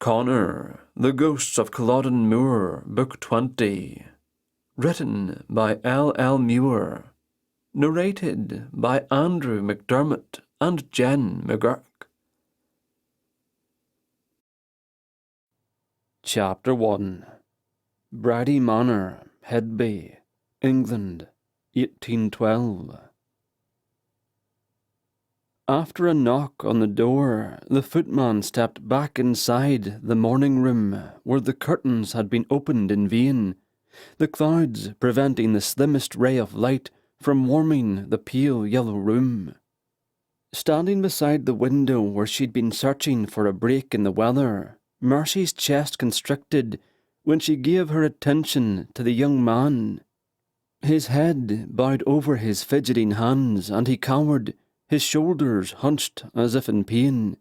Connor, The Ghosts of Culloden Moor, Book 20. Written by L. Muir. Narrated by Andrew McDermott and Jen McGurk. Chapter 1. Brady Manor, Hedby, England, 1812. After a knock on the door, the footman stepped back inside the morning room where the curtains had been opened in vain, the clouds preventing the slimmest ray of light from warming the pale yellow room. Standing beside the window where she'd been searching for a break in the weather, Mercy's chest constricted when she gave her attention to the young man. His head bowed over his fidgeting hands, and he cowered, his shoulders hunched as if in pain.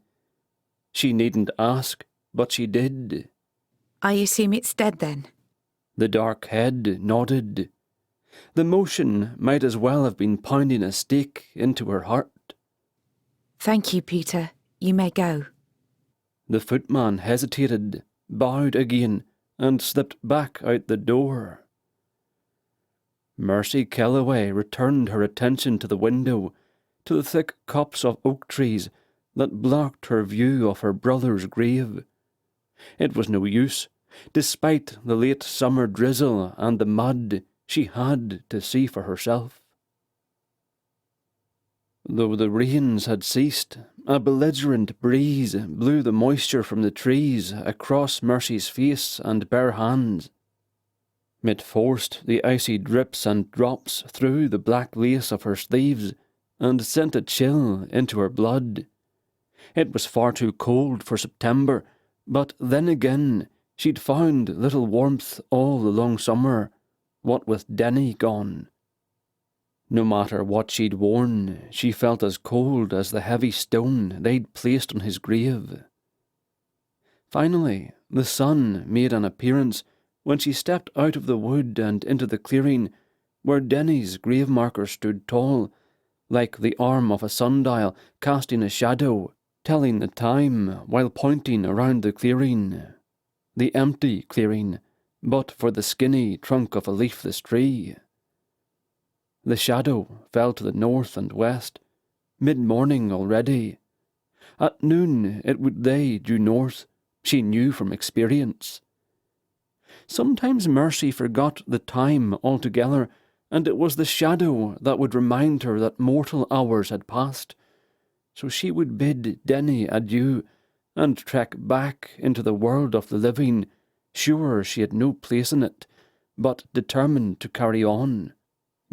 She needn't ask, but she did. I assume it's dead then? The dark head nodded. The motion might as well have been pounding a stake into her heart. Thank you, Peter. You may go. The footman hesitated, bowed again, and slipped back out the door. Mercy Kellaway returned her attention to the window, to the thick copse of oak trees that blocked her view of her brother's grave. It was no use. Despite the late summer drizzle and the mud, she had to see for herself. Though the rains had ceased, a belligerent breeze blew the moisture from the trees across Mercy's face and bare hands. It forced the icy drips and drops through the black lace of her sleeves and sent a chill into her blood. It was far too cold for September, but then again she'd found little warmth all the long summer, what with Denny gone. No matter what she'd worn, she felt as cold as the heavy stone they'd placed on his grave. Finally, the sun made an appearance when she stepped out of the wood and into the clearing where Denny's grave marker stood tall, like the arm of a sundial casting a shadow, telling the time while pointing around the clearing. The empty clearing, but for the skinny trunk of a leafless tree. The shadow fell to the north and west, mid-morning already. At noon it would lay due north, she knew from experience. Sometimes Mercy forgot the time altogether, and it was the shadow that would remind her that mortal hours had passed. So she would bid Denny adieu, and trek back into the world of the living, sure she had no place in it, but determined to carry on.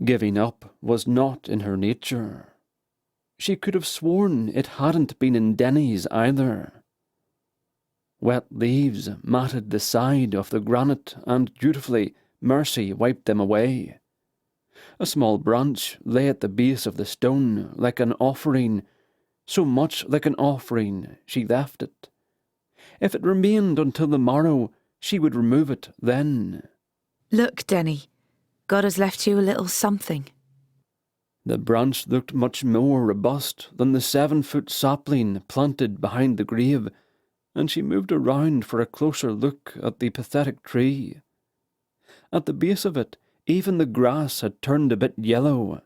Giving up was not in her nature. She could have sworn it hadn't been in Denny's either. Wet leaves matted the side of the granite, and dutifully Mercy wiped them away. A small branch lay at the base of the stone like an offering, so much like an offering she left it. If it remained until the morrow, she would remove it then. Look, Denny, God has left you a little something. The branch looked much more robust than the 7-foot sapling planted behind the grave, and she moved around for a closer look at the pathetic tree. At the base of it, even the grass had turned a bit yellow.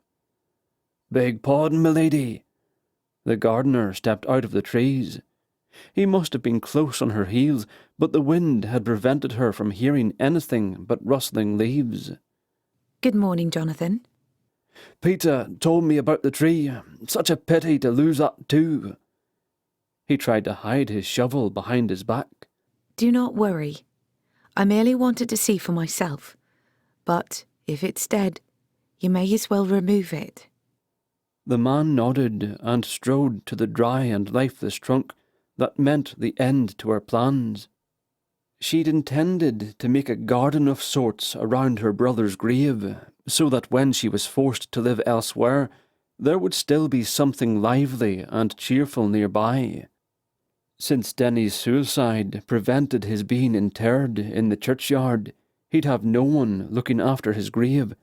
"Beg pardon, milady." The gardener stepped out of the trees. He must have been close on her heels, but the wind had prevented her from hearing anything but rustling leaves. Good morning, Jonathan. "Peter told me about the tree. Such a pity to lose that too." He tried to hide his shovel behind his back. Do not worry. I merely wanted to see for myself. But if it's dead, you may as well remove it. The man nodded and strode to the dry and lifeless trunk that meant the end to her plans. She'd intended to make a garden of sorts around her brother's grave, so that when she was forced to live elsewhere, there would still be something lively and cheerful nearby. Since Denny's suicide prevented his being interred in the churchyard, he'd have no one looking after his grave,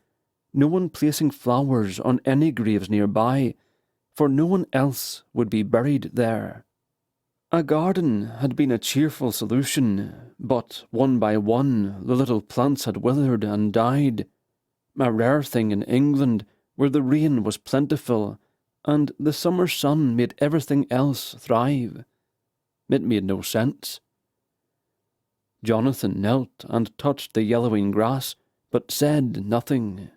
no one placing flowers on any graves nearby, for no one else would be buried there. A garden had been a cheerful solution, but one by one the little plants had withered and died. A rare thing in England, where the rain was plentiful, and the summer sun made everything else thrive. It made no sense. Jonathan knelt and touched the yellowing grass, but said nothing.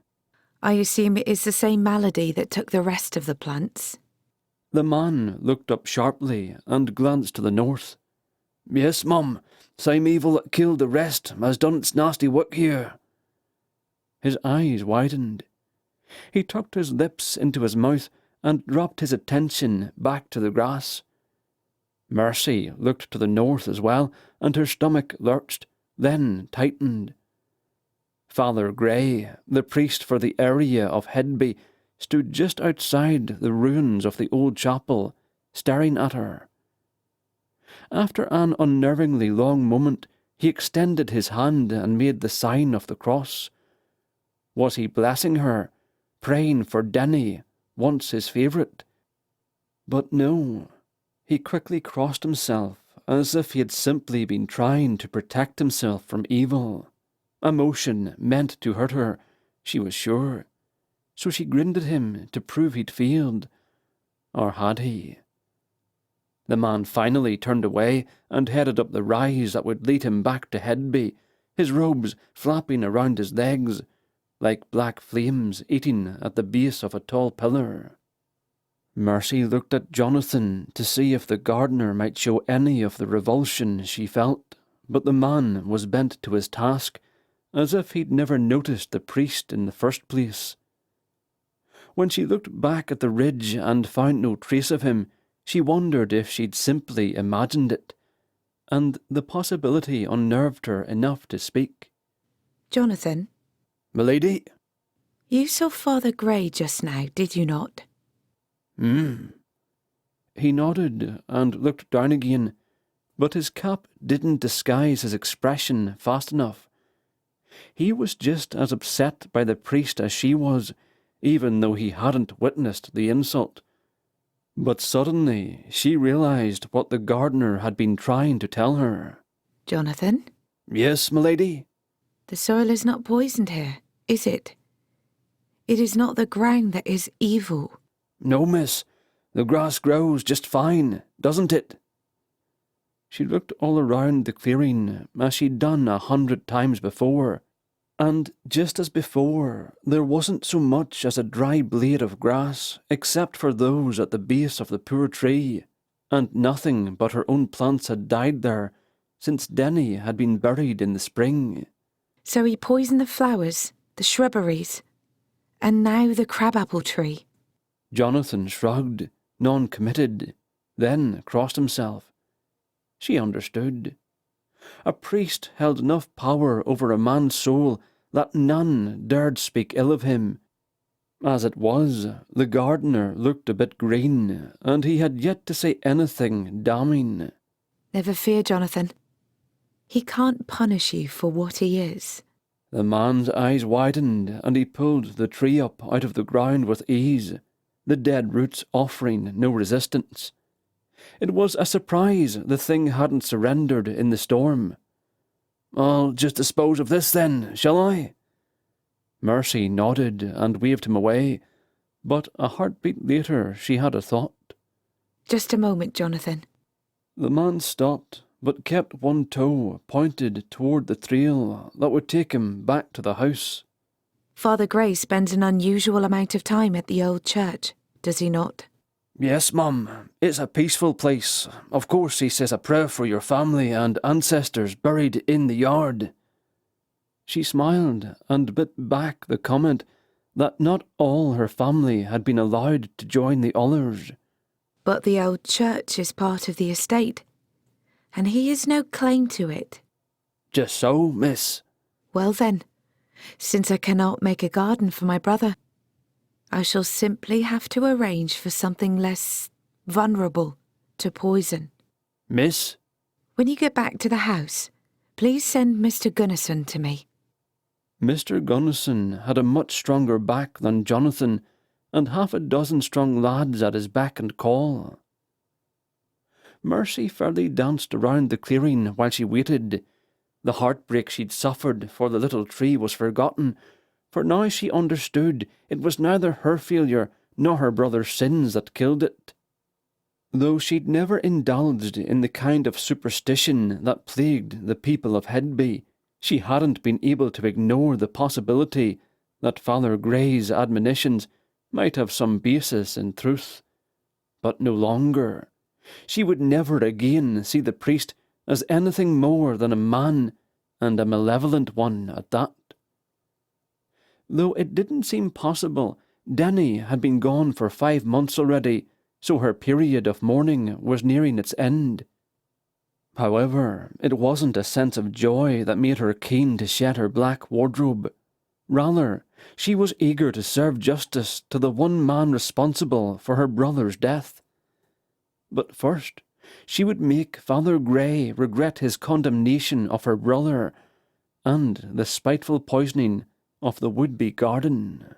I assume it is the same malady that took the rest of the plants. The man looked up sharply and glanced to the north. Yes, Mum, same evil that killed the rest has done its nasty work here. His eyes widened. He tucked his lips into his mouth and dropped his attention back to the grass. Mercy looked to the north as well, and her stomach lurched, then tightened. Father Grey, the priest for the area of Hedby, stood just outside the ruins of the old chapel, staring at her. After an unnervingly long moment, he extended his hand and made the sign of the cross. Was he blessing her, praying for Denny, once his favourite? But no. He quickly crossed himself, as if he had simply been trying to protect himself from evil. A motion meant to hurt her, she was sure. So she grinned at him to prove he'd failed. Or had he? The man finally turned away and headed up the rise that would lead him back to Hedby, his robes flapping around his legs, like black flames eating at the base of a tall pillar. Mercy looked at Jonathan to see if the gardener might show any of the revulsion she felt, but the man was bent to his task, as if he'd never noticed the priest in the first place. When she looked back at the ridge and found no trace of him, she wondered if she'd simply imagined it, and the possibility unnerved her enough to speak. Jonathan? Milady? You saw Father Grey just now, did you not? He nodded and looked down again, but his cap didn't disguise his expression fast enough. He was just as upset by the priest as she was, even though he hadn't witnessed the insult. But suddenly she realized what the gardener had been trying to tell her. Jonathan? Yes, milady? The soil is not poisoned here, is it? It is not the ground that is evil. No, miss. The grass grows just fine, doesn't it? She looked all around the clearing, as she'd done 100 times before, and just as before, there wasn't so much as a dry blade of grass, except for those at the base of the poor tree, and nothing but her own plants had died there, since Denny had been buried in the spring. So he poisoned the flowers, the shrubberies, and now the crabapple tree. Jonathan shrugged, non-committed, then crossed himself. She understood. A priest held enough power over a man's soul that none dared speak ill of him. As it was, the gardener looked a bit green, and he had yet to say anything damning. Never fear, Jonathan. He can't punish you for what he is. The man's eyes widened, and he pulled the tree up out of the ground with ease, the dead roots offering no resistance. It was a surprise the thing hadn't surrendered in the storm. I'll just dispose of this then, shall I? Mercy nodded and waved him away, but a heartbeat later she had a thought. Just a moment, Jonathan. The man stopped, but kept one toe pointed toward the trail that would take him back to the house. Father Grey spends an unusual amount of time at the old church, does he not? Yes, Mum. It's a peaceful place. Of course he says a prayer for your family and ancestors buried in the yard. She smiled and bit back the comment that not all her family had been allowed to join the others. But the old church is part of the estate, and he has no claim to it. Just so, miss. Well then, since I cannot make a garden for my brother, I shall simply have to arrange for something less vulnerable to poison. Miss? When you get back to the house, please send Mr. Gunnison to me. Mr. Gunnison had a much stronger back than Jonathan, and 6 strong lads at his beck and call. Mercy fairly danced around the clearing while she waited. The heartbreak she'd suffered for the little tree was forgotten, for now she understood it was neither her failure nor her brother's sins that killed it. Though she'd never indulged in the kind of superstition that plagued the people of Hedby, she hadn't been able to ignore the possibility that Father Grey's admonitions might have some basis in truth. But no longer. She would never again see the priest as anything more than a man, and a malevolent one at that. Though it didn't seem possible, Denny had been gone for 5 months already, so her period of mourning was nearing its end. However, it wasn't a sense of joy that made her keen to shed her black wardrobe. Rather, she was eager to serve justice to the one man responsible for her brother's death. But first, she would make Father Grey regret his condemnation of her brother, and the spiteful poisoning of the would-be garden.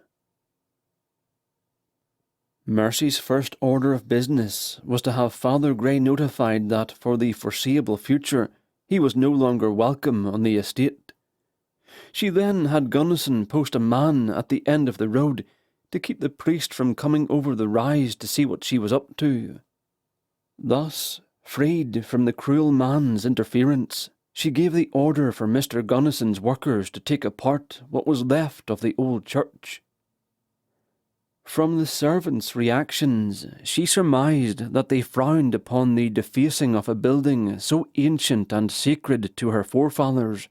Mercy's first order of business was to have Father Grey notified that, for the foreseeable future, he was no longer welcome on the estate. She then had Gunnison post a man at the end of the road to keep the priest from coming over the rise to see what she was up to. Thus, freed from the cruel man's interference, she gave the order for Mr. Gunnison's workers to take apart what was left of the old church. From the servants' reactions, she surmised that they frowned upon the defacing of a building so ancient and sacred to her forefathers.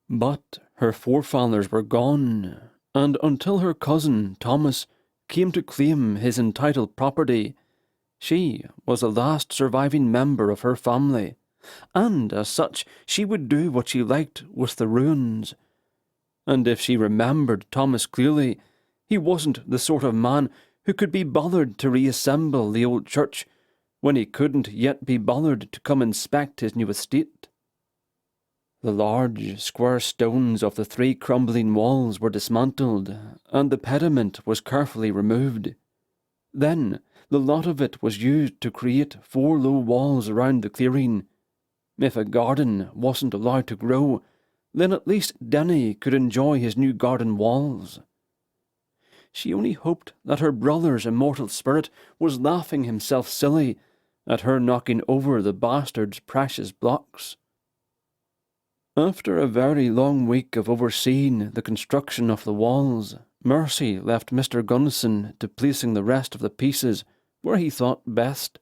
But her forefathers were gone, and until her cousin, Thomas, came to claim his entitled property, she was the last surviving member of her family, and as such she would do what she liked with the ruins. And if she remembered Thomas clearly, he wasn't the sort of man who could be bothered to reassemble the old church when he couldn't yet be bothered to come inspect his new estate. The large, square stones of the 3 crumbling walls were dismantled, and the pediment was carefully removed. Then, the lot of it was used to create 4 low walls around the clearing. If a garden wasn't allowed to grow, then at least Denny could enjoy his new garden walls. She only hoped that her brother's immortal spirit was laughing himself silly at her knocking over the bastard's precious blocks. After a very long week of overseeing the construction of the walls, Mercy left Mr. Gunnison to placing the rest of the pieces where he thought best.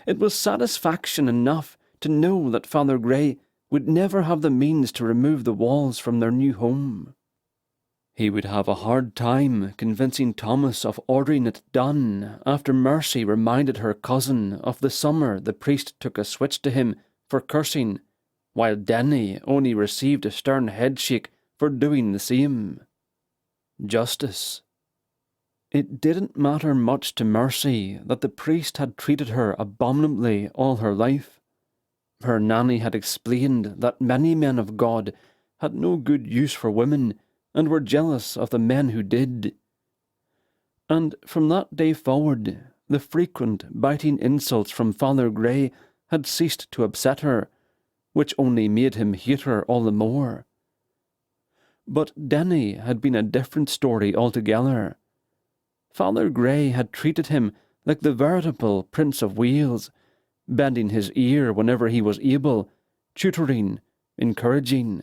It was satisfaction enough to know that Father Grey would never have the means to remove the walls from their new home. He would have a hard time convincing Thomas of ordering it done after Mercy reminded her cousin of the summer the priest took a switch to him for cursing, while Denny only received a stern headshake for doing the same. Justice. It didn't matter much to Mercy that the priest had treated her abominably all her life. Her nanny had explained that many men of God had no good use for women and were jealous of the men who did. And from that day forward, the frequent biting insults from Father Grey had ceased to upset her, which only made him hate her all the more. But Denny had been a different story altogether. Father Grey had treated him like the veritable Prince of Wales, bending his ear whenever he was able, tutoring, encouraging.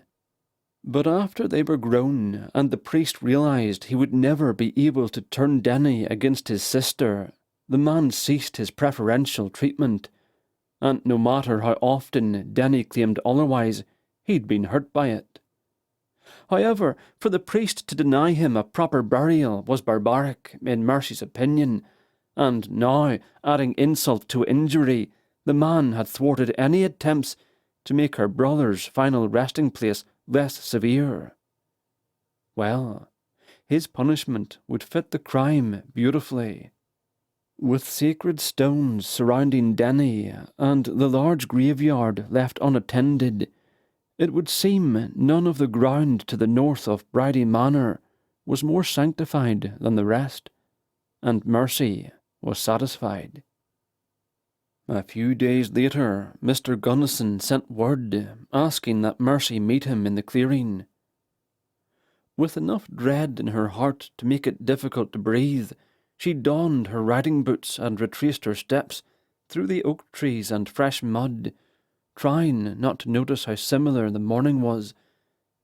But after they were grown, and the priest realized he would never be able to turn Denny against his sister, the man ceased his preferential treatment, and no matter how often Denny claimed otherwise, he'd been hurt by it. However, for the priest to deny him a proper burial was barbaric, in Mercy's opinion, and now, adding insult to injury, the man had thwarted any attempts to make her brother's final resting place less severe. Well, his punishment would fit the crime beautifully. With sacred stones surrounding Denny and the large graveyard left unattended, it would seem none of the ground to the north of Bridie Manor was more sanctified than the rest, and Mercy was satisfied. A few days later, Mr. Gunnison sent word asking that Mercy meet him in the clearing. With enough dread in her heart to make it difficult to breathe, she donned her riding boots and retraced her steps through the oak trees and fresh mud, trying not to notice how similar the morning was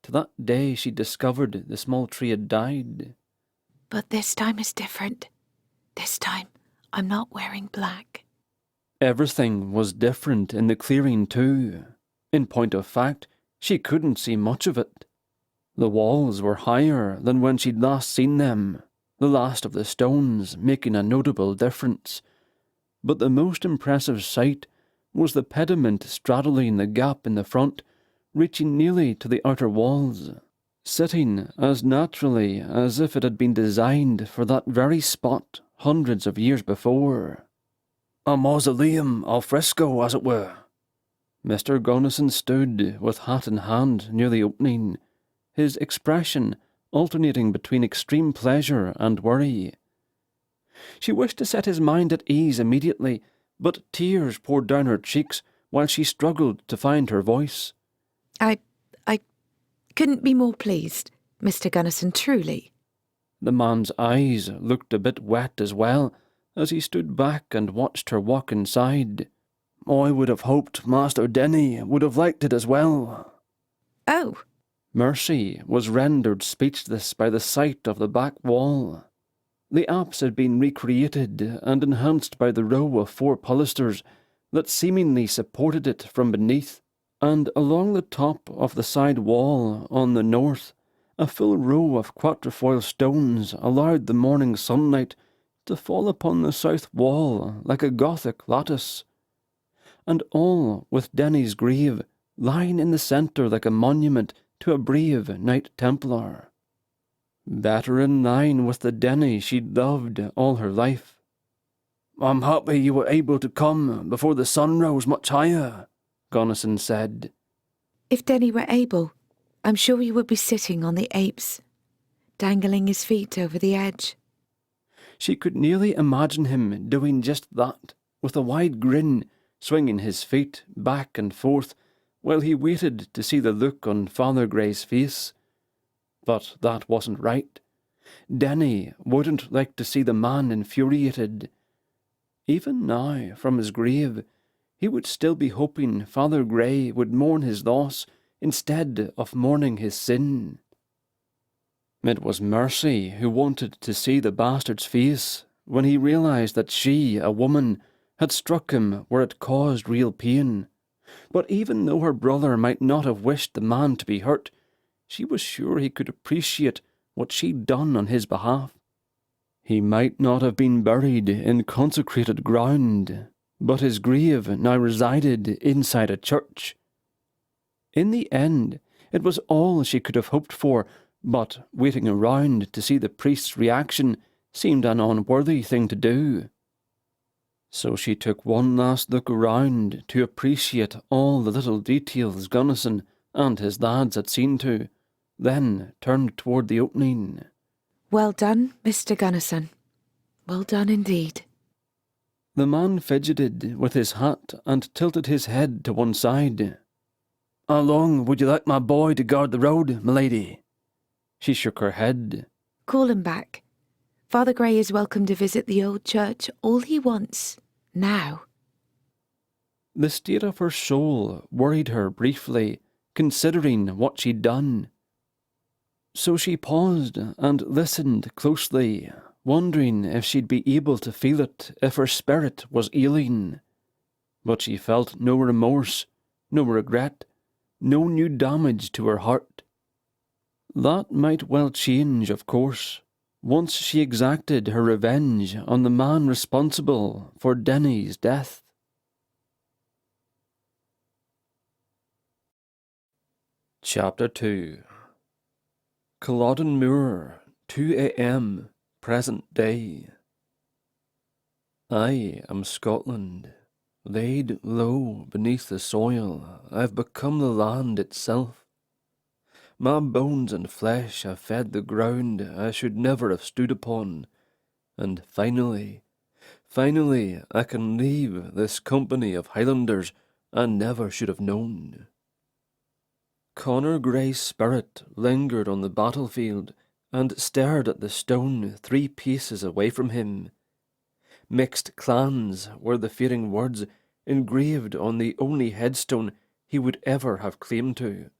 to that day she discovered the small tree had died. But this time is different. This time, I'm not wearing black. Everything was different in the clearing too. In point of fact, she couldn't see much of it. The walls were higher than when she'd last seen them, the last of the stones making a notable difference. But the most impressive sight was the pediment straddling the gap in the front, reaching nearly to the outer walls, sitting as naturally as if it had been designed for that very spot hundreds of years before. A mausoleum al fresco, as it were. Mr. Gunnison stood with hat in hand near the opening, his expression alternating between extreme pleasure and worry. She wished to set his mind at ease immediately, but tears poured down her cheeks while she struggled to find her voice. I couldn't be more pleased, Mr. Gunnison, truly. The man's eyes looked a bit wet as well, as he stood back and watched her walk inside. I would have hoped Master Denny would have liked it as well. Oh. Mercy was rendered speechless by the sight of the back wall. The apse had been recreated and enhanced by the row of 4 pilasters that seemingly supported it from beneath, and along the top of the side wall on the north, a full row of quatrefoil stones allowed the morning sunlight to fall upon the south wall like a Gothic lattice, and all with Denny's grave lying in the centre like a monument to a brave Knight Templar. Better in line with the Denny she'd loved all her life. I'm happy you were able to come before the sun rose much higher, Gunnison said. If Denny were able, I'm sure he would be sitting on the apse, dangling his feet over the edge. She could nearly imagine him doing just that, with a wide grin, swinging his feet back and forth, while he waited to see the look on Father Grey's face. But that wasn't right. Denny wouldn't like to see the man infuriated. Even now, from his grave, he would still be hoping Father Grey would mourn his loss instead of mourning his sin. It was Mercy who wanted to see the bastard's face when he realised that she, a woman, had struck him where it caused real pain. But even though her brother might not have wished the man to be hurt, she was sure he could appreciate what she'd done on his behalf. He might not have been buried in consecrated ground, but his grave now resided inside a church. In the end, it was all she could have hoped for, but waiting around to see the priest's reaction seemed an unworthy thing to do. So she took one last look around to appreciate all the little details Gunnison and his lads had seen to, then turned toward the opening. Well done, Mr. Gunnison. Well done indeed. The man fidgeted with his hat and tilted his head to one side. How long would you like my boy to guard the road, milady? She shook her head. Call him back. Father Grey is welcome to visit the old church all he wants, now. The state of her soul worried her briefly, considering what she'd done. So she paused and listened closely, wondering if she'd be able to feel it if her spirit was ailing. But she felt no remorse, no regret, no new damage to her heart. That might well change, of course, once she exacted her revenge on the man responsible for Denny's death. Chapter 2. Culloden Moor, 2 a.m., present day. I am Scotland. Laid low beneath the soil, I've become the land itself. My bones and flesh have fed the ground I should never have stood upon, and finally, Finally, I can leave this company of Highlanders I never should have known. Connor Gray's spirit lingered on the battlefield and stared at the stone 3 paces away from him. Mixed clans were the fearing words engraved on the only headstone he would ever have claim to.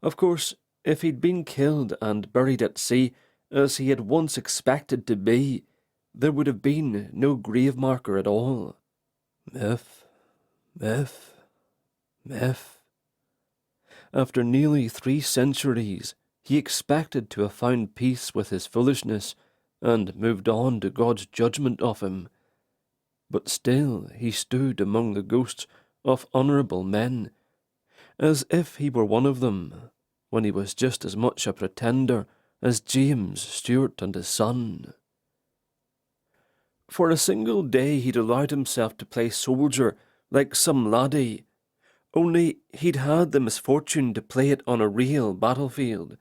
Of course, if he'd been killed and buried at sea, as he had once expected to be, there would have been no grave marker at all. Myth. After nearly 3 centuries, he expected to have found peace with his foolishness and moved on to God's judgment of him. But still he stood among the ghosts of honourable men, as if he were one of them, when he was just as much a pretender as James, Stuart, and his son. For a single day he'd allowed himself to play soldier like some laddie, only he'd had the misfortune to play it on a real battlefield.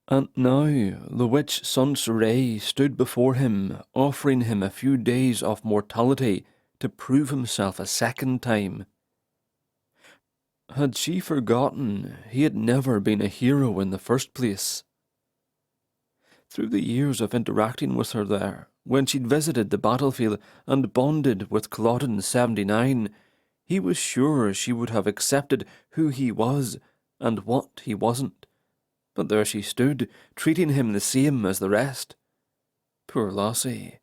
And now the witch Sansaray stood before him, offering him a few days of mortality to prove himself a second time. Had she forgotten he had never been a hero in the first place? Through the years of interacting with her there, when she'd visited the battlefield and bonded with Culloden 79, he was sure she would have accepted who he was and what he wasn't. But there she stood, treating him the same as the rest. Poor lassie,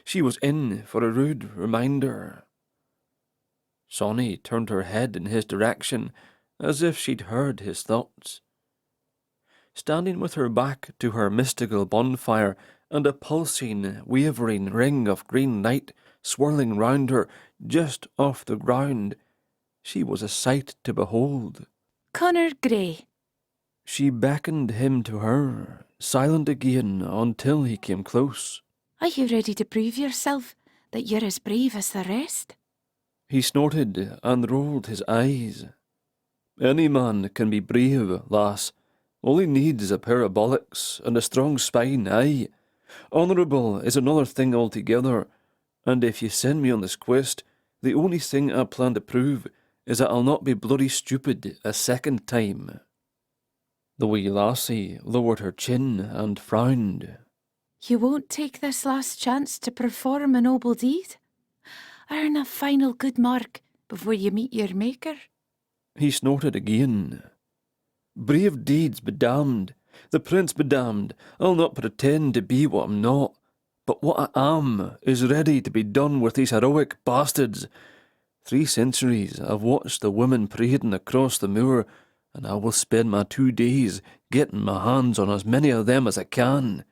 she was in for a rude reminder. Sonny turned her head in his direction, as if she'd heard his thoughts. Standing with her back to her mystical bonfire and a pulsing, wavering ring of green light swirling round her just off the ground, she was a sight to behold. Connor Gray. She beckoned him to her, silent again until he came close. Are you ready to prove yourself that you're as brave as the rest? He snorted and rolled his eyes. Any man can be brave, lass. All he needs is a pair of bollocks and a strong spine, aye. Honourable is another thing altogether, and if you send me on this quest, the only thing I plan to prove is that I'll not be bloody stupid a second time. The wee lassie lowered her chin and frowned. You won't take this last chance to perform a noble deed? Earn a final good mark before you meet your maker? He snorted again. Brave deeds be damned, the prince be damned. I'll not pretend to be what I'm not, but what I am is ready to be done with these heroic bastards. 3 centuries I've watched the women parading across the moor, and I will spend my 2 days getting my hands on as many of them as I can.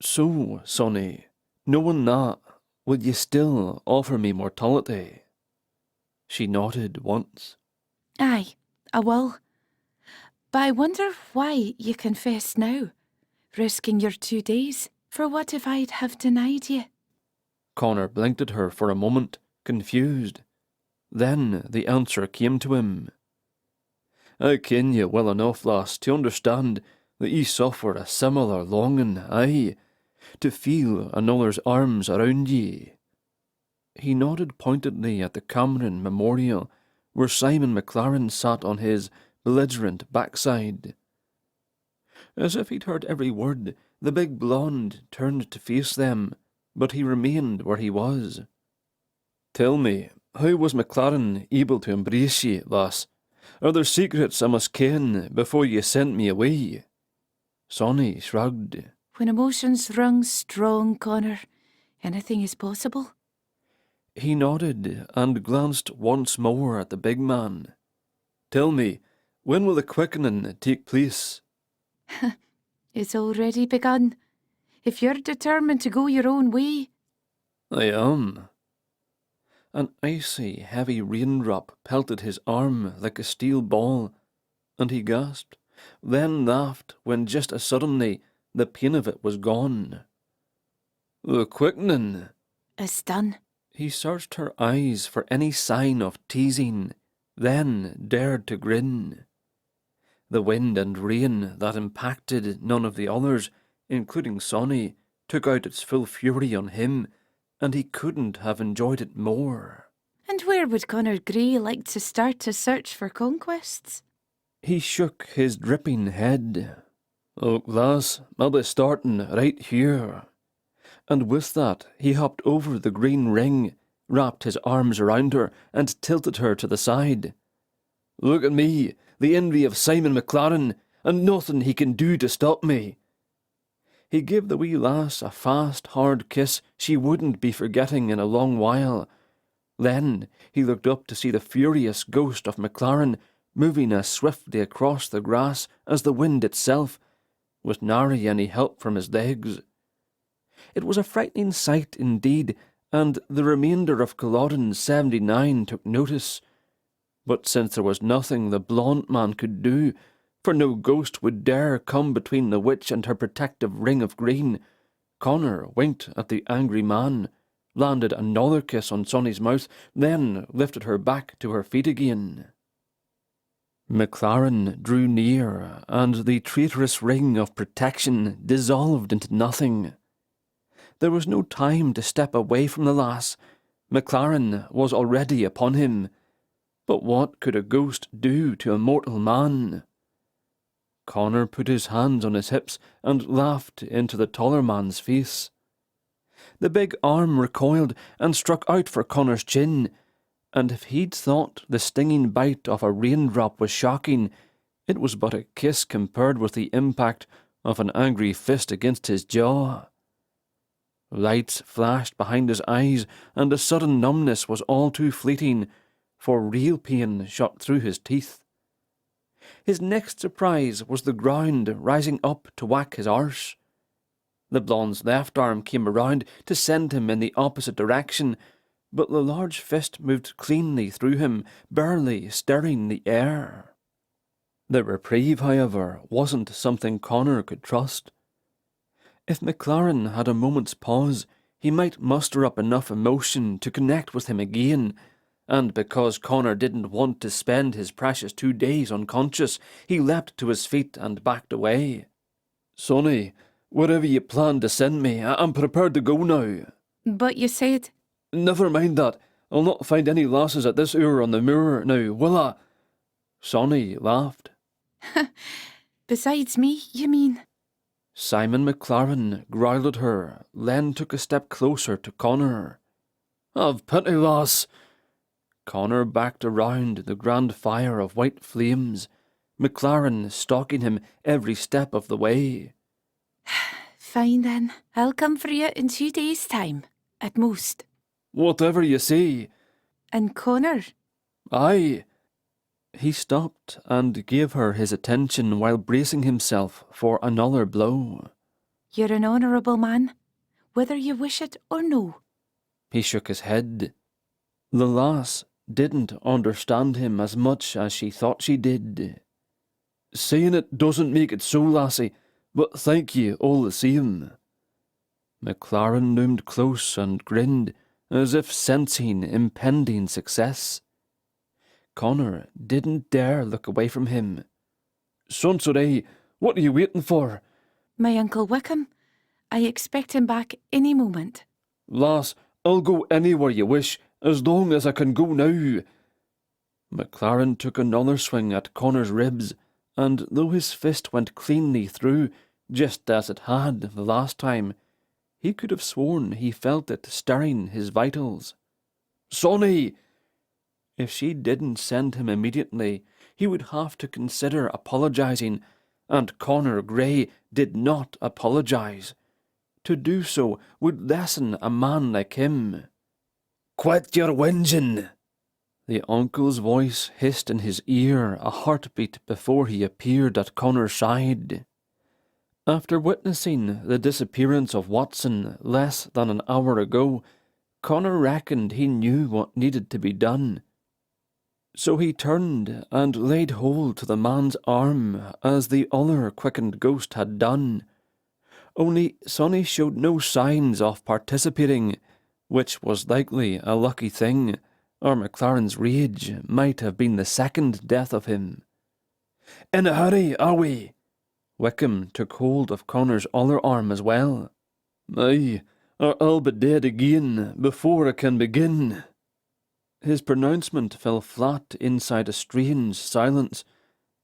So, Sonny, knowing that, will you still offer me mortality? She nodded once. Aye, I will. But I wonder why you confess now, risking your 2 days for what if I'd have denied you? Connor blinked at her for a moment, confused. Then the answer came to him. I ken ye well enough, lass, to understand that ye suffer a similar longing, aye, to feel another's arms around ye. He nodded pointedly at the Cameron Memorial, where Simon McLaren sat on his belligerent backside. As if he'd heard every word, the big blonde turned to face them, but he remained where he was. Tell me, how was McLaren able to embrace ye, lass? Are there secrets I must ken before ye sent me away? Sonny shrugged. When emotions run strong, Connor, anything is possible. He nodded and glanced once more at the big man. Tell me, when will the quickening take place? It's already begun. If you're determined to go your own way. I am. An icy, heavy raindrop pelted his arm like a steel ball, and he gasped, then laughed when just as suddenly the pain of it was gone. The quickening. It's done. He searched her eyes for any sign of teasing, then dared to grin. The wind and rain that impacted none of the others, including Sonny, took out its full fury on him, and he couldn't have enjoyed it more. And where would Connor Gray like to start a search for conquests? He shook his dripping head. "Oh, lass, I'll be starting right here." And with that, he hopped over the green ring, wrapped his arms around her, and tilted her to the side. "Look at me, the envy of Simon MacLaren, and nothing he can do to stop me." He gave the wee lass a fast, hard kiss she wouldn't be forgetting in a long while. Then he looked up to see the furious ghost of MacLaren moving as swiftly across the grass as the wind itself, with nary any help from his legs. It was a frightening sight indeed, and the remainder of Culloden 79 took notice. But since there was nothing the blond man could do, for no ghost would dare come between the witch and her protective ring of green, Connor winked at the angry man, landed another kiss on Sonny's mouth, then lifted her back to her feet again. MacLaren drew near, and the traitorous ring of protection dissolved into nothing. There was no time to step away from the lass. MacLaren was already upon him. But what could a ghost do to a mortal man? Connor put his hands on his hips and laughed into the taller man's face. The big arm recoiled and struck out for Connor's chin, and if he'd thought the stinging bite of a raindrop was shocking, it was but a kiss compared with the impact of an angry fist against his jaw. Lights flashed behind his eyes, and the sudden numbness was all too fleeting, for real pain shot through his teeth. His next surprise was the ground rising up to whack his arse. The blonde's left arm came around to send him in the opposite direction, but the large fist moved cleanly through him, barely stirring the air. The reprieve, however, wasn't something Connor could trust. If MacLaren had a moment's pause, he might muster up enough emotion to connect with him again, and because Connor didn't want to spend his precious 2 days unconscious, he leapt to his feet and backed away. "Sonny, wherever you plan to send me, I'm prepared to go now." But you said... "Never mind that. I'll not find any lasses at this hour on the moor now, will I?" Sonny laughed. Besides me, you mean? Simon MacLaren growled at her, then took a step closer to Connor. "Have pity, lass." Connor backed around the grand fire of white flames, MacLaren stalking him every step of the way. Fine then, I'll come for you in 2 days' time, at most. "Whatever you say." And Connor? "Aye." He stopped and gave her his attention while bracing himself for another blow. "You're an honourable man, whether you wish it or no." He shook his head. The lass didn't understand him as much as she thought she did. "Saying it doesn't make it so, lassie, but thank you all the same." MacLaren loomed close and grinned, as if sensing impending success. Connor didn't dare look away from him. "Sonsoray, what are you waiting for?" My Uncle Wickham. I expect him back any moment. "Lass, I'll go anywhere you wish, as long as I can go now." MacLaren took another swing at Connor's ribs, and though his fist went cleanly through, just as it had the last time, he could have sworn he felt it stirring his vitals. "Sonny!" If she didn't send him immediately, he would have to consider apologising, and Connor Gray did not apologise. To do so would lessen a man like him. "Quit your whinging!" The uncle's voice hissed in his ear a heartbeat before he appeared at Connor's side. After witnessing the disappearance of Watson less than an hour ago, Connor reckoned he knew what needed to be done. So he turned and laid hold to the man's arm as the other quickened ghost had done. Only Sonny showed no signs of participating, which was likely a lucky thing, or MacLaren's rage might have been the second death of him. "In a hurry, are we?" Wickham took hold of Connor's other arm as well. "Aye, or I'll be dead again before I can begin." His pronouncement fell flat inside a strange silence,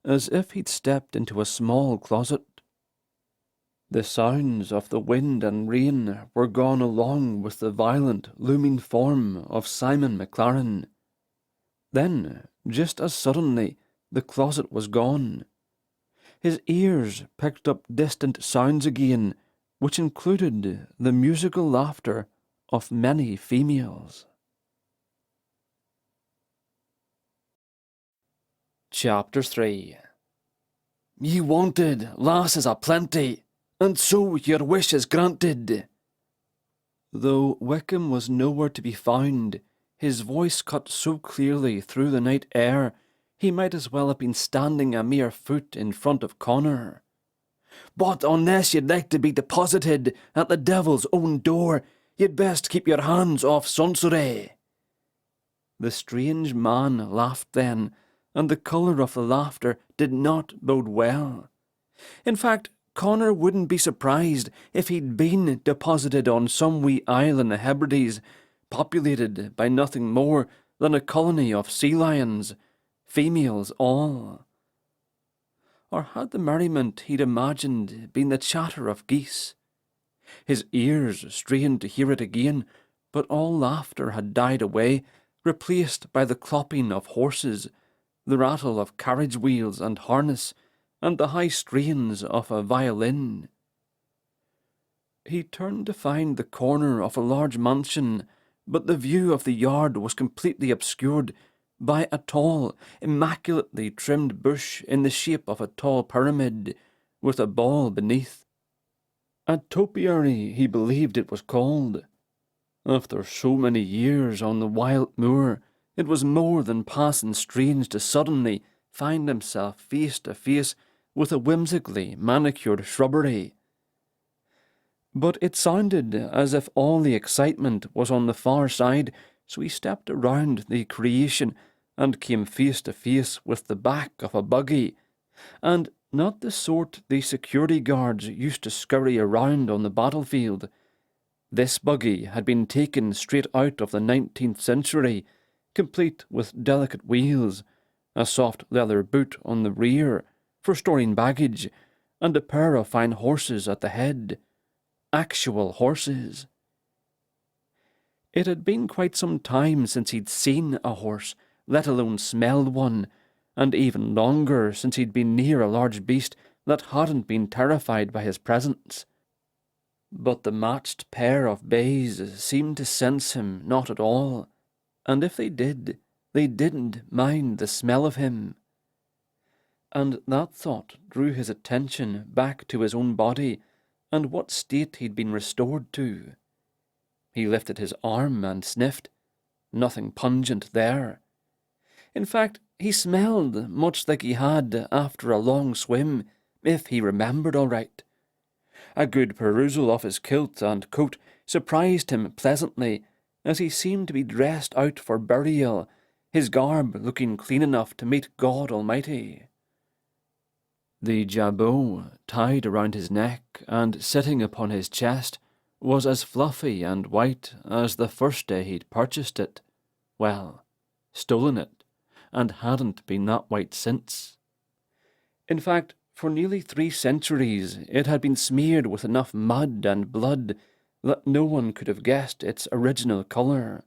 as if he'd stepped into a small closet. The sounds of the wind and rain were gone along with the violent, looming form of Simon MacLaren. Then, just as suddenly, the closet was gone. His ears picked up distant sounds again, which included the musical laughter of many females. Chapter 3. "Ye wanted lasses aplenty, and so your wish is granted." Though Wickham was nowhere to be found, his voice cut so clearly through the night air, he might as well have been standing a mere foot in front of Connor. "But unless you'd like to be deposited at the devil's own door, you'd best keep your hands off Sunsury." The strange man laughed then, and the colour of the laughter did not bode well. In fact, Connor wouldn't be surprised if he'd been deposited on some wee isle in the Hebrides, populated by nothing more than a colony of sea lions, females all. Or had the merriment he'd imagined been the chatter of geese? His ears strained to hear it again, but all laughter had died away, replaced by the clopping of horses, the rattle of carriage wheels and harness, and the high strains of a violin. He turned to find the corner of a large mansion, but the view of the yard was completely obscured by a tall, immaculately trimmed bush in the shape of a tall pyramid, with a ball beneath. A topiary, he believed it was called. After so many years on the wild moor, it was more than passing strange to suddenly find himself face to face with a whimsically manicured shrubbery. But it sounded as if all the excitement was on the far side, so he stepped around the creation and came face to face with the back of a buggy, and not the sort the security guards used to scurry around on the battlefield. This buggy had been taken straight out of the 19th century, complete with delicate wheels, a soft leather boot on the rear for storing baggage, and a pair of fine horses at the head. Actual horses. It had been quite some time since he'd seen a horse, let alone smelled one, and even longer since he'd been near a large beast that hadn't been terrified by his presence. But the matched pair of bays seemed to sense him not at all, and if they did, they didn't mind the smell of him. And that thought drew his attention back to his own body and what state he'd been restored to. He lifted his arm and sniffed. Nothing pungent there. In fact, he smelled much like he had after a long swim, if he remembered all right. A good perusal of his kilt and coat surprised him pleasantly, as he seemed to be dressed out for burial, his garb looking clean enough to meet God Almighty. The jabot, tied around his neck and sitting upon his chest, was as fluffy and white as the first day he'd purchased it. Well, stolen it, and hadn't been that white since. In fact, for nearly 3 centuries it had been smeared with enough mud and blood that no one could have guessed its original colour.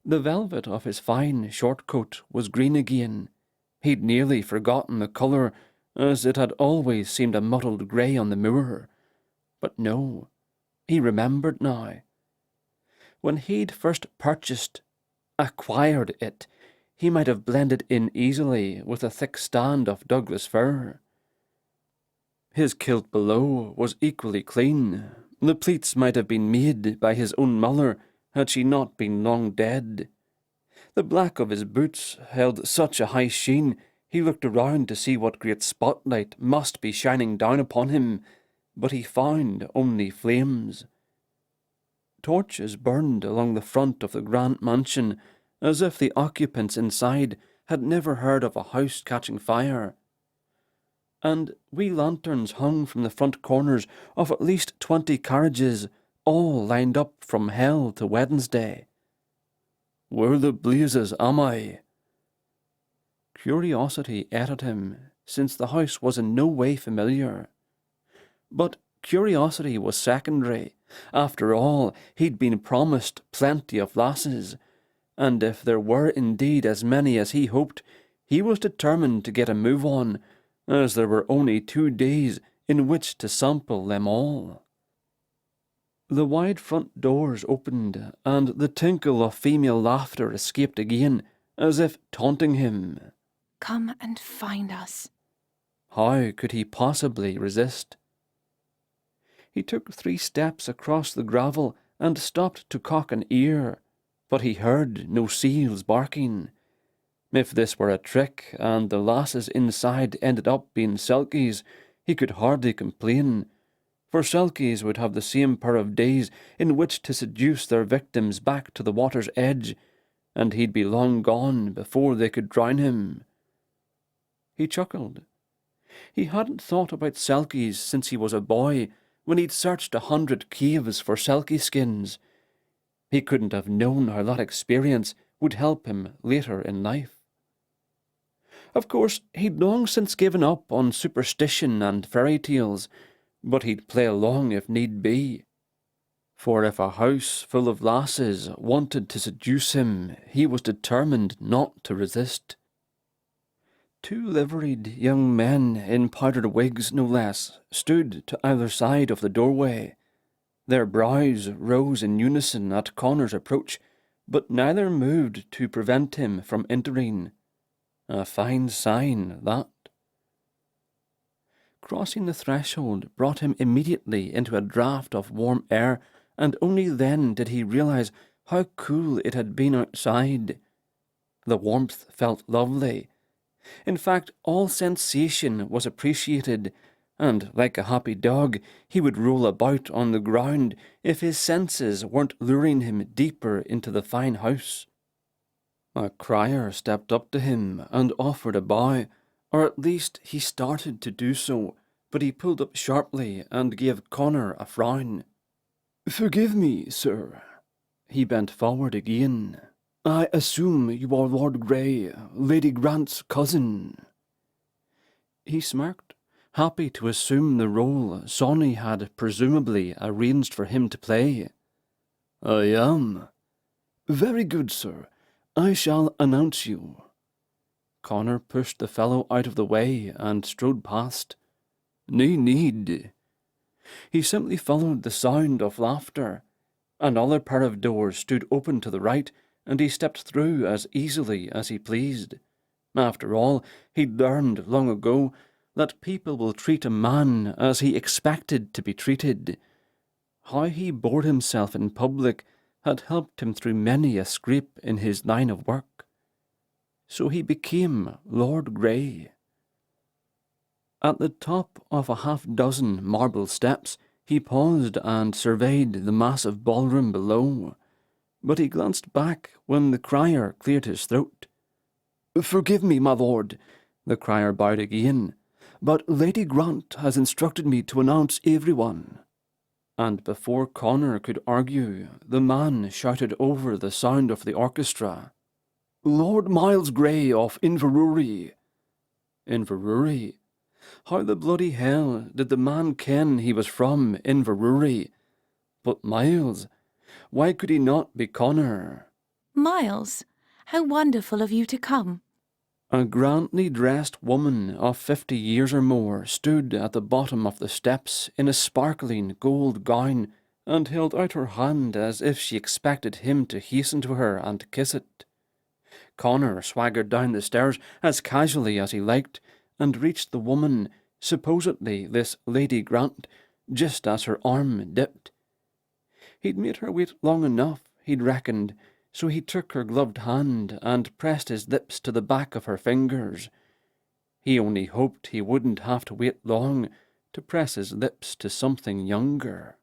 The velvet of his fine short coat was green again. He'd nearly forgotten the colour, as it had always seemed a mottled grey on the moor. But no, he remembered now. When he'd first acquired it, he might have blended in easily with a thick stand of Douglas fir. His kilt below was equally clean. The pleats might have been made by his own mother had she not been long dead. The black of his boots held such a high sheen he looked around to see what great spotlight must be shining down upon him, but he found only flames. Torches burned along the front of the grand mansion, as if the occupants inside had never heard of a house catching fire. And wee lanterns hung from the front corners of at least 20 carriages, all lined up from hell to Wednesday. Where the blazes am I? Curiosity ate at him, since the house was in no way familiar. But curiosity was secondary. After all, he'd been promised plenty of lasses, and if there were indeed as many as he hoped, he was determined to get a move on, as there were only 2 days in which to sample them all. The wide front doors opened, and the tinkle of female laughter escaped again, as if taunting him. Come and find us. How could he possibly resist? He took 3 steps across the gravel and stopped to cock an ear, but he heard no seals barking. If this were a trick, and the lasses inside ended up being selkies, he could hardly complain, for selkies would have the same pair of days in which to seduce their victims back to the water's edge, and he'd be long gone before they could drown him. He chuckled. He hadn't thought about selkies since he was a boy, when he'd searched 100 caves for selkie skins. He couldn't have known how that experience would help him later in life. Of course, he'd long since given up on superstition and fairy tales, but he'd play along if need be. For if a house full of lasses wanted to seduce him, he was determined not to resist. 2 liveried young men in powdered wigs, no less, stood to either side of the doorway. Their brows rose in unison at Connor's approach, but neither moved to prevent him from entering. A fine sign, that. Crossing the threshold brought him immediately into a draught of warm air, and only then did he realize how cool it had been outside. The warmth felt lovely. In fact, all sensation was appreciated, and like a happy dog, he would roll about on the ground if his senses weren't luring him deeper into the fine house. A crier stepped up to him and offered a bow, or at least he started to do so, but he pulled up sharply and gave Connor a frown. "Forgive me, sir." He bent forward again. "I assume you are Lord Grey, Lady Grant's cousin." He smirked, happy to assume the role Sonny had presumably arranged for him to play. "I am." "Very good, sir. I shall announce you." Connor pushed the fellow out of the way and strode past. "No need." He simply followed the sound of laughter. Another pair of doors stood open to the right, and he stepped through as easily as he pleased. After all, he'd learned long ago that people will treat a man as he expected to be treated. How he bore himself in public had helped him through many a scrape in his line of work. So he became Lord Grey. At the top of a half-dozen marble steps, he paused and surveyed the massive ballroom below, but he glanced back when the crier cleared his throat. "Forgive me, my lord," the crier bowed again, "but Lady Grant has instructed me to announce everyone." And before Connor could argue, the man shouted over the sound of the orchestra, "Lord Miles Grey of Inverurie." Inverurie? How the bloody hell did the man ken he was from Inverurie? But Miles, why could he not be Connor? Miles, how wonderful of you to come. A grandly dressed woman of 50 years or more stood at the bottom of the steps in a sparkling gold gown and held out her hand as if she expected him to hasten to her and kiss it. Connor swaggered down the stairs as casually as he liked and reached the woman, supposedly this Lady Grant, just as her arm dipped. He'd made her wait long enough, he'd reckoned, so he took her gloved hand and pressed his lips to the back of her fingers. He only hoped he wouldn't have to wait long to press his lips to something younger.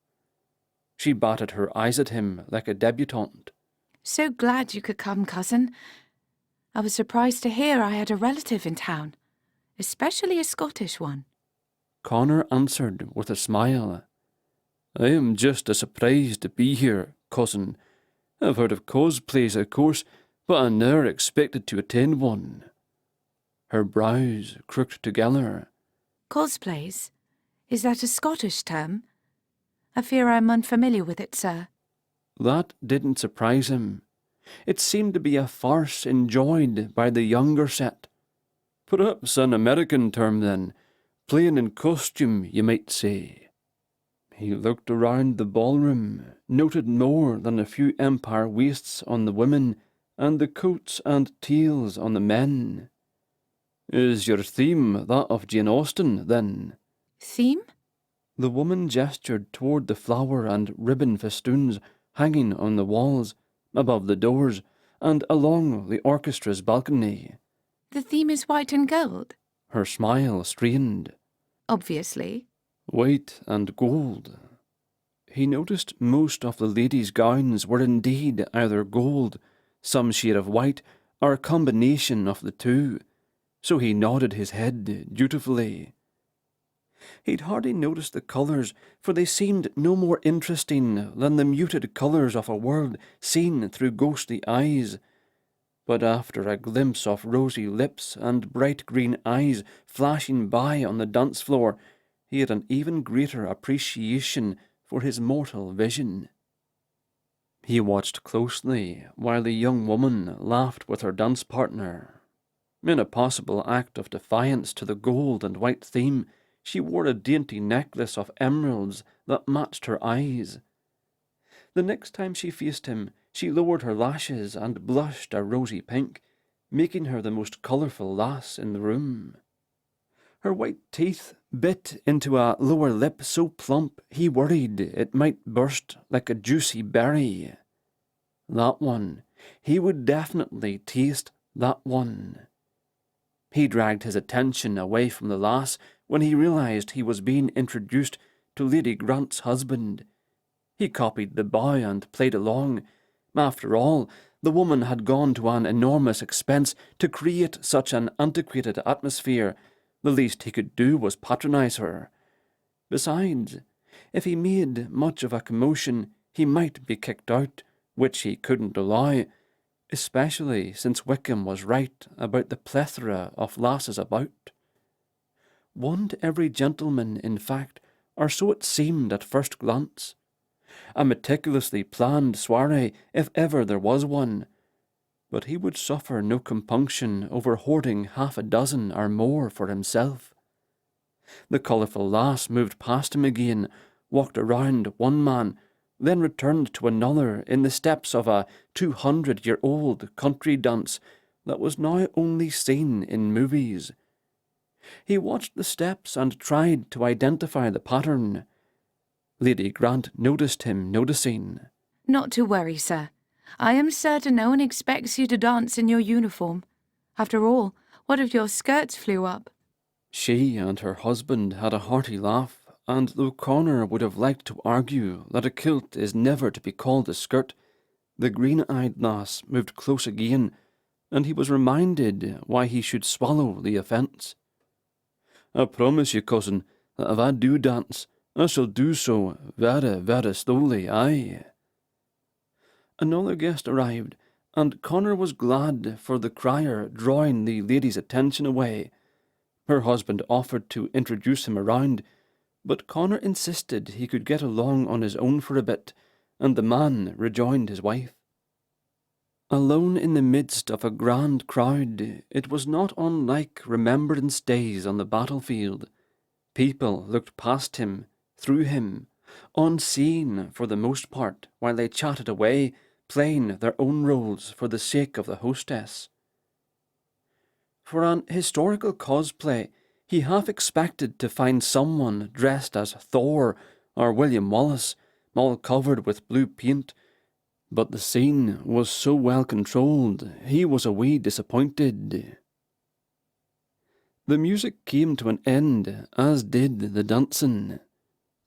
She batted her eyes at him like a debutante. So glad you could come, cousin. I was surprised to hear I had a relative in town, especially a Scottish one. Connor answered with a smile. I am just as surprised to be here, cousin. I've heard of cosplays, of course, but I never expected to attend one. Her brows crooked together. Cosplays? Is that a Scottish term? I fear I'm unfamiliar with it, sir. That didn't surprise him. It seemed to be a farce enjoyed by the younger set. Perhaps an American term, then. Playing in costume, you might say. He looked around the ballroom, noted more than a few empire waists on the women, and the coats and tails on the men. Is your theme that of Jane Austen, then? Theme? The woman gestured toward the flower and ribbon festoons hanging on the walls, above the doors, and along the orchestra's balcony. The theme is white and gold? Her smile strained. Obviously. White and gold. He noticed most of the ladies' gowns were indeed either gold, some shade of white, or a combination of the two, so he nodded his head dutifully. He'd hardly noticed the colours, for they seemed no more interesting than the muted colours of a world seen through ghostly eyes. But after a glimpse of rosy lips and bright green eyes flashing by on the dance floor, he had an even greater appreciation for his mortal vision. He watched closely while the young woman laughed with her dance partner. In a possible act of defiance to the gold and white theme, she wore a dainty necklace of emeralds that matched her eyes. The next time she faced him, she lowered her lashes and blushed a rosy pink, making her the most colourful lass in the room. Her white teeth bit into a lower lip so plump he worried it might burst like a juicy berry. That one. He would definitely taste that one. He dragged his attention away from the lass when he realised he was being introduced to Lady Grant's husband. He copied the bow and played along. After all, the woman had gone to an enormous expense to create such an antiquated atmosphere. The least he could do was patronise her. Besides, if he made much of a commotion, he might be kicked out, which he couldn't allow, especially since Wickham was right about the plethora of lasses about. One to every gentleman, in fact, or so it seemed at first glance. A meticulously planned soiree, if ever there was one. But he would suffer no compunction over hoarding half a dozen or more for himself. The colourful lass moved past him again, walked around one man, then returned to another in the steps of a 200-year-old country dance that was now only seen in movies. He watched the steps and tried to identify the pattern. Lady Grant noticed him noticing. Not to worry, sir. I am certain no one expects you to dance in your uniform. After all, what if your skirts flew up? She and her husband had a hearty laugh, and though Connor would have liked to argue that a kilt is never to be called a skirt, the green-eyed lass moved close again, and he was reminded why he should swallow the offence. I promise you, cousin, that if I do dance, I shall do so very, very slowly, aye. Another guest arrived, and Connor was glad for the crier drawing the lady's attention away. Her husband offered to introduce him around, but Connor insisted he could get along on his own for a bit, and the man rejoined his wife. Alone in the midst of a grand crowd, it was not unlike Remembrance Days on the battlefield. People looked past him, through him, unseen for the most part, while they chatted away, playing their own roles for the sake of the hostess. For an historical cosplay, he half expected to find someone dressed as Thor or William Wallace, all covered with blue paint, but the scene was so well controlled, he was a wee disappointed. The music came to an end, as did the dancing.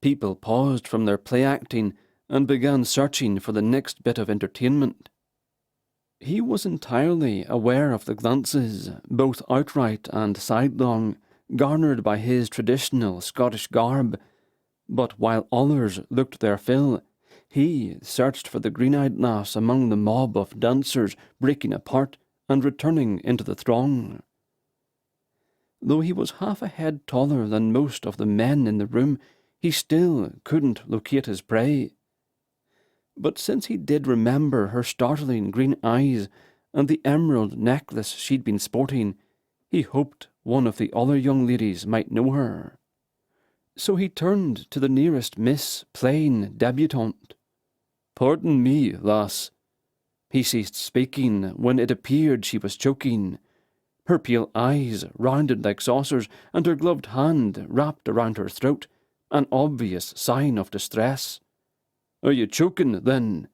People paused from their play-acting and began searching for the next bit of entertainment. He was entirely aware of the glances, both outright and sidelong, garnered by his traditional Scottish garb, But while others looked their fill, he searched for the green-eyed lass among the mob of dancers breaking apart and returning into the throng. Though he was half a head taller than most of the men in the room, he still couldn't locate his prey. But since he did remember her startling green eyes and the emerald necklace she'd been sporting, he hoped one of the other young ladies might know her. So he turned to the nearest Miss Plain debutante. "Pardon me, lass." He ceased speaking when it appeared she was choking. Her pale eyes rounded like saucers, and her gloved hand wrapped around her throat, an obvious sign of distress. "Are you choking, then?"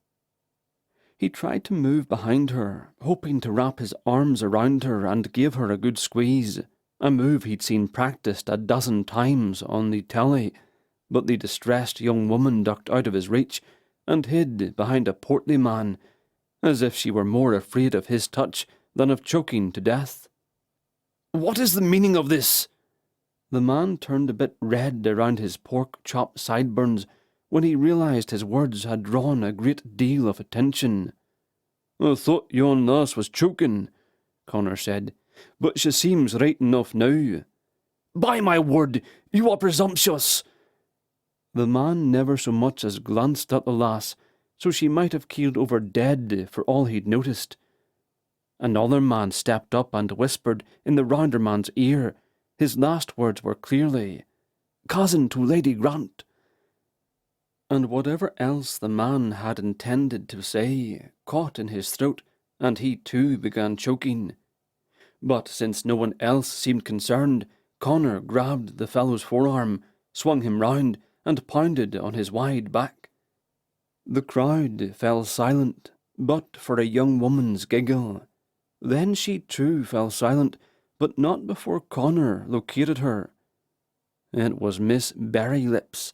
He tried to move behind her, hoping to wrap his arms around her and give her a good squeeze, a move he'd seen practised a dozen times on the telly, but the distressed young woman ducked out of his reach and hid behind a portly man, as if she were more afraid of his touch than of choking to death. "What is the meaning of this?" The man turned a bit red around his pork-chop sideburns when he realised his words had drawn a great deal of attention. "I thought yon lass was choking," Connor said, "but she seems right enough now." "By my word, you are presumptuous!" The man never so much as glanced at the lass, so she might have keeled over dead for all he'd noticed. Another man stepped up and whispered in the rounder man's ear. His last words were clearly, "Cousin to Lady Grant." And whatever else the man had intended to say caught in his throat, and he too began choking. But since no one else seemed concerned, Connor grabbed the fellow's forearm, swung him round, and pounded on his wide back. The crowd fell silent, but for a young woman's giggle. Then she too fell silent, but not before Connor located her. It was Miss Berry-Lips,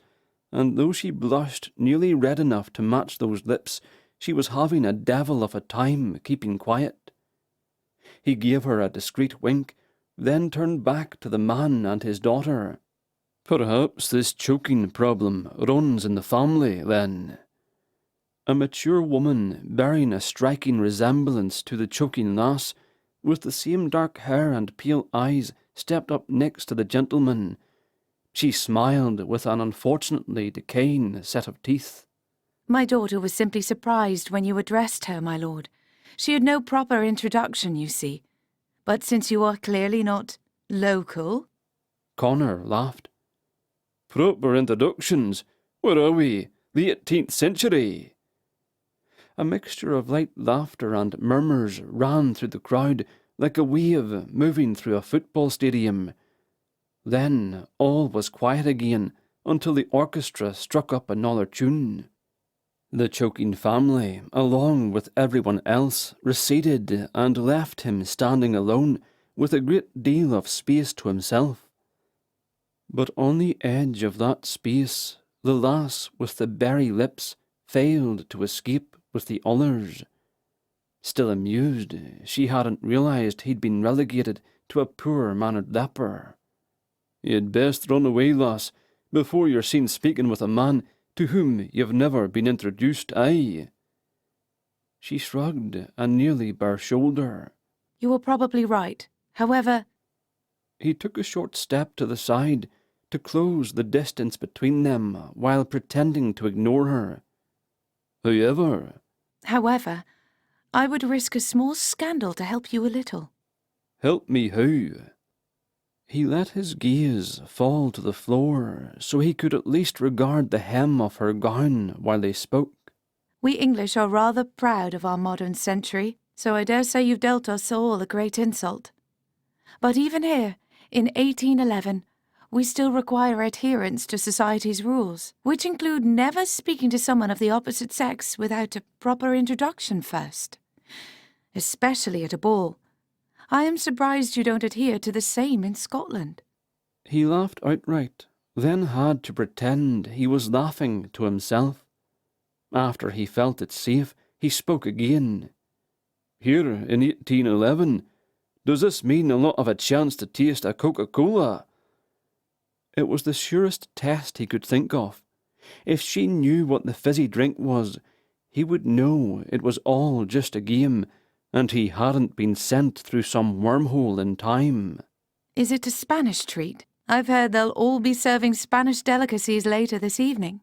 and though she blushed nearly red enough to match those lips, she was having a devil of a time keeping quiet. He gave her a discreet wink, then turned back to the man and his daughter. "Perhaps this choking problem runs in the family, then." A mature woman bearing a striking resemblance to the choking lass, with the same dark hair and pale eyes, stepped up next to the gentleman. She smiled with an unfortunately decaying set of teeth. My daughter was simply surprised when you addressed her, my lord. She had no proper introduction, you see. But since you are clearly not local... Connor laughed. "Proper introductions? Where are we? The 18th century?" A mixture of light laughter and murmurs ran through the crowd like a wave moving through a football stadium. Then all was quiet again until the orchestra struck up another tune. The choking family, along with everyone else, receded and left him standing alone with a great deal of space to himself. But on the edge of that space, the lass with the berry lips failed to escape with the others. Still amused, she hadn't realised he'd been relegated to a poor-mannered leper. "You'd best run away, lass, before you're seen speaking with a man to whom you've never been introduced, aye?" She shrugged a nearly bare shoulder. You are probably right. However... He took a short step to the side to close the distance between them while pretending to ignore her. However, I would risk a small scandal to help you a little. "Help me how?" He let his gaze fall to the floor so he could at least regard the hem of her gown while they spoke. We English are rather proud of our modern century, so I dare say you've dealt us all a great insult. But even here, in 1811, we still require adherence to society's rules, which include never speaking to someone of the opposite sex without a proper introduction first. Especially at a ball. I am surprised you don't adhere to the same in Scotland. He laughed outright, then had to pretend he was laughing to himself. After he felt it safe, he spoke again. "Here in 1811, does this mean a lot of a chance to taste a Coca-Cola?" It was the surest test he could think of. If she knew what the fizzy drink was, he would know it was all just a game, and he hadn't been sent through some wormhole in time. Is it a Spanish treat? I've heard they'll all be serving Spanish delicacies later this evening.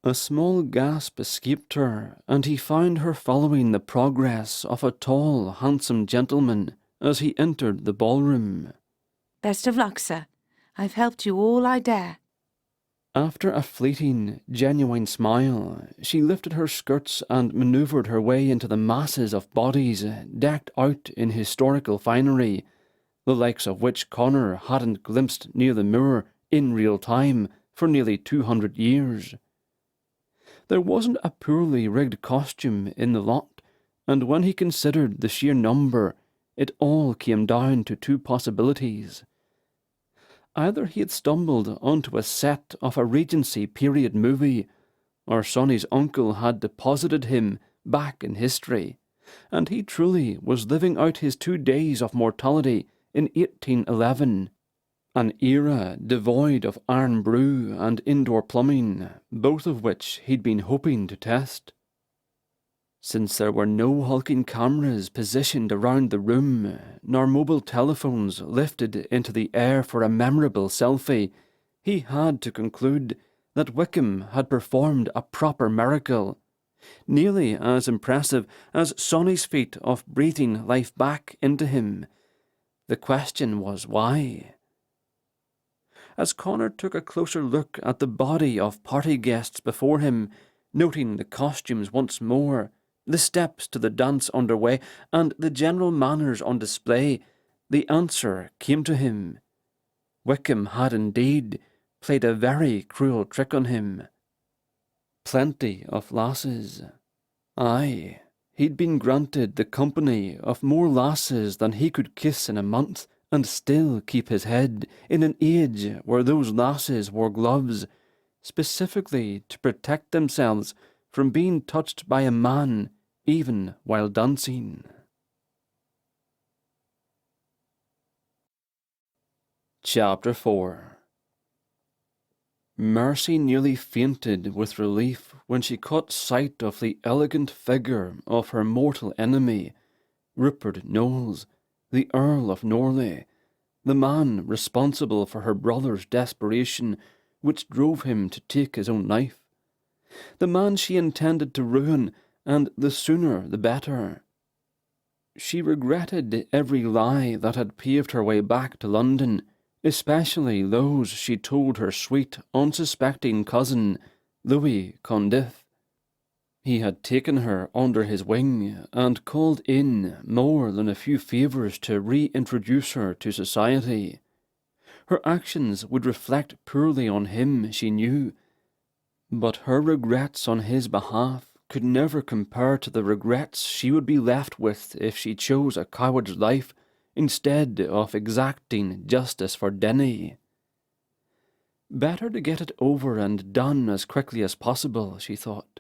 A small gasp escaped her, and he found her following the progress of a tall, handsome gentleman as he entered the ballroom. Best of luck, sir. I've helped you all I dare. After a fleeting, genuine smile, she lifted her skirts and manoeuvred her way into the masses of bodies decked out in historical finery, the likes of which Connor hadn't glimpsed near the Moor in real time for nearly 200 years. There wasn't a poorly rigged costume in the lot, and when he considered the sheer number, it all came down to two possibilities. Either he had stumbled onto a set of a Regency period movie, or Sonny's uncle had deposited him back in history, and he truly was living out his 2 days of mortality in 1811, an era devoid of iron brew and indoor plumbing, both of which he'd been hoping to test. Since there were no hulking cameras positioned around the room, nor mobile telephones lifted into the air for a memorable selfie, he had to conclude that Wickham had performed a proper miracle, nearly as impressive as Sonny's feat of breathing life back into him. The question was why? As Connor took a closer look at the body of party guests before him, noting the costumes once more, the steps to the dance underway, and the general manners on display, the answer came to him. Wickham had indeed played a very cruel trick on him. Plenty of lasses. Aye, he'd been granted the company of more lasses than he could kiss in a month, and still keep his head in an age where those lasses wore gloves, specifically to protect themselves from being touched by a man even while dancing. Chapter 4. Mercy nearly fainted with relief when she caught sight of the elegant figure of her mortal enemy, Rupert Knowles, the Earl of Norley, the man responsible for her brother's desperation which drove him to take his own life, the man she intended to ruin, and the sooner the better. She regretted every lie that had paved her way back to London, especially those she told her sweet, unsuspecting cousin, Louis Condiff. He had taken her under his wing and called in more than a few favours to reintroduce her to society. Her actions would reflect poorly on him, she knew, but her regrets on his behalf could never compare to the regrets she would be left with if she chose a coward's life instead of exacting justice for Denny. Better to get it over and done as quickly as possible, she thought,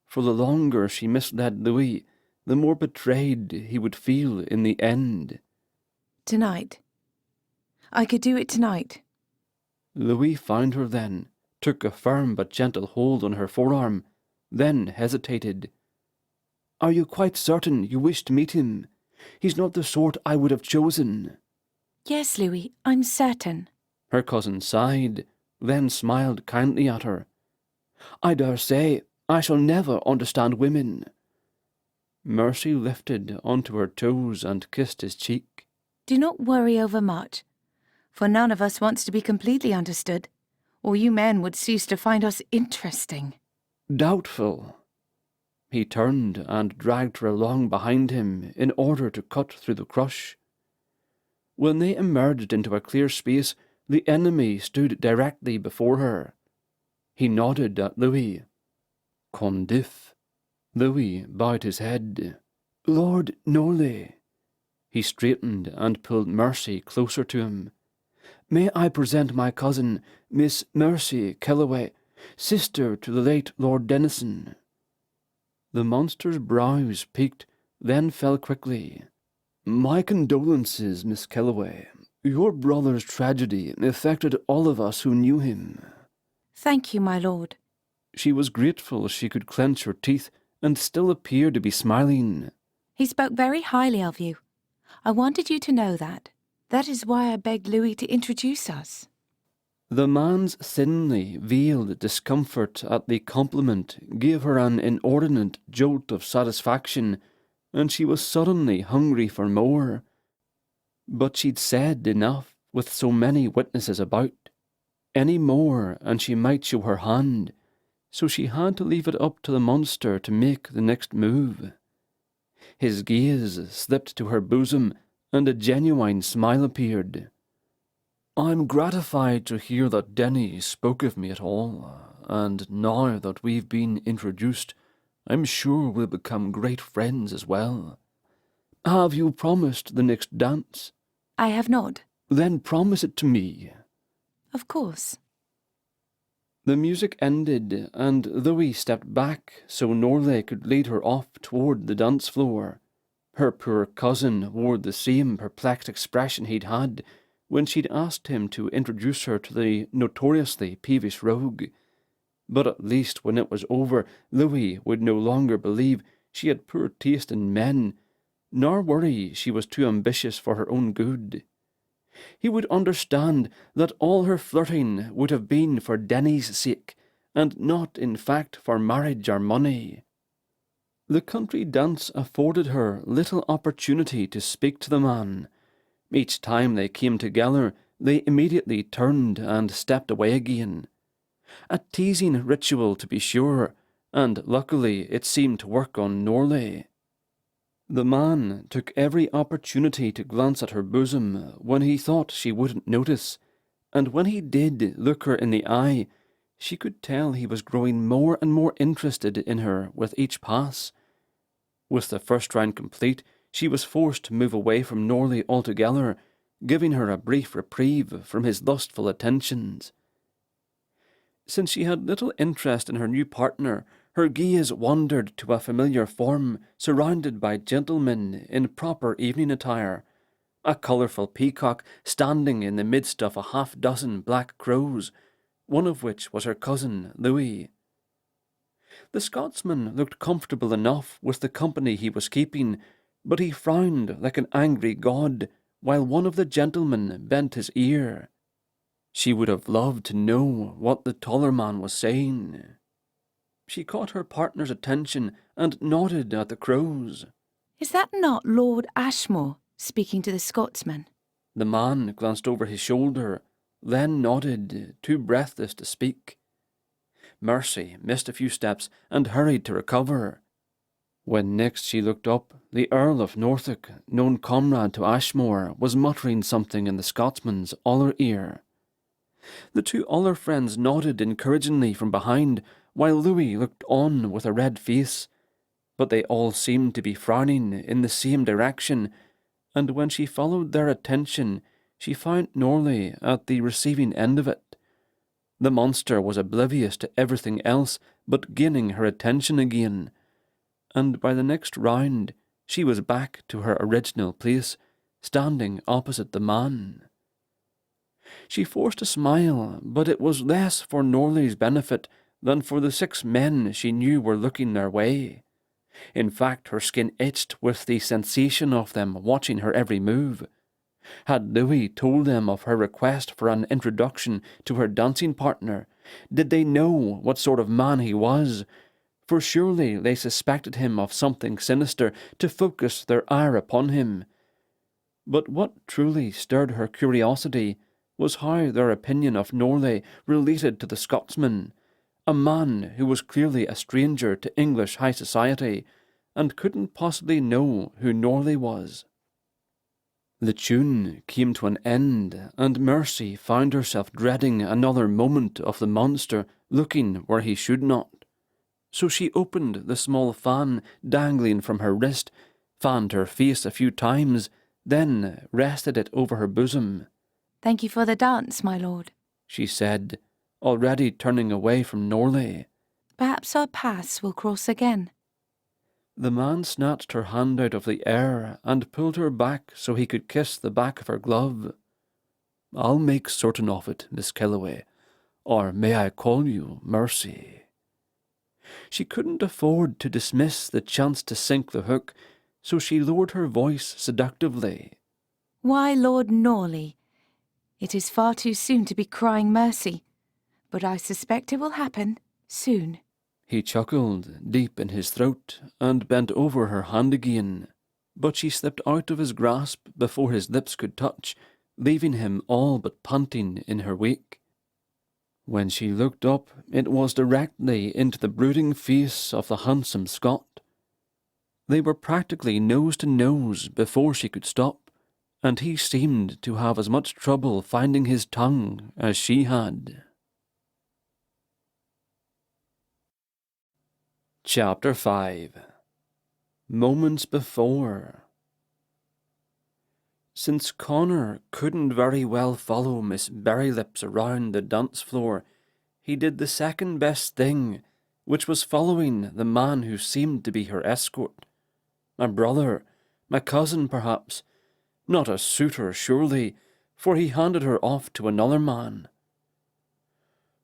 for the longer she misled Louis, the more betrayed he would feel in the end. Tonight. I could do it tonight. Louis found her then, took a firm but gentle hold on her forearm, then hesitated. "Are you quite certain you wish to meet him? He's not the sort I would have chosen." Yes, Louis, I'm certain. Her cousin sighed, then smiled kindly at her. "I dare say I shall never understand women." Mercy lifted onto her toes and kissed his cheek. Do not worry over much, for none of us wants to be completely understood, or you men would cease to find us interesting. Doubtful. He turned and dragged her along behind him in order to cut through the crush. When they emerged into a clear space, the enemy stood directly before her. He nodded at Louis. "Condiff." Louis bowed his head. "Lord Norley." He straightened and pulled Mercy closer to him. "May I present my cousin, Miss Mercy Kellaway, sister to the late Lord Denison." The monster's brows peaked, then fell quickly. "My condolences, Miss Kellaway. Your brother's tragedy affected all of us who knew him." Thank you, my lord. She was grateful she could clench her teeth and still appear to be smiling. He spoke very highly of you. I wanted you to know that. That is why I begged Louis to introduce us. The man's thinly veiled discomfort at the compliment gave her an inordinate jolt of satisfaction, and she was suddenly hungry for more. But she'd said enough with so many witnesses about. Any more and she might show her hand, so she had to leave it up to the monster to make the next move. His gaze slipped to her bosom, and a genuine smile appeared. "I'm gratified to hear that Denny spoke of me at all, and now that we've been introduced, I'm sure we'll become great friends as well. Have you promised the next dance?" I have not. "Then promise it to me." Of course. The music ended, and Louis stepped back so Norley could lead her off toward the dance floor. Her poor cousin wore the same perplexed expression he'd had when she'd asked him to introduce her to the notoriously peevish rogue. But at least when it was over, Louis would no longer believe she had poor taste in men, nor worry she was too ambitious for her own good. He would understand that all her flirting would have been for Denny's sake, and not in fact for marriage or money. The country dance afforded her little opportunity to speak to the man. Each time they came together, they immediately turned and stepped away again. A teasing ritual, to be sure, and luckily it seemed to work on Norley. The man took every opportunity to glance at her bosom when he thought she wouldn't notice, and when he did look her in the eye, she could tell he was growing more and more interested in her with each pass. With the first round complete, she was forced to move away from Norley altogether, giving her a brief reprieve from his lustful attentions. Since she had little interest in her new partner, her gaze wandered to a familiar form surrounded by gentlemen in proper evening attire, a colourful peacock standing in the midst of a half-dozen black crows, one of which was her cousin Louis. The Scotsman looked comfortable enough with the company he was keeping, but he frowned like an angry god, while one of the gentlemen bent his ear. She would have loved to know what the taller man was saying. She caught her partner's attention and nodded at the crows. Is that not Lord Ashmore speaking to the Scotsman? The man glanced over his shoulder, then nodded, too breathless to speak. Mercy missed a few steps and hurried to recover. When next she looked up, the Earl of Norfolk, known comrade to Ashmore, was muttering something in the Scotsman's other ear. The two other friends nodded encouragingly from behind, while Louis looked on with a red face, but they all seemed to be frowning in the same direction, and when she followed their attention, she found Norley at the receiving end of it. The monster was oblivious to everything else but gaining her attention again, and by the next round she was back to her original place, standing opposite the man. She forced a smile, but it was less for Norley's benefit than for the 6 men she knew were looking their way. In fact, her skin itched with the sensation of them watching her every move. Had Louis told them of her request for an introduction to her dancing partner? Did they know what sort of man he was? For surely they suspected him of something sinister to focus their ire upon him. But what truly stirred her curiosity was how their opinion of Norley related to the Scotsman, a man who was clearly a stranger to English high society, and couldn't possibly know who Norley was. The tune came to an end, and Mercy found herself dreading another moment of the monster looking where he should not. So she opened the small fan dangling from her wrist, fanned her face a few times, then rested it over her bosom. Thank you for the dance, my lord, she said, already turning away from Norley. Perhaps our paths will cross again. The man snatched her hand out of the air and pulled her back so he could kiss the back of her glove. I'll make certain of it, Miss Kellaway, or may I call you Mercy?" She couldn't afford to dismiss the chance to sink the hook, so she lowered her voice seductively. "Why, Lord Norley, it is far too soon to be crying mercy, but I suspect it will happen soon." He chuckled deep in his throat and bent over her hand again, but she slipped out of his grasp before his lips could touch, leaving him all but panting in her wake. When she looked up, it was directly into the brooding face of the handsome Scot. They were practically nose to nose before she could stop, and he seemed to have as much trouble finding his tongue as she had. Chapter 5. Moments Before. Since Connor couldn't very well follow Miss Berrylips around the dance floor, he did the second best thing, which was following the man who seemed to be her escort. My brother, my cousin perhaps, not a suitor surely, for he handed her off to another man.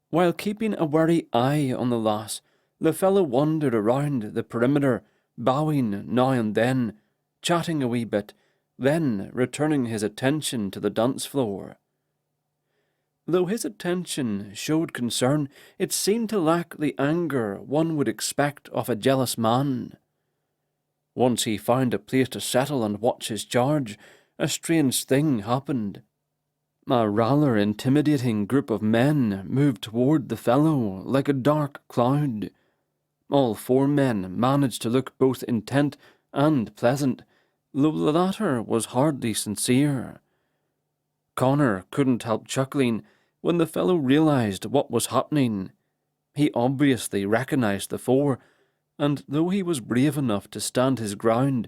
While keeping a wary eye on the lass, the fellow wandered around the perimeter, bowing now and then, chatting a wee bit, then returning his attention to the dance floor. Though his attention showed concern, it seemed to lack the anger one would expect of a jealous man. Once he found a place to settle and watch his charge, a strange thing happened. A rather intimidating group of men moved toward the fellow like a dark cloud. All 4 men managed to look both intent and pleasant, though the latter was hardly sincere. Connor couldn't help chuckling when the fellow realized what was happening. He obviously recognized the 4, and though he was brave enough to stand his ground,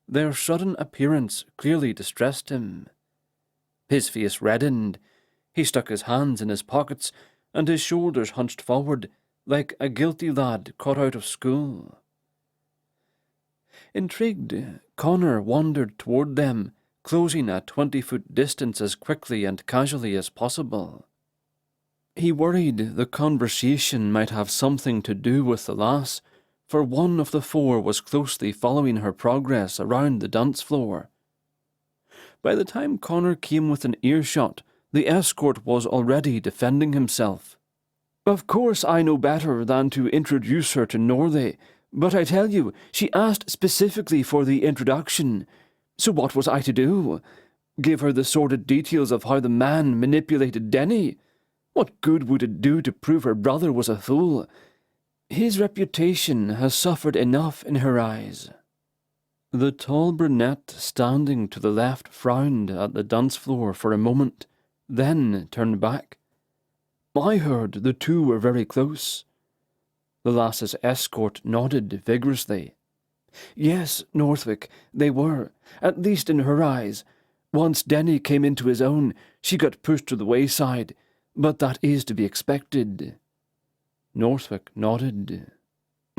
their sudden appearance clearly distressed him. His face reddened, he stuck his hands in his pockets, and his shoulders hunched forward, like a guilty lad caught out of school. Intrigued, Connor wandered toward them, closing a 20-foot distance as quickly and casually as possible. He worried the conversation might have something to do with the lass, for one of the 4 was closely following her progress around the dance floor. By the time Connor came within earshot, the escort was already defending himself. "Of course I know better than to introduce her to Norley, but I tell you, she asked specifically for the introduction. So what was I to do? Give her the sordid details of how the man manipulated Denny? What good would it do to prove her brother was a fool? His reputation has suffered enough in her eyes." The tall brunette standing to the left frowned at the dance floor for a moment, then turned back. "I heard the 2 were very close." The lass's escort nodded vigorously. "Yes, Northwick, they were, at least in her eyes. Once Denny came into his own, she got pushed to the wayside, but that is to be expected." Northwick nodded.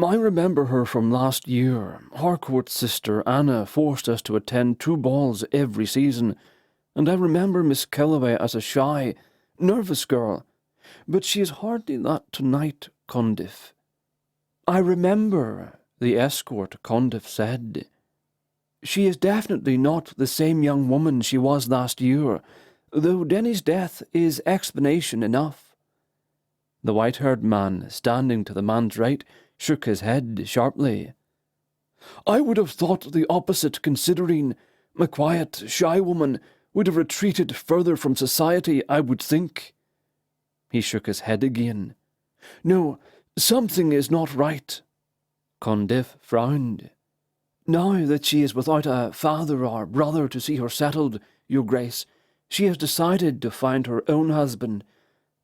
"I remember her from last year. Harcourt's sister Anna forced us to attend 2 balls every season, and I remember Miss Kellaway as a shy, nervous girl, but she is hardly that tonight, Condiff." "I remember," the escort Condiff said. "She is definitely not the same young woman she was last year, though Denny's death is explanation enough." The white-haired man, standing to the man's right, shook his head sharply. "I would have thought the opposite, considering a quiet, shy woman would have retreated further from society, I would think." He shook his head again. "No, something is not right." Condiff frowned. "Now that she is without a father or brother to see her settled, Your Grace, she has decided to find her own husband.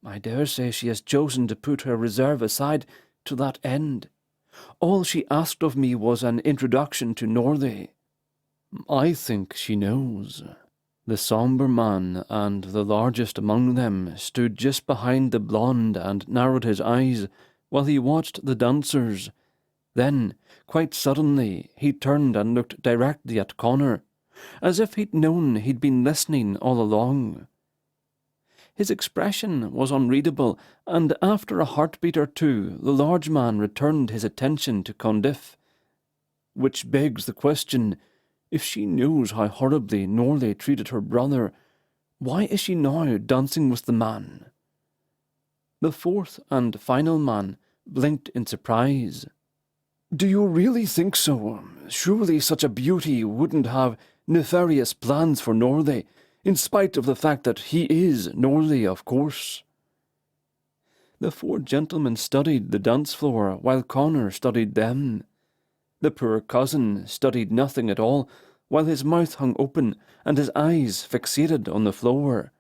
I dare say she has chosen to put her reserve aside to that end. All she asked of me was an introduction to Norley." "I think she knows." The sombre man and the largest among them stood just behind the blonde and narrowed his eyes while he watched the dancers. Then, quite suddenly, he turned and looked directly at Connor, as if he'd known he'd been listening all along. His expression was unreadable, and after a heartbeat or two, the large man returned his attention to Condiff. Which begs the question, if she knows how horribly Norley treated her brother, why is she now dancing with the man? The fourth and final man blinked in surprise. "Do you really think so? Surely such a beauty wouldn't have nefarious plans for Norley, in spite of the fact that he is Norley, of course." The four gentlemen studied the dance floor while Connor studied them. The poor cousin studied nothing at all, while his mouth hung open and his eyes fixated on the floor.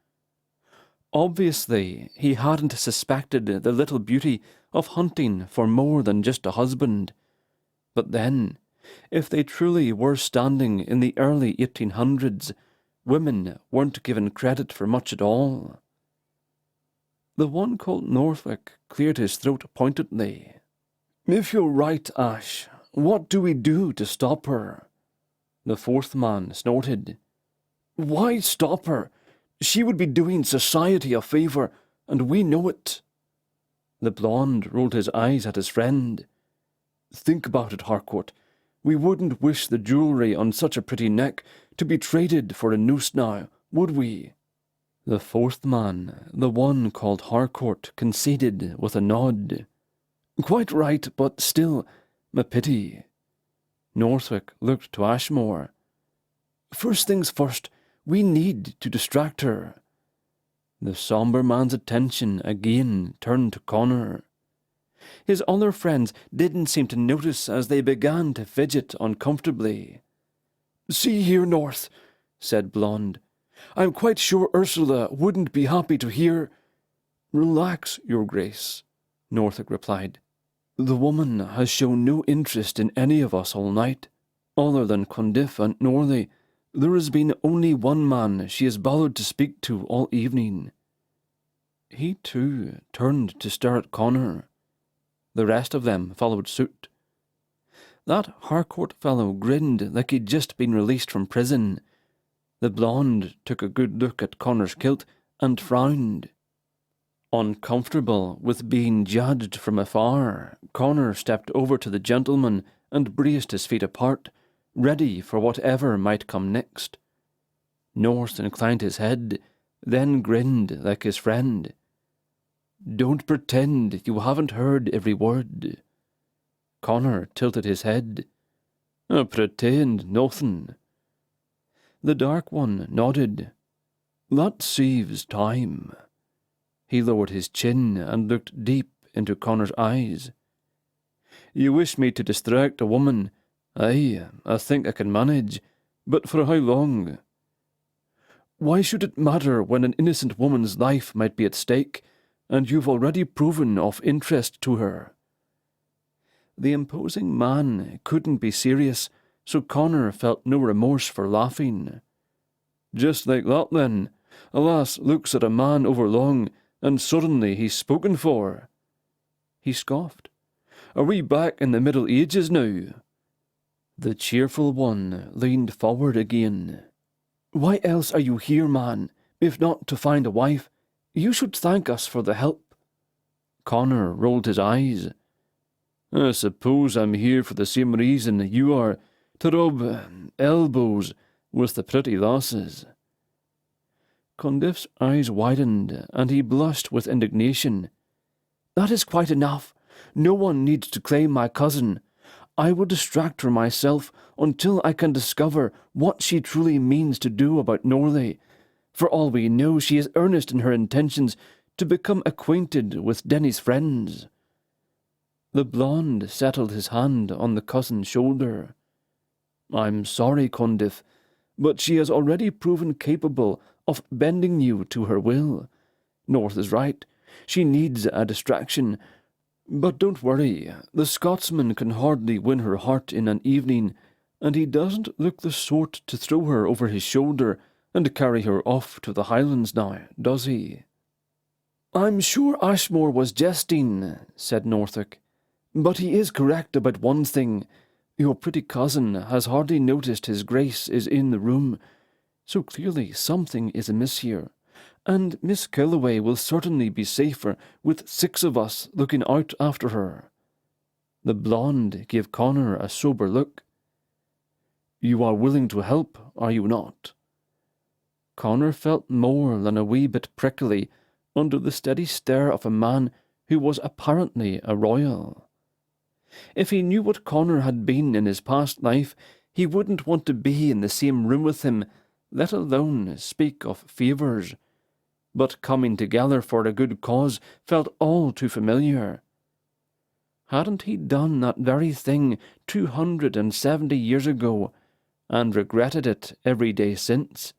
Obviously, he hadn't suspected the little beauty of hunting for more than just a husband. But then, if they truly were standing in the early 1800s, women weren't given credit for much at all. The one called Norfolk cleared his throat pointedly. "If you're right, Ash, what do we do to stop her?" The fourth man snorted. "Why stop her? She would be doing society a favour, and we know it." The blonde rolled his eyes at his friend. "Think about it, Harcourt. We wouldn't wish the jewellery on such a pretty neck to be traded for a noose now, would we?" The fourth man, the one called Harcourt, conceded with a nod. "Quite right, but still, a pity." Northwick looked to Ashmore. "First things first, we need to distract her." The sombre man's attention again turned to Connor. His other friends didn't seem to notice as they began to fidget uncomfortably. "See here, North," said Blonde. "I'm quite sure Ursula wouldn't be happy to hear—" "Relax, Your Grace," Norfolk replied. "The woman has shown no interest in any of us all night. Other than Condiff and Norley, there has been only one man she has bothered to speak to all evening." He, too, turned to stare at Connor. The rest of them followed suit. That Harcourt fellow grinned like he'd just been released from prison. The blonde took a good look at Connor's kilt and frowned. Uncomfortable with being judged from afar, Connor stepped over to the gentleman and braced his feet apart, ready for whatever might come next. North inclined his head, then grinned like his friend. "Don't pretend you haven't heard every word." Connor tilted his head. "Pretend nothing." The dark one nodded. "That saves time." He lowered his chin and looked deep into Connor's eyes. "You wish me to distract a woman? Aye, I think I can manage, but for how long?" "Why should it matter when an innocent woman's life might be at stake, and you've already proven of interest to her?" The imposing man couldn't be serious, so Connor felt no remorse for laughing. "Just like that, then. A lass looks at a man overlong, and suddenly he's spoken for." He scoffed. "Are we back in the Middle Ages now?" The cheerful one leaned forward again. "Why else are you here, man, if not to find a wife? You should thank us for the help." Connor rolled his eyes. "I suppose I'm here for the same reason you are, to rub elbows with the pretty lasses." Condiff's eyes widened, and he blushed with indignation. "That is quite enough. No one needs to claim my cousin. I will distract her myself until I can discover what she truly means to do about Norley. For all we know, she is earnest in her intentions to become acquainted with Denny's friends." The blonde settled his hand on the cousin's shoulder. "I'm sorry, Condiff, but she has already proven capable of bending you to her will. North is right. She needs a distraction. But don't worry, the Scotsman can hardly win her heart in an evening, and he doesn't look the sort to throw her over his shoulder and carry her off to the Highlands now, does he?" "I'm sure Ashmore was jesting," said Norfolk. "But he is correct about one thing. Your pretty cousin has hardly noticed his Grace is in the room, so clearly something is amiss here. and Miss Kellaway will certainly be safer with 6 of us looking out after her." The blonde gave Connor a sober look. "You are willing to help, are you not?" Connor felt more than a wee bit prickly under the steady stare of a man who was apparently a royal. If he knew what Connor had been in his past life, he wouldn't want to be in the same room with him, let alone speak of favours. But coming together for a good cause felt all too familiar. Hadn't he done that very thing 270 years ago, and regretted it every day since?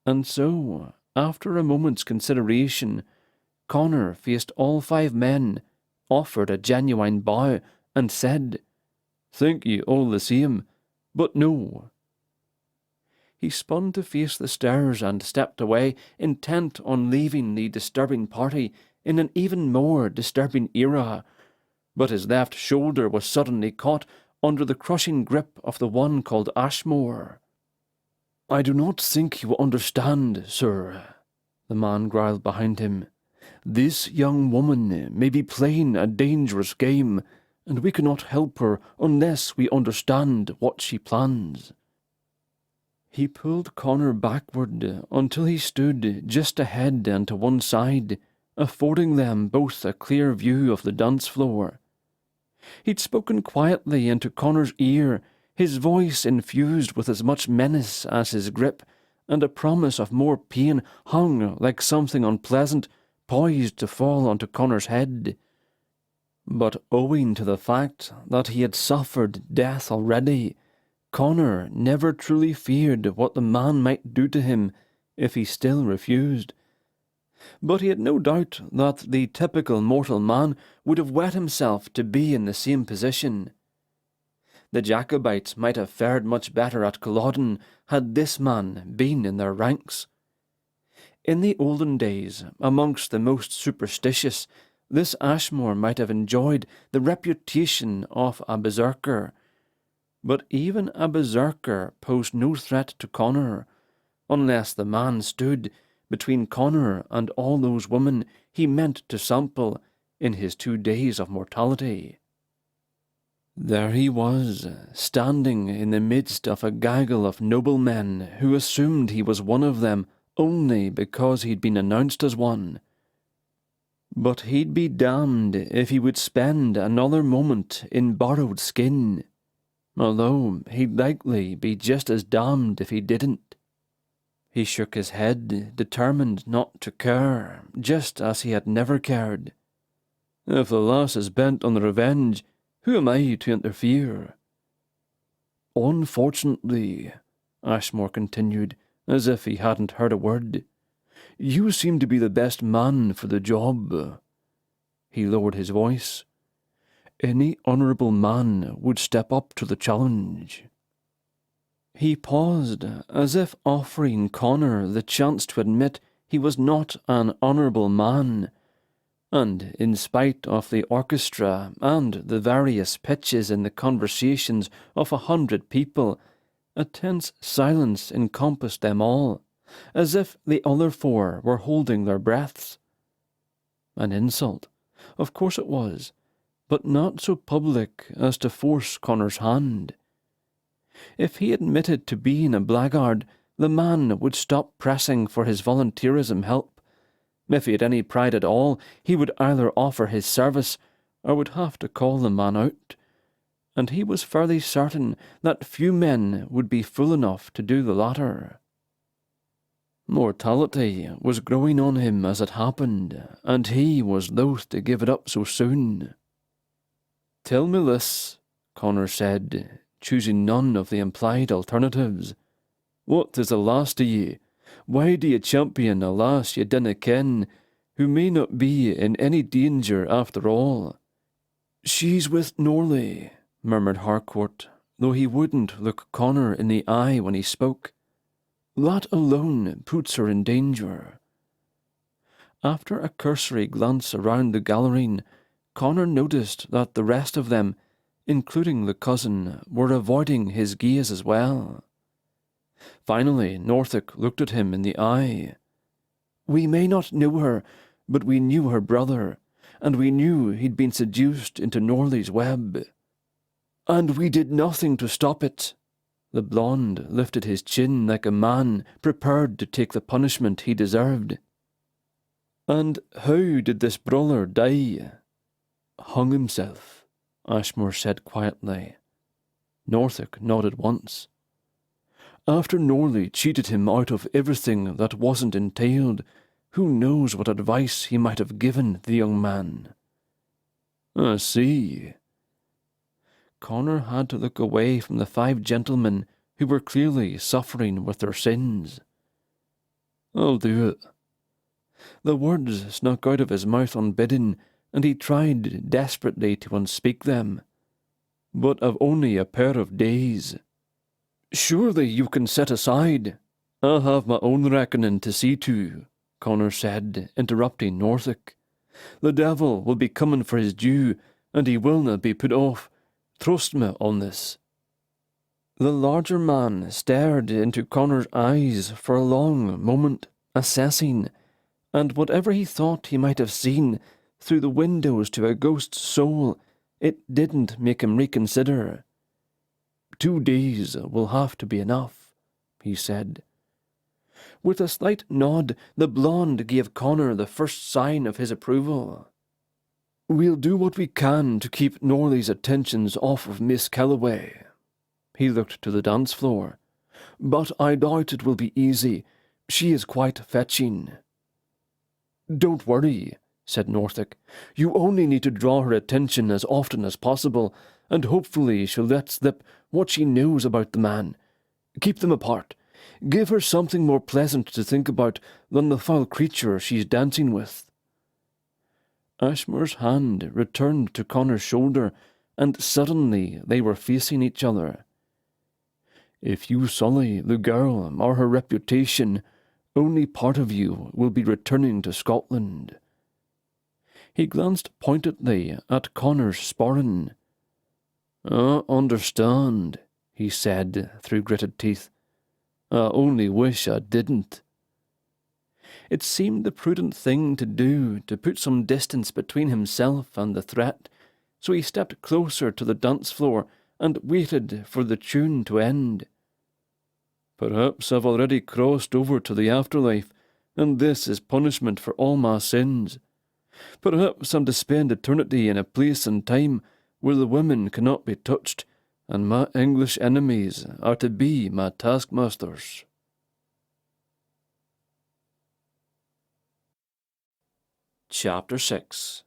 And so, after a moment's consideration, Connor faced all 5 men, offered a genuine bow, and said, "Thank you all the same, but no." He spun to face the stairs and stepped away, intent on leaving the disturbing party in an even more disturbing era, but his left shoulder was suddenly caught under the crushing grip of the one called Ashmore. "I do not think you will understand, sir," the man growled behind him. "This young woman may be playing a dangerous game, and we cannot help her unless we understand what she plans." He pulled Connor backward until he stood just ahead and to one side, affording them both a clear view of the dance floor. He'd spoken quietly into Connor's ear, his voice infused with as much menace as his grip, and a promise of more pain hung like something unpleasant, poised to fall onto Connor's head. But owing to the fact that he had suffered death already, Connor never truly feared what the man might do to him if he still refused. But he had no doubt that the typical mortal man would have wet himself to be in the same position. The Jacobites might have fared much better at Culloden had this man been in their ranks. In the olden days, amongst the most superstitious, this Ashmore might have enjoyed the reputation of a berserker. But even a berserker posed no threat to Connor, unless the man stood between Connor and all those women he meant to sample in his 2 days of mortality. There he was, standing in the midst of a gaggle of noblemen who assumed he was one of them only because he'd been announced as one. But he'd be damned if he would spend another moment in borrowed skin, although he'd likely be just as damned if he didn't. He shook his head, determined not to care, just as he had never cared. "If the lass is bent on revenge, who am I to interfere?" "Unfortunately," Ashmore continued, as if he hadn't heard a word, "you seem to be the best man for the job." He lowered his voice. "Any honourable man would step up to the challenge." He paused, as if offering Connor the chance to admit he was not an honourable man, and in spite of the orchestra and the various pitches in the conversations of 100 people, a tense silence encompassed them all, as if the other 4 were holding their breaths. An insult, of course it was, but not so public as to force Connor's hand. If he admitted to being a blackguard, the man would stop pressing for his volunteerism help. If he had any pride at all, he would either offer his service or would have to call the man out, and he was fairly certain that few men would be fool enough to do the latter. Mortality was growing on him as it happened, and he was loath to give it up so soon. "Tell me this," Connor said, choosing none of the implied alternatives. "What is the lass to ye? Why do ye champion a lass ye dinna ken, who may not be in any danger after all?" "She's with Norley," murmured Harcourt, though he wouldn't look Connor in the eye when he spoke. "That alone puts her in danger." After a cursory glance around the gallery, Connor noticed that the rest of them, including the cousin, were avoiding his gaze as well. Finally, Northick looked at him in the eye. We may not know her, but we knew her brother, and we knew he'd been seduced into Norley's web. And we did nothing to stop it." The blonde lifted his chin like a man prepared to take the punishment he deserved. "And how did this brawler die?" "Hung himself," Ashmore said quietly. Northick nodded once. "After Norley cheated him out of everything that wasn't entailed, who knows what advice he might have given the young man." "I see." Connor had to look away from the 5 gentlemen who were clearly suffering with their sins. "I'll do it." The words snuck out of his mouth unbidden, and he tried desperately to unspeak them. "But I've only a pair of days." "Surely you can set aside—" "I have my own reckoning to see to," Connor said, interrupting Northick. "The devil will be coming for his due, and he will not be put off. Trust me on this." The larger man stared into Connor's eyes for a long moment, assessing, and whatever he thought he might have seen through the windows to a ghost's soul, it didn't make him reconsider. 2 days will have to be enough," he said. With a slight nod, the blonde gave Connor the first sign of his approval. "We'll do what we can to keep Norley's attentions off of Miss Kellaway." He looked to the dance floor. "But I doubt it will be easy. She is quite fetching." "Don't worry," said Northick. "You only need to draw her attention as often as possible, and hopefully she'll let slip what she knows about the man. Keep them apart. Give her something more pleasant to think about than the foul creature she's dancing with." Ashmore's hand returned to Connor's shoulder, and suddenly they were facing each other. "If you sully the girl or her reputation, only part of you will be returning to Scotland." He glanced pointedly at Connor's sporran. "I understand," he said through gritted teeth. "I only wish I didn't." It seemed the prudent thing to do to put some distance between himself and the threat, so he stepped closer to the dance floor and waited for the tune to end. "Perhaps I've already crossed over to the afterlife, and this is punishment for all my sins. Perhaps I'm to spend eternity in a place and time where the women cannot be touched, and my English enemies are to be my taskmasters." Chapter 6.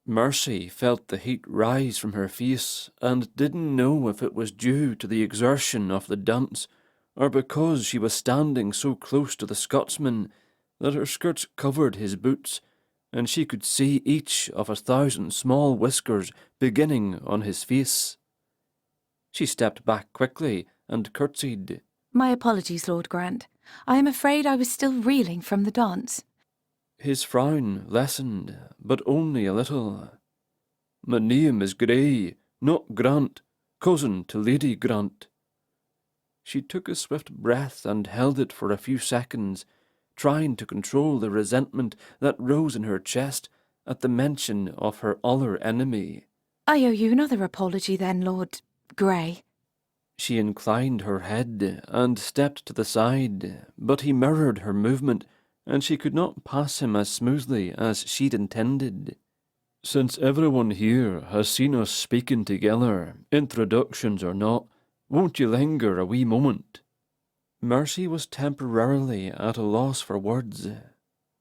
Mercy felt the heat rise from her face, and didn't know if it was due to the exertion of the dance, or because she was standing so close to the Scotsman that her skirts covered his boots, and she could see each of 1,000 small whiskers beginning on his face. She stepped back quickly and curtsied. My apologies, Lord Grant. I am afraid I was still reeling from the dance. His frown lessened, but only a little. "My name is Grey, not Grant, cousin to Lady Grant." She took a swift breath and held it for a few seconds, trying to control the resentment that rose in her chest at the mention of her other enemy. I owe you another apology then, Lord Grey. She inclined her head and stepped to the side, but he mirrored her movement, and she could not pass him as smoothly as she'd intended. "Since everyone here has seen us speaking together, introductions or not, won't you linger a wee moment?" Mercy was temporarily at a loss for words.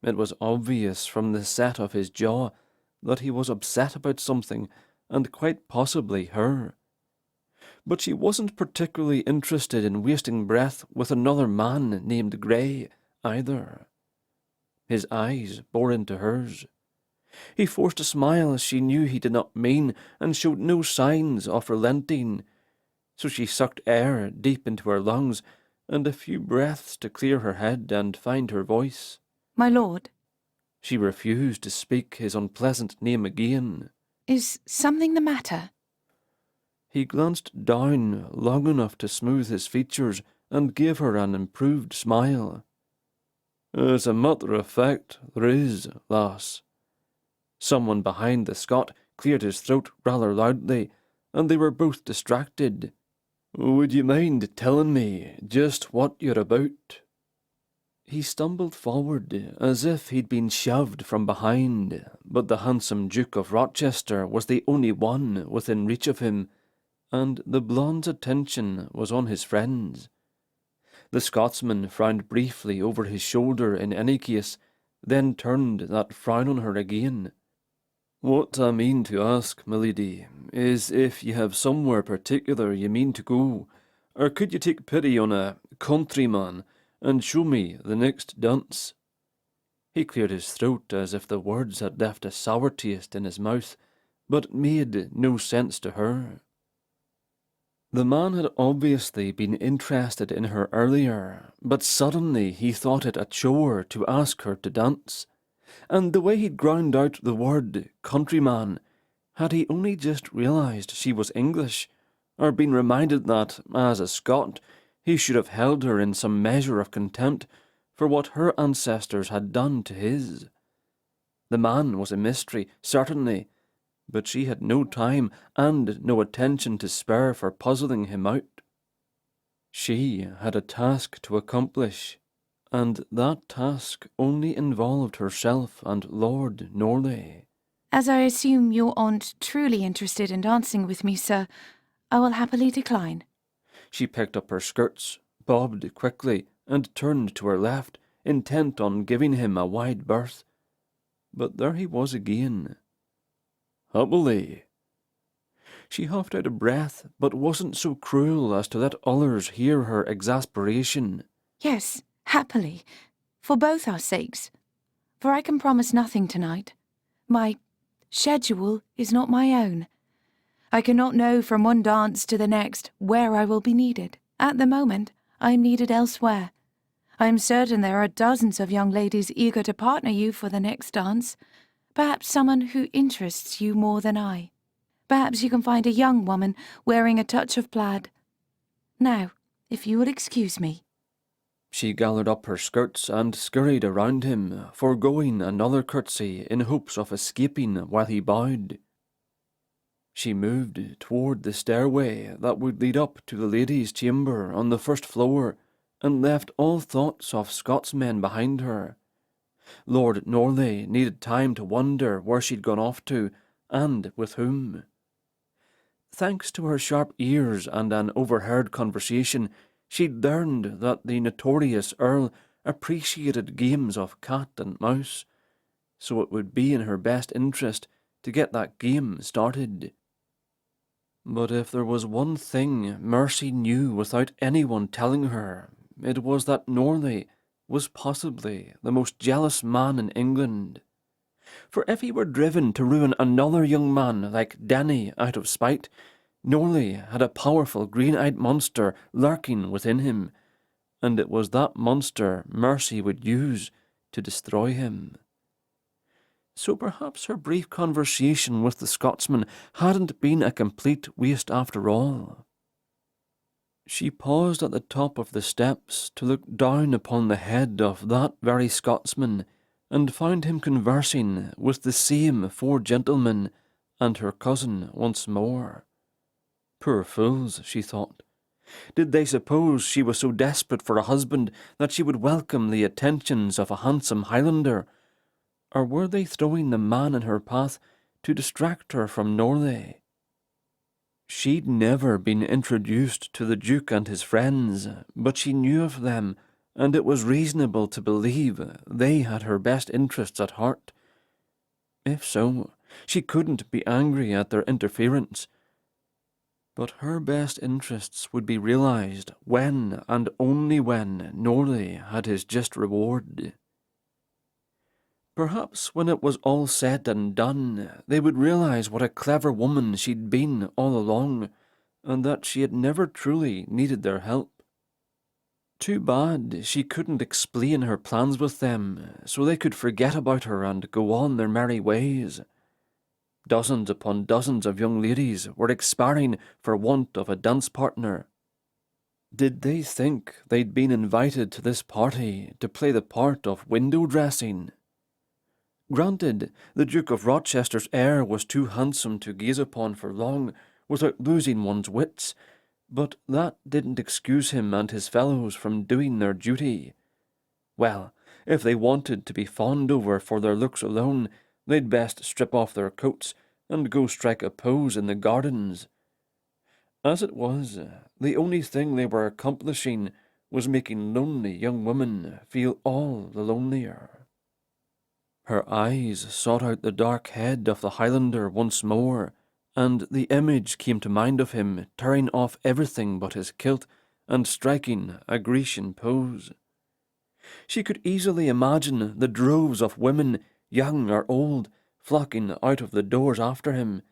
It was obvious from the set of his jaw that he was upset about something, and quite possibly her. But she wasn't particularly interested in wasting breath with another man named Grey, either. His eyes bore into hers. He forced a smile she knew he did not mean, and showed no signs of relenting, so she sucked air deep into her lungs, and a few breaths to clear her head and find her voice. My lord. She refused to speak his unpleasant name again. Is something the matter? He glanced down long enough to smooth his features and gave her an improved smile. As a matter of fact, there is, lass. Someone behind the Scot cleared his throat rather loudly, and they were both distracted. Would you mind telling me just what you're about? He stumbled forward as if he'd been shoved from behind, but the handsome Duke of Rochester was the only one within reach of him, and the blonde's attention was on his friends. The Scotsman frowned briefly over his shoulder in any case, then turned that frown on her again. What I mean to ask, milady, is if you have somewhere particular you mean to go, or could you take pity on a countryman and show me the next dance? He cleared his throat as if the words had left a sour taste in his mouth, but made no sense to her. The man had obviously been interested in her earlier, but suddenly he thought it a chore to ask her to dance. And the way he'd ground out the word countryman, had he only just realised she was English, or been reminded that, as a Scot, he should have held her in some measure of contempt for what her ancestors had done to his? The man was a mystery, certainly, but she had no time and no attention to spare for puzzling him out. She had a task to accomplish, and that task only involved herself and Lord Norley. As I assume you aren't truly interested in dancing with me, sir, I will happily decline. She picked up her skirts, bobbed quickly, and turned to her left, intent on giving him a wide berth. But there he was again. Happily. She huffed out a breath, but wasn't so cruel as to let others hear her exasperation. Yes, happily, for both our sakes. For I can promise nothing tonight. My schedule is not my own. I cannot know from one dance to the next where I will be needed. At the moment, I am needed elsewhere. I am certain there are dozens of young ladies eager to partner you for the next dance. Perhaps someone who interests you more than I. Perhaps you can find a young woman wearing a touch of plaid. Now, if you will excuse me. She gathered up her skirts and scurried around him, foregoing another curtsy in hopes of escaping while he bowed. She moved toward the stairway that would lead up to the ladies' chamber on the first floor, and left all thoughts of Scotsmen behind her. Lord Norley needed time to wonder where she'd gone off to, and with whom. Thanks to her sharp ears and an overheard conversation, she'd learned that the notorious Earl appreciated games of cat and mouse, so it would be in her best interest to get that game started. But if there was one thing Mercy knew without anyone telling her, it was that Norley was possibly the most jealous man in England. For if he were driven to ruin another young man like Denny out of spite, Norley had a powerful green-eyed monster lurking within him, and it was that monster Mercy would use to destroy him. So perhaps her brief conversation with the Scotsman hadn't been a complete waste after all. She paused at the top of the steps to look down upon the head of that very Scotsman, and found him conversing with the same four gentlemen and her cousin once more. Poor fools, she thought. Did they suppose she was so desperate for a husband that she would welcome the attentions of a handsome Highlander? Or were they throwing the man in her path to distract her from Norley? She'd never been introduced to the Duke and his friends, but she knew of them, and it was reasonable to believe they had her best interests at heart. If so, she couldn't be angry at their interference. But her best interests would be realised when and only when Norley had his just reward. Perhaps when it was all said and done, they would realise what a clever woman she'd been all along, and that she had never truly needed their help. Too bad she couldn't explain her plans with them, so they could forget about her and go on their merry ways. Dozens upon dozens of young ladies were expiring for want of a dance partner. Did they think they'd been invited to this party to play the part of window dressing? Granted, the Duke of Rochester's heir was too handsome to gaze upon for long without losing one's wits, but that didn't excuse him and his fellows from doing their duty. Well, if they wanted to be fawned over for their looks alone, they'd best strip off their coats and go strike a pose in the gardens. As it was, the only thing they were accomplishing was making lonely young women feel all the lonelier. Her eyes sought out the dark head of the Highlander once more, and the image came to mind of him tearing off everything but his kilt and striking a Grecian pose. She could easily imagine the droves of women, young or old, flocking out of the doors after him,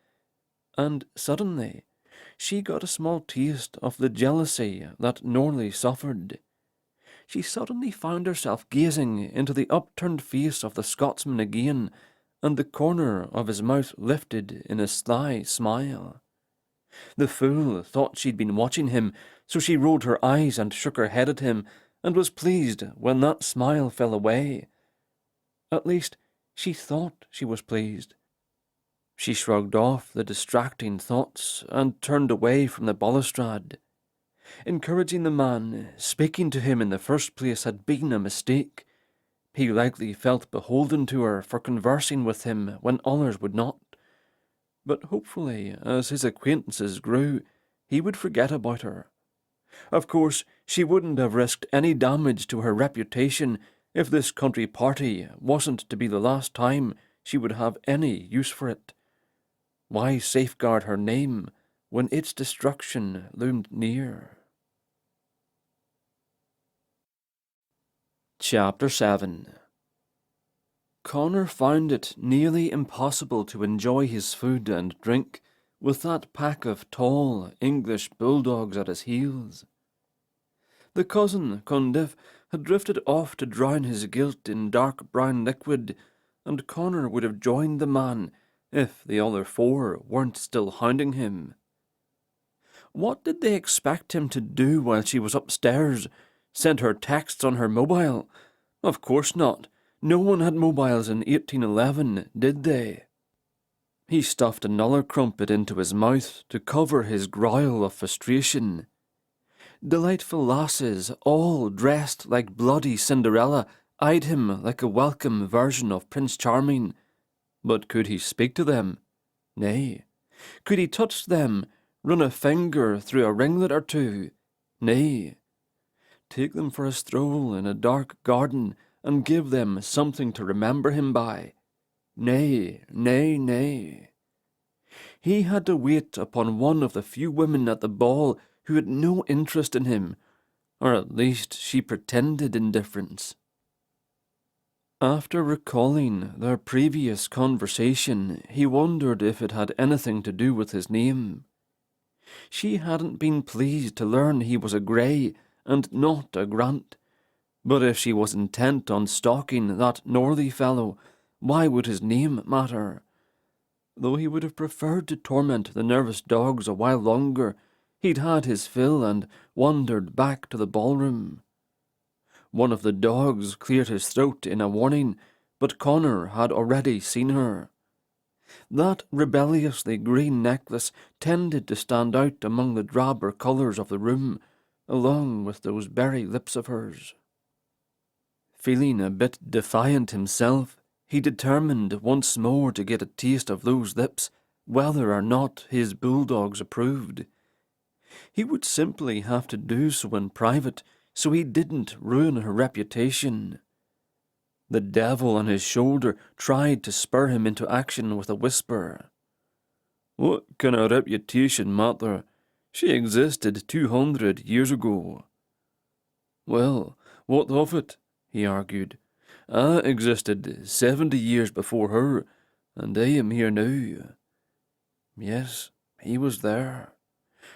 and suddenly she got a small taste of the jealousy that Norley suffered. She suddenly found herself gazing into the upturned face of the Scotsman again, and the corner of his mouth lifted in a sly smile. The fool thought she'd been watching him, so she rolled her eyes and shook her head at him, and was pleased when that smile fell away. At least, she thought she was pleased. She shrugged off the distracting thoughts and turned away from the balustrade. Encouraging the man, speaking to him in the first place, had been a mistake. He likely felt beholden to her for conversing with him when others would not. But hopefully, as his acquaintances grew, he would forget about her. Of course, she wouldn't have risked any damage to her reputation if this country party wasn't to be the last time she would have any use for it. Why safeguard her name when its destruction loomed near? Chapter 7. Connor found it nearly impossible to enjoy his food and drink with that pack of tall English bulldogs at his heels. The cousin, Condiff, had drifted off to drown his guilt in dark brown liquid, and Connor would have joined the man if the other four weren't still hounding him. What did they expect him to do while she was upstairs? Send her texts on her mobile? Of course not. No one had mobiles in 1811, did they? He stuffed another crumpet into his mouth to cover his growl of frustration. Delightful lasses, all dressed like bloody Cinderella, eyed him like a welcome version of Prince Charming. But could he speak to them? Nay. Could he touch them, run a finger through a ringlet or two? Nay. Take them for a stroll in a dark garden and give them something to remember him by? Nay, nay, nay. He had to wait upon one of the few women at the ball who had no interest in him, or at least she pretended indifference. After recalling their previous conversation, he wondered if it had anything to do with his name. She hadn't been pleased to learn he was a Grey and not a Grant, but if she was intent on stalking that Norley fellow, why would his name matter? Though he would have preferred to torment the nervous dogs a while longer, he'd had his fill and wandered back to the ballroom. One of the dogs cleared his throat in a warning, but Connor had already seen her. That rebelliously green necklace tended to stand out among the drabber colours of the room, along with those berry lips of hers. Feeling a bit defiant himself, he determined once more to get a taste of those lips, whether or not his bulldogs approved. He would simply have to do so in private, so he didn't ruin her reputation. The devil on his shoulder tried to spur him into action with a whisper. "What kind of reputation matter? She existed 200 years ago." "Well, what of it?" he argued. "I existed 70 years before her, and I am here now." Yes, he was there,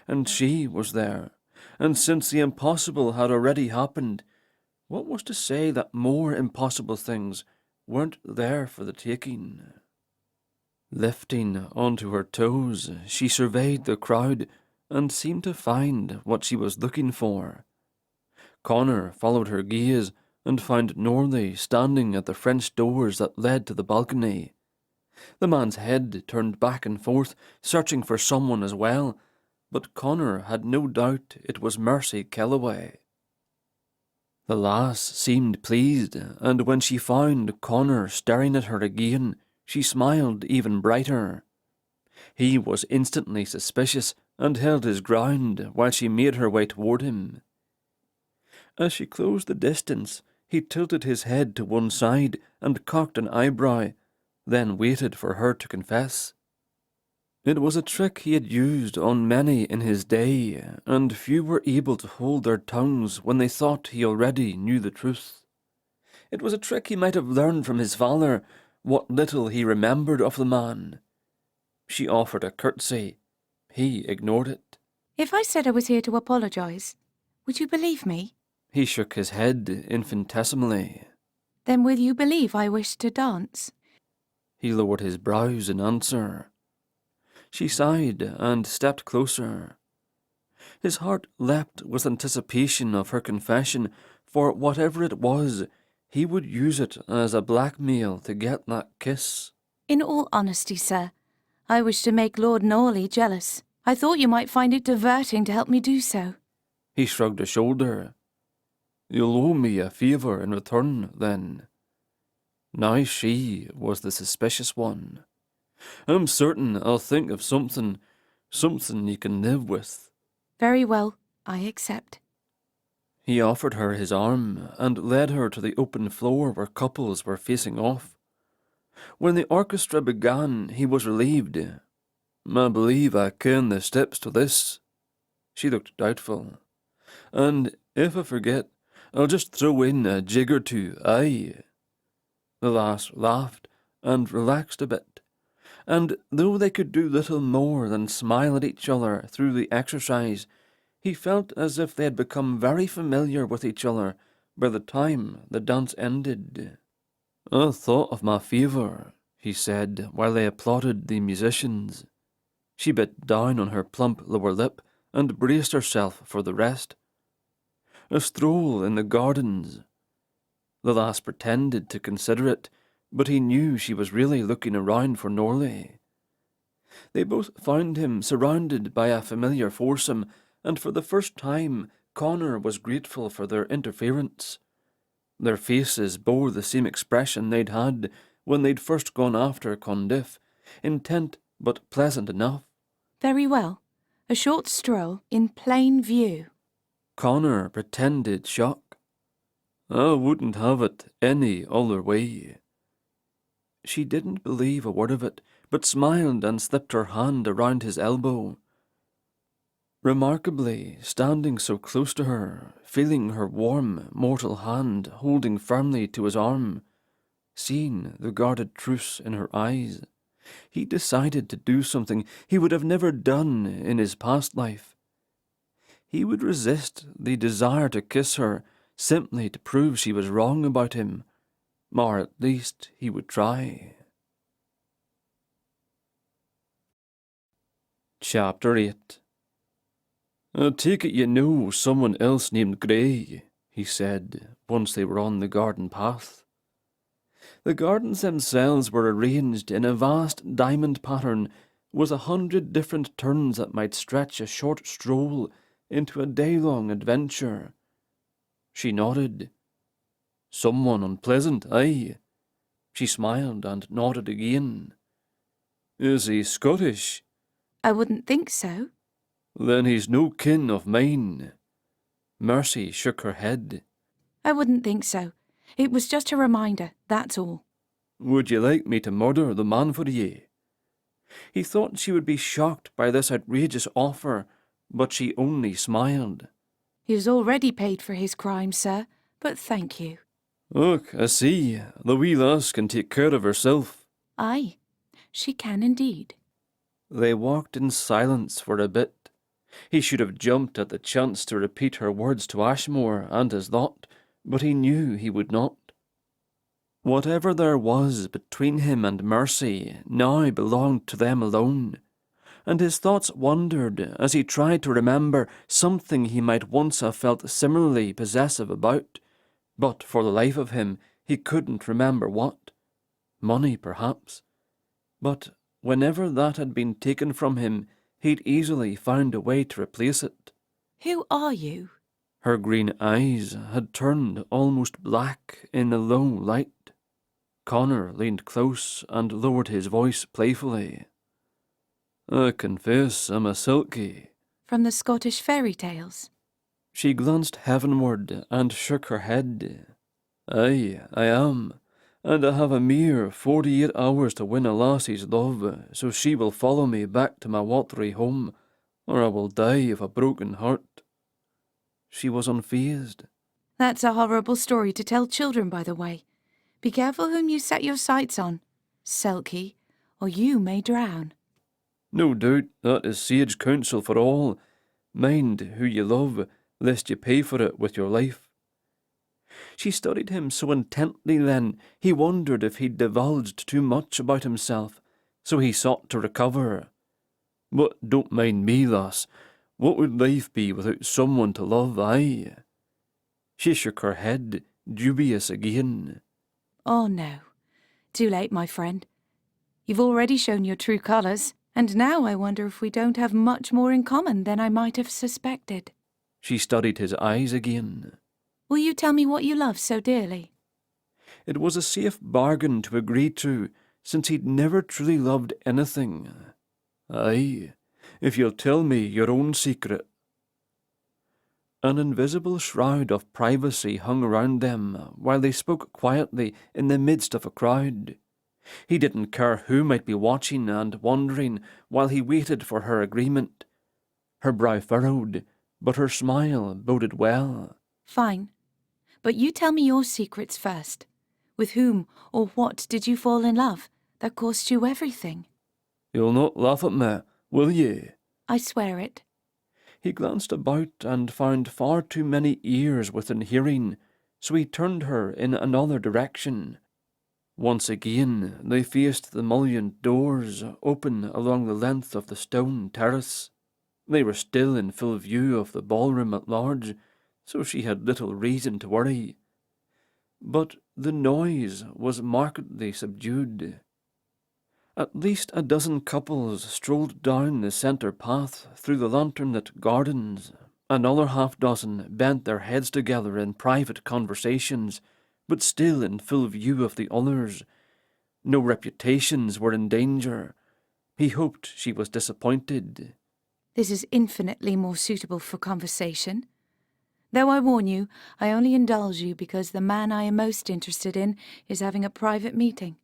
and she was there, and since the impossible had already happened, what was to say that more impossible things weren't there for the taking? Lifting onto her toes, she surveyed the crowd, and seemed to find what she was looking for. Connor followed her gaze and found Norley standing at the French doors that led to the balcony. The man's head turned back and forth, searching for someone as well, but Connor had no doubt it was Mercy Kellaway. The lass seemed pleased, and when she found Connor staring at her again, she smiled even brighter. He was instantly suspicious and held his ground while she made her way toward him. As she closed the distance, he tilted his head to one side and cocked an eyebrow, then waited for her to confess. It was a trick he had used on many in his day, and few were able to hold their tongues when they thought he already knew the truth. It was a trick he might have learned from his father, what little he remembered of the man. She offered a curtsy. He ignored it. If I said I was here to apologise, would you believe me? He shook his head infinitesimally. Then will you believe I wish to dance? He lowered his brows in answer. She sighed and stepped closer. His heart leapt with anticipation of her confession, for whatever it was, he would use it as a blackmail to get that kiss. In all honesty, sir, I wish to make Lord Norley jealous. I thought you might find it diverting to help me do so. He shrugged a shoulder. You'll owe me a favour in return, then. Now she was the suspicious one. I'm certain I'll think of something you can live with. Very well, I accept. He offered her his arm and led her to the open floor where couples were facing off. When the orchestra began, he was relieved. I believe I ken the steps to this. She looked doubtful. And if I forget, I'll just throw in a jig or two, aye. The lass laughed and relaxed a bit, and though they could do little more than smile at each other through the exercise, he felt as if they had become very familiar with each other by the time the dance ended. I thought of my favour, he said, while they applauded the musicians. She bit down on her plump lower lip and braced herself for the rest. A stroll in the gardens. The lass pretended to consider it, but he knew she was really looking around for Norley. They both found him surrounded by a familiar foursome, and for the first time Connor was grateful for their interference. Their faces bore the same expression they'd had when they'd first gone after Condiff, intent but pleasant enough. Very well. A short stroll in plain view. Connor pretended shock. I wouldn't have it any other way. She didn't believe a word of it, but smiled and slipped her hand around his elbow. Remarkably, standing so close to her, feeling her warm, mortal hand holding firmly to his arm, seeing the guarded truce in her eyes, he decided to do something he would have never done in his past life. He would resist the desire to kiss her simply to prove she was wrong about him, or at least he would try. Chapter 8. I take it you know someone else named Grey, he said, once they were on the garden path. The gardens themselves were arranged in a vast diamond pattern, with 100 different turns that might stretch a short stroll into a day-long adventure. She nodded. Someone unpleasant, aye? She smiled and nodded again. Is he Scottish? I wouldn't think so. Then he's no kin of mine. Mercy shook her head. I wouldn't think so. It was just a reminder, that's all. Would you like me to murder the man for ye? He thought she would be shocked by this outrageous offer, but she only smiled. He has already paid for his crime, sir, but thank you. Look, I see. The wee lass can take care of herself. Aye, she can indeed. They walked in silence for a bit. He should have jumped at the chance to repeat her words to Ashmore and his lot, but he knew he would not. Whatever there was between him and Mercy now belonged to them alone, and his thoughts wandered as he tried to remember something he might once have felt similarly possessive about, but for the life of him he couldn't remember what. Money, perhaps. But whenever that had been taken from him, he'd easily found a way to replace it. Who are you? Her green eyes had turned almost black in the low light. Connor leaned close and lowered his voice playfully. I confess I'm a Silky. From the Scottish fairy tales? She glanced heavenward and shook her head. Aye, I am, and I have a mere 48 hours to win a lassie's love, so she will follow me back to my watery home, or I will die of a broken heart. She was unfazed. That's a horrible story to tell children, by the way. Be careful whom you set your sights on, Selkie, or you may drown. No doubt that is sage counsel for all. Mind who you love, lest you pay for it with your life. She studied him so intently then, he wondered if he'd divulged too much about himself, so he sought to recover. But don't mind me, lass. What would life be without someone to love, aye? She shook her head, dubious again. Oh no. Too late, my friend. You've already shown your true colours, and now I wonder if we don't have much more in common than I might have suspected. She studied his eyes again. Will you tell me what you love so dearly? It was a safe bargain to agree to, since he'd never truly loved anything. Aye, if you'll tell me your own secret. An invisible shroud of privacy hung around them while they spoke quietly in the midst of a crowd. He didn't care who might be watching and wondering while he waited for her agreement. Her brow furrowed, but her smile boded well. Fine. But you tell me your secrets first. With whom or what did you fall in love that cost you everything? You'll not laugh at me, will ye? I swear it. He glanced about and found far too many ears within hearing, so he turned her in another direction. Once again they faced the mullioned doors open along the length of the stone terrace. They were still in full view of the ballroom at large, so she had little reason to worry. But the noise was markedly subdued. At least a dozen couples strolled down the centre path through the lantern-lit gardens. Another half-dozen bent their heads together in private conversations, but still in full view of the others. No reputations were in danger. He hoped she was disappointed. This is infinitely more suitable for conversation. Though I warn you, I only indulge you because the man I am most interested in is having a private meeting.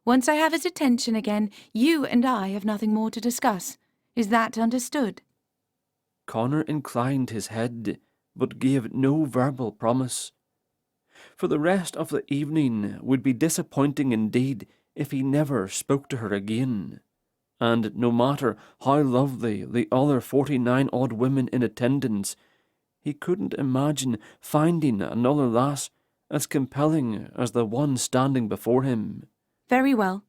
Once I have his attention again, you and I have nothing more to discuss. Is that understood? Connor inclined his head, but gave no verbal promise. For the rest of the evening would be disappointing indeed if he never spoke to her again. And no matter how lovely the other 49-odd women in attendance, he couldn't imagine finding another lass as compelling as the one standing before him. Very well.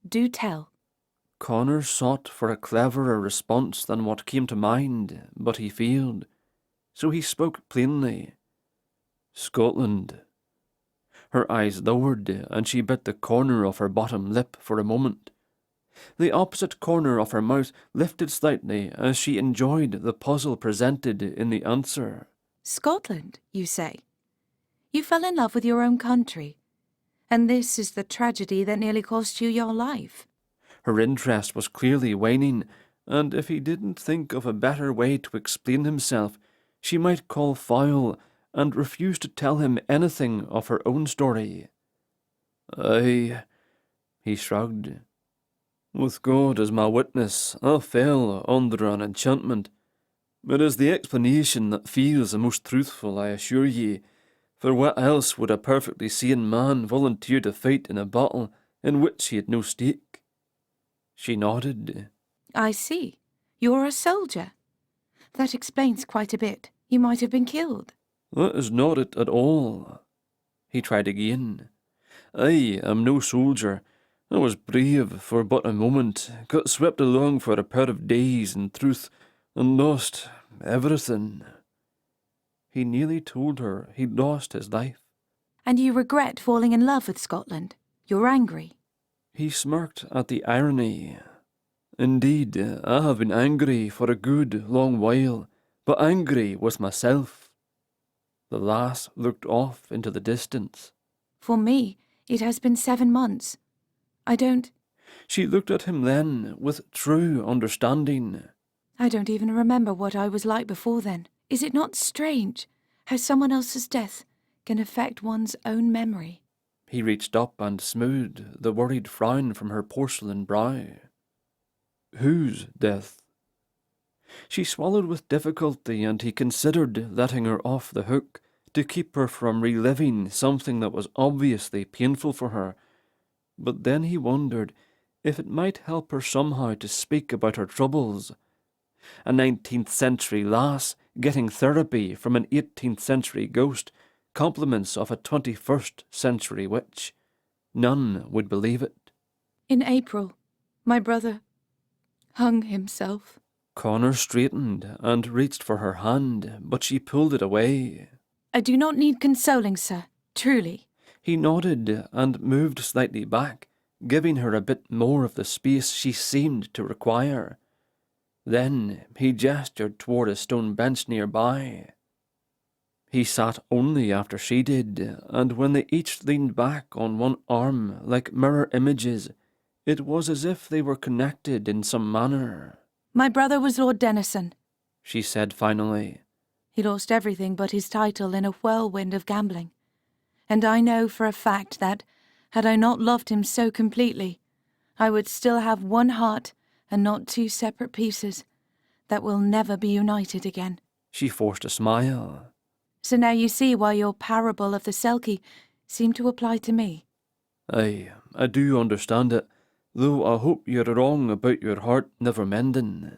Do tell. Connor sought for a cleverer response than what came to mind, but he failed. So he spoke plainly. Scotland. Her eyes lowered, and she bit the corner of her bottom lip for a moment. The opposite corner of her mouth lifted slightly as she enjoyed the puzzle presented in the answer. Scotland, you say? You fell in love with your own country. And this is the tragedy that nearly cost you your life. Her interest was clearly waning, and if he didn't think of a better way to explain himself, she might call foul and refuse to tell him anything of her own story. Aye, he shrugged. With God as my witness, I fell under an enchantment. It is the explanation that feels the most truthful, I assure ye. For what else would a perfectly sane man volunteer to fight in a battle in which he had no stake? She nodded. I see. You're a soldier. That explains quite a bit. You might have been killed. That is not it at all. He tried again. I am no soldier, I was brave for but a moment, got swept along for a pair of days in truth, and lost everything. He nearly told her he'd lost his life. And you regret falling in love with Scotland? You're angry? He smirked at the irony. Indeed, I have been angry for a good long while, but angry with myself. The lass looked off into the distance. For me, it has been 7 months. I don't She looked at him then with true understanding. even remember what I was like before then. Is it not strange how someone else's death can affect one's own memory? He reached up and smoothed the worried frown from her porcelain brow. Whose death? She swallowed with difficulty, and he considered letting her off the hook to keep her from reliving something that was obviously painful for her. But then he wondered if it might help her somehow to speak about her troubles. A 19th century lass getting therapy from an 18th century ghost, compliments of a 21st century witch. None would believe it. In April, my brother hung himself. Connor straightened and reached for her hand, but she pulled it away. I do not need consoling, sir, truly. He nodded and moved slightly back, giving her a bit more of the space she seemed to require. Then he gestured toward a stone bench nearby. He sat only after she did, and when they each leaned back on one arm like mirror images, it was as if they were connected in some manner. My brother was Lord Denison, She said finally. He lost everything but his title in a whirlwind of gambling. And I know for a fact that, had I not loved him so completely, I would still have one heart and not 2 separate pieces that will never be united again. She forced a smile. So now you see why your parable of the Selkie seemed to apply to me. I do understand it, though I hope you're wrong about your heart never mending.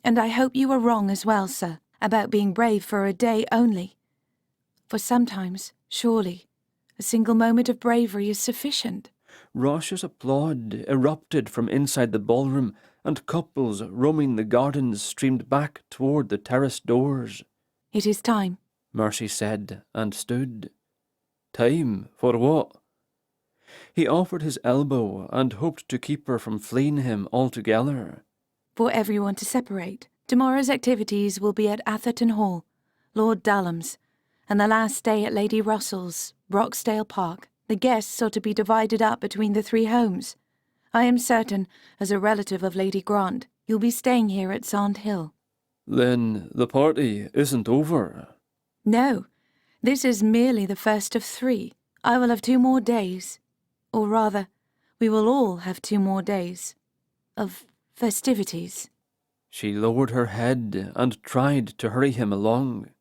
And I hope you are wrong as well, sir, about being brave for a day only. For sometimes, surely, a single moment of bravery is sufficient. Raucous applaud erupted from inside the ballroom, and couples roaming the gardens streamed back toward the terrace doors. It is time, Mercy said, and stood. Time for what? He offered his elbow and hoped to keep her from fleeing him altogether. for everyone to separate. Tomorrow's activities will be at Atherton Hall, Lord Dallam's, and the last day at Lady Russell's, Broxdale Park. The guests are to be divided up between the 3 homes. I am certain, as a relative of Lady Grant, you'll be staying here at Sand Hill. Then the party isn't over. No, this is merely the first of 3. I will have 2 more days. Or rather, we will all have 2 more days of festivities. She lowered her head and tried to hurry him along.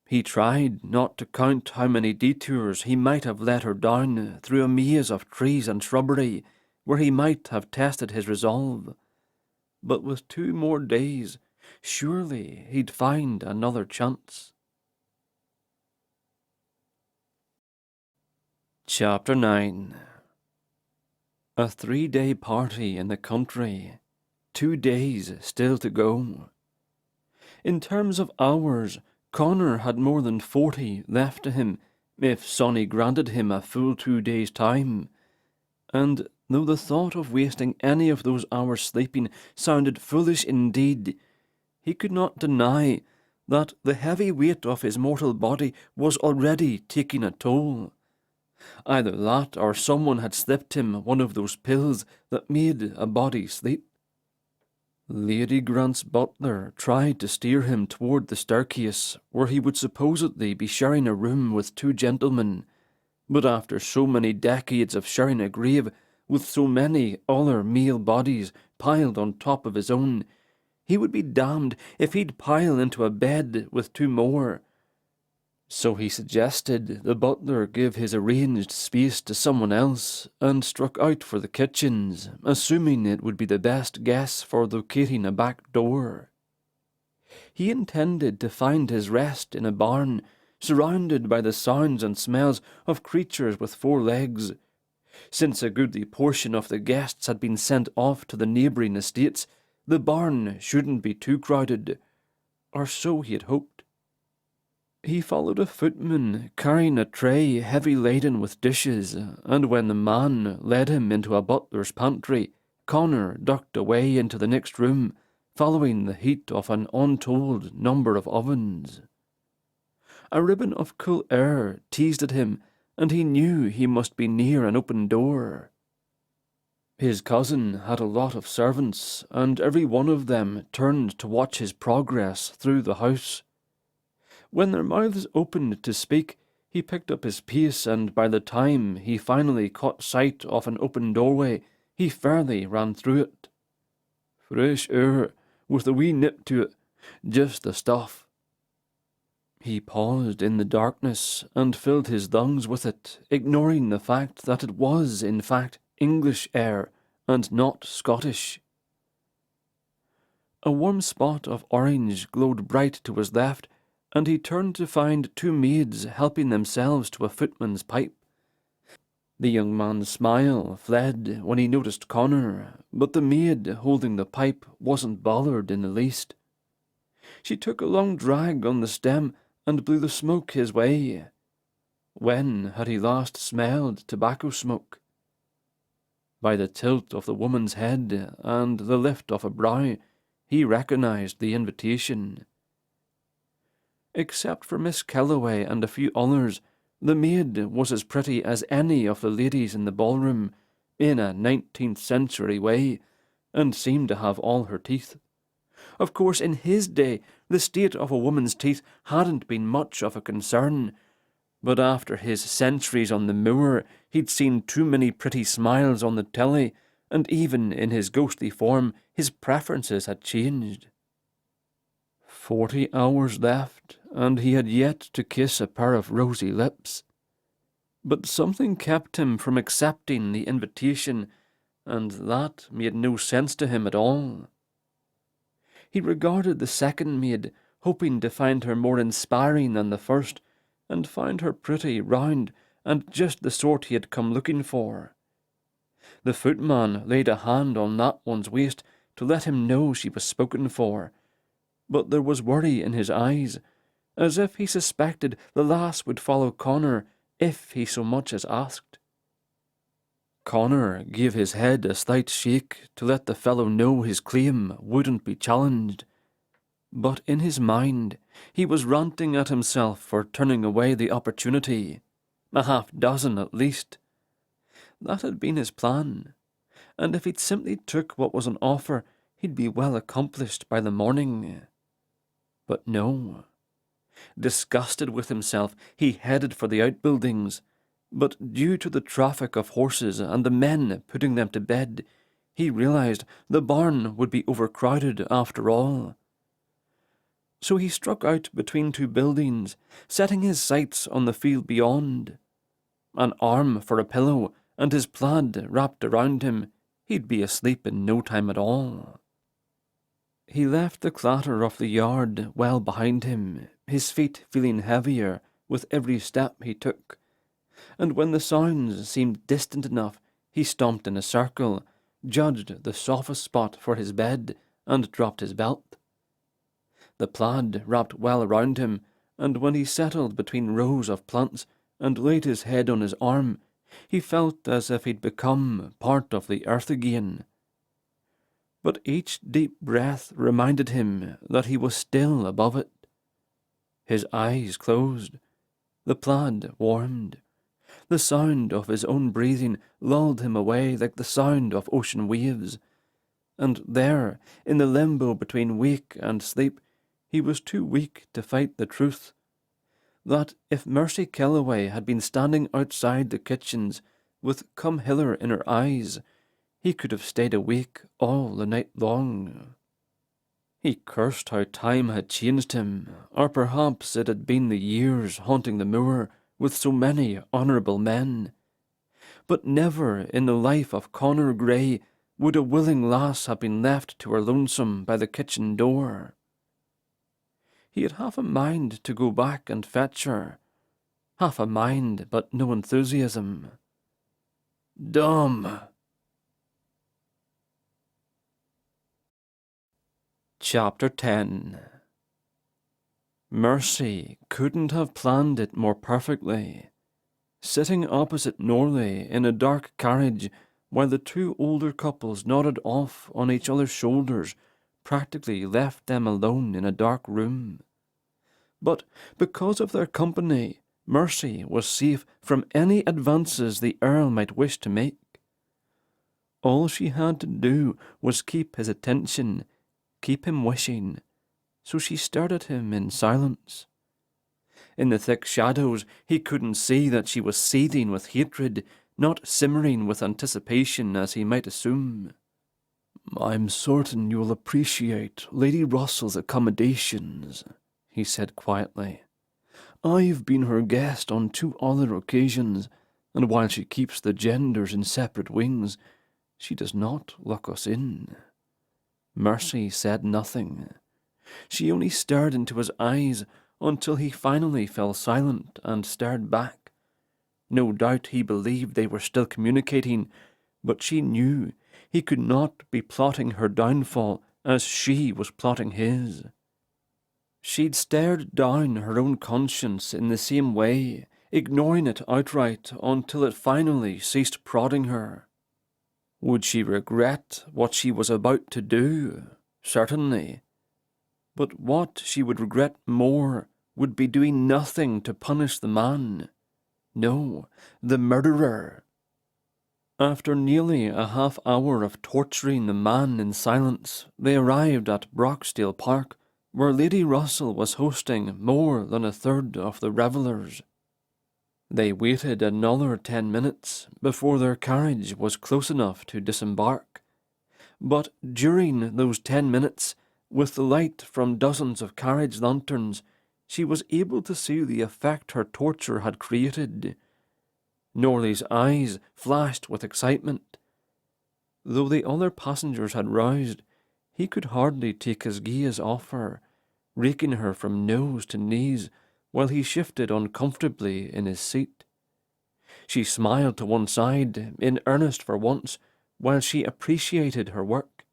He tried not to count how many detours he might have led her down through a maze of trees and shrubbery where he might have tested his resolve. But with 2 more days, surely he'd find another chance. Chapter 9. A 3-day party in the country. 2 days still to go. In terms of hours, Connor had more than 40 left to him if Sonny granted him a full 2 days' time. And though the thought of wasting any of those hours sleeping sounded foolish indeed, he could not deny that the heavy weight of his mortal body was already taking a toll. Either that or someone had slipped him one of those pills that made a body sleep. Lady Grant's butler tried to steer him toward the staircase where he would supposedly be sharing a room with 2 gentlemen, but after so many decades of sharing a grave with so many other male bodies piled on top of his own, he would be damned if he'd pile into a bed with 2 more. So he suggested the butler give his arranged space to someone else and struck out for the kitchens, assuming it would be the best guess for locating a back door. He intended to find his rest in a barn, surrounded by the sounds and smells of creatures with 4 legs. Since a goodly portion of the guests had been sent off to the neighbouring estates, the barn shouldn't be too crowded, or so he had hoped. He followed a footman carrying a tray heavy laden with dishes, and when the man led him into a butler's pantry, Connor ducked away into the next room, following the heat of an untold number of ovens. A ribbon of cool air teased at him, and he knew he must be near an open door. His cousin had a lot of servants, and every one of them turned to watch his progress through the house. When their mouths opened to speak, he picked up his pace, and by the time he finally caught sight of an open doorway, he fairly ran through it. Fresh air, with a wee nip to it, just the stuff. He paused in the darkness and filled his lungs with it, ignoring the fact that it was, in fact, English air and not Scottish. A warm spot of orange glowed bright to his left, and he turned to find two maids helping themselves to a footman's pipe. The young man's smile fled when he noticed Connor, but the maid holding the pipe wasn't bothered in the least. She took a long drag on the stem and blew the smoke his way. When had he last smelled tobacco smoke? By the tilt of the woman's head and the lift of a brow, he recognized the invitation. Except for Miss Kellaway and a few others, the maid was as pretty as any of the ladies in the ballroom, in a 19th century way, and seemed to have all her teeth. Of course, in his day, the state of a woman's teeth hadn't been much of a concern, but after his centuries on the moor, he'd seen too many pretty smiles on the telly, and even in his ghostly form, his preferences had changed. 40 hours left, and he had yet to kiss a pair of rosy lips. But something kept him from accepting the invitation, and that made no sense to him at all. He regarded the second maid, hoping to find her more inspiring than the first, and found her pretty, round, and just the sort he had come looking for. The footman laid a hand on that one's waist to let him know she was spoken for, but there was worry in his eyes, as if he suspected the lass would follow Connor if he so much as asked. Connor gave his head a slight shake to let the fellow know his claim wouldn't be challenged, but in his mind he was ranting at himself for turning away the opportunity, a half-dozen at least. That had been his plan, and if he'd simply took what was on offer, he'd be well accomplished by the morning. But no. Disgusted with himself, he headed for the outbuildings, but due to the traffic of horses and the men putting them to bed, he realized the barn would be overcrowded after all. So he struck out between two buildings, setting his sights on the field beyond. An arm for a pillow, and his plaid wrapped around him, he'd be asleep in no time at all. He left the clatter of the yard well behind him, his feet feeling heavier with every step he took, and when the sounds seemed distant enough, he stomped in a circle, judged the softest spot for his bed, and dropped his belt. The plaid wrapped well around him, and when he settled between rows of plants and laid his head on his arm, he felt as if he'd become part of the earth again. But each deep breath reminded him that he was still above it. His eyes closed. The plaid warmed. The sound of his own breathing lulled him away like the sound of ocean waves. And there, in the limbo between wake and sleep, he was too weak to fight the truth. That if Mercy Kellaway had been standing outside the kitchens, with "Come hither" in her eyes, he could have stayed awake all the night long. He cursed how time had changed him, or perhaps it had been the years haunting the moor with so many honourable men. But never in the life of Connor Grey would a willing lass have been left to her lonesome by the kitchen door. He had half a mind to go back and fetch her, half a mind but no enthusiasm. Dumb. Chapter 10. Mercy couldn't have planned it more perfectly. Sitting opposite Norley in a dark carriage, while the two older couples nodded off on each other's shoulders, practically left them alone in a dark room. But because of their company, Mercy was safe from any advances the Earl might wish to make. All she had to do was keep his attention, keep him wishing, so she stared at him in silence. In the thick shadows, he couldn't see that she was seething with hatred, not simmering with anticipation as he might assume. "I'm certain you'll appreciate Lady Russell's accommodations," he said quietly. "I've been her guest on 2 other occasions, and while she keeps the genders in separate wings, she does not lock us in." Mercy said nothing. She only stared into his eyes until he finally fell silent and stared back. No doubt he believed they were still communicating, but she knew he could not be plotting her downfall as she was plotting his. She'd stared down her own conscience in the same way, ignoring it outright until it finally ceased prodding her. Would she regret what she was about to do? Certainly. But what she would regret more would be doing nothing to punish the man. No, the murderer. After nearly a half-hour of torturing the man in silence, they arrived at Broxdale Park, where Lady Russell was hosting more than a third of the revellers. They waited another 10 minutes before their carriage was close enough to disembark. But during those 10 minutes, with the light from dozens of carriage lanterns, she was able to see the effect her torture had created. Norley's eyes flashed with excitement. Though the other passengers had roused, he could hardly take his gaze off her, raking her from nose to knees while he shifted uncomfortably in his seat. She smiled to one side, in earnest for once, while she appreciated her work.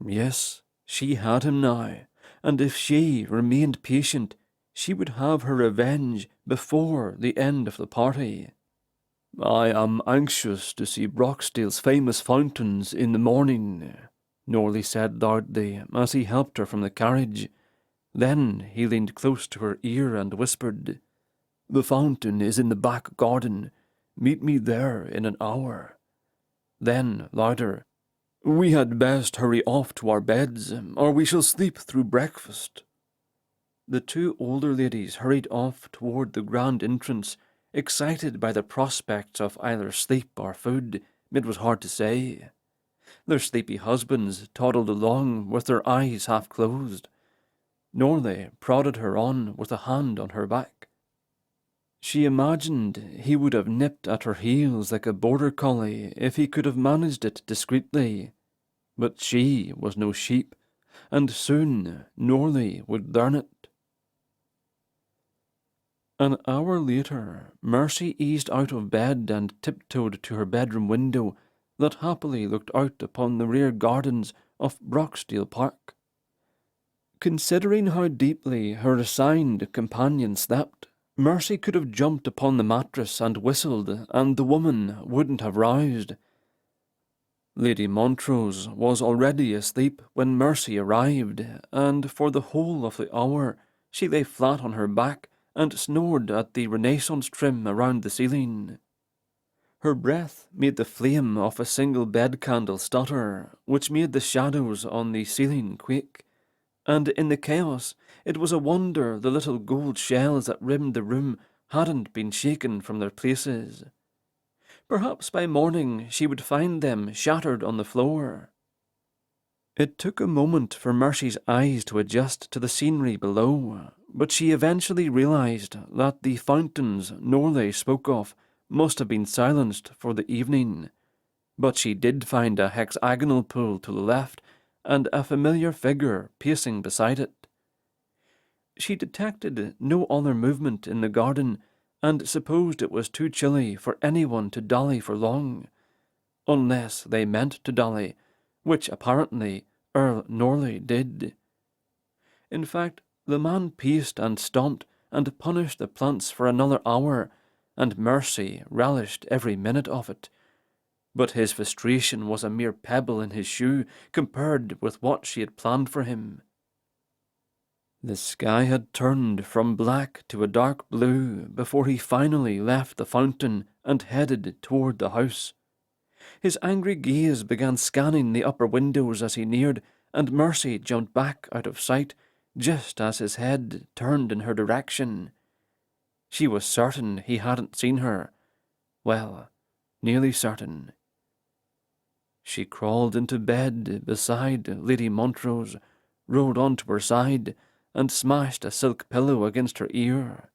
Yes, she had him now, and if she remained patient, she would have her revenge before the end of the party. "I am anxious to see Broxdale's famous fountains in the morning," Norley said loudly as he helped her from the carriage. Then he leaned close to her ear and whispered, "The fountain is in the back garden. Meet me there in an hour." Then, louder, "We had best hurry off to our beds, or we shall sleep through breakfast." The 2 older ladies hurried off toward the grand entrance, excited by the prospects of either sleep or food, it was hard to say. Their sleepy husbands toddled along with their eyes half closed. Norley prodded her on with a hand on her back. She imagined he would have nipped at her heels like a border collie if he could have managed it discreetly. But she was no sheep, and soon Norley would learn it. An hour later, Mercy eased out of bed and tiptoed to her bedroom window that happily looked out upon the rear gardens of Broxdale Park. Considering how deeply her assigned companion slept, Mercy could have jumped upon the mattress and whistled, and the woman wouldn't have roused. Lady Montrose was already asleep when Mercy arrived, and for the whole of the hour she lay flat on her back and snored at the Renaissance trim around the ceiling. Her breath made the flame of a single bed candle stutter, which made the shadows on the ceiling quake. And in the chaos, it was a wonder the little gold shells that rimmed the room hadn't been shaken from their places. Perhaps by morning she would find them shattered on the floor. It took a moment for Mercy's eyes to adjust to the scenery below, but she eventually realized that the fountains Norley spoke of must have been silenced for the evening. But she did find a hexagonal pool to the left and a familiar figure pacing beside it. She detected no other movement in the garden, and supposed it was too chilly for anyone to dolly for long, unless they meant to dolly, which apparently Earl Norley did. In fact, the man paced and stomped and punished the plants for another hour, and Mercy relished every minute of it. But his frustration was a mere pebble in his shoe compared with what she had planned for him. The sky had turned from black to a dark blue before he finally left the fountain and headed toward the house. His angry gaze began scanning the upper windows as he neared, and Mercy jumped back out of sight just as his head turned in her direction. She was certain he hadn't seen her. Well, nearly certain. She crawled into bed beside Lady Montrose, rolled onto her side, and smashed a silk pillow against her ear.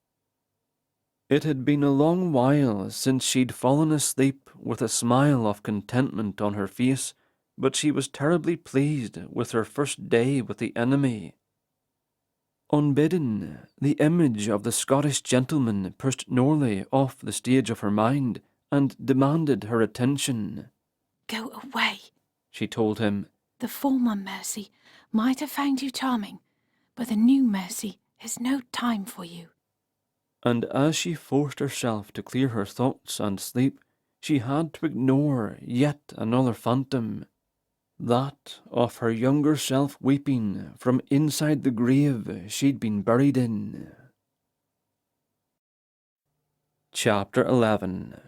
It had been a long while since she'd fallen asleep with a smile of contentment on her face, but she was terribly pleased with her first day with the enemy. Unbidden, the image of the Scottish gentleman pushed Norley off the stage of her mind and demanded her attention. "Go away," she told him. "The former Mercy might have found you charming, but the new Mercy has no time for you." And as she forced herself to clear her thoughts and sleep, she had to ignore yet another phantom, that of her younger self weeping from inside the grave she'd been buried in. Chapter 11.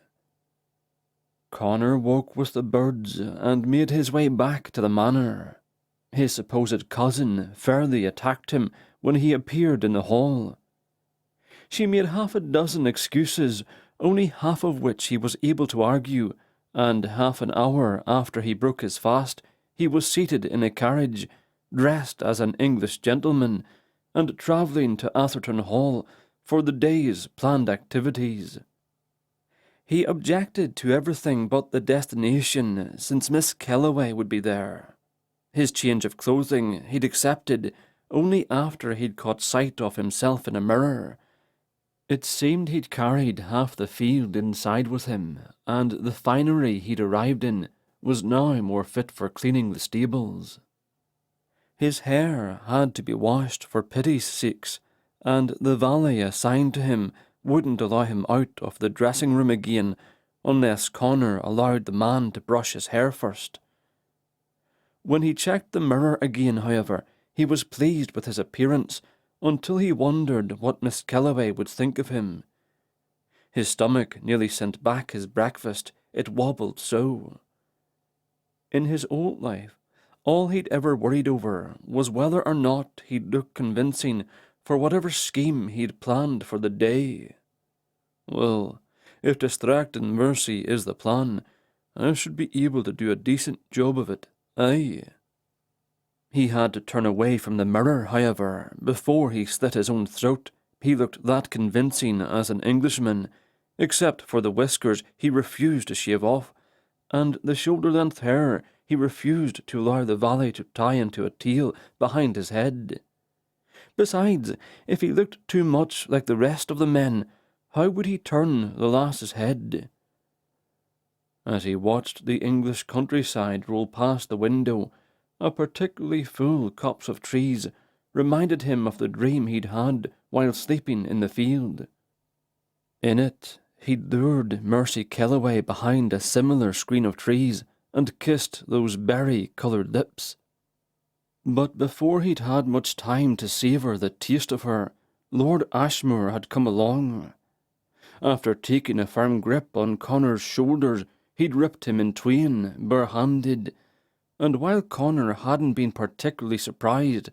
Connor woke with the birds and made his way back to the manor. His supposed cousin fairly attacked him when he appeared in the hall. She made half a dozen excuses, only half of which he was able to argue, and half an hour after he broke his fast, he was seated in a carriage, dressed as an English gentleman, and travelling to Atherton Hall for the day's planned activities. He objected to everything but the destination, since Miss Kellaway would be there. His change of clothing he'd accepted only after he'd caught sight of himself in a mirror. It seemed he'd carried half the field inside with him, and the finery he'd arrived in was now more fit for cleaning the stables. His hair had to be washed for pity's sakes, and the valet assigned to him wouldn't allow him out of the dressing-room again unless Connor allowed the man to brush his hair first. When he checked the mirror again, however, he was pleased with his appearance, until he wondered what Miss Kellaway would think of him. His stomach nearly sent back his breakfast, it wobbled so. In his old life, all he'd ever worried over was whether or not he'd look convincing for whatever scheme he'd planned for the day. Well, if distracting Mercy is the plan, I should be able to do a decent job of it, aye. He had to turn away from the mirror, however, before he slit his own throat. He looked that convincing as an Englishman, except for the whiskers he refused to shave off, and the shoulder-length hair he refused to allow the valet to tie into a tail behind his head. Besides, if he looked too much like the rest of the men, how would he turn the lass's head? As he watched the English countryside roll past the window, a particularly full copse of trees reminded him of the dream he'd had while sleeping in the field. In it, he'd lured Mercy Kellaway behind a similar screen of trees and kissed those berry-coloured lips. But before he'd had much time to savour the taste of her, Lord Ashmore had come along. After taking a firm grip on Connor's shoulders, he'd ripped him in twain, bare-handed, and while Connor hadn't been particularly surprised,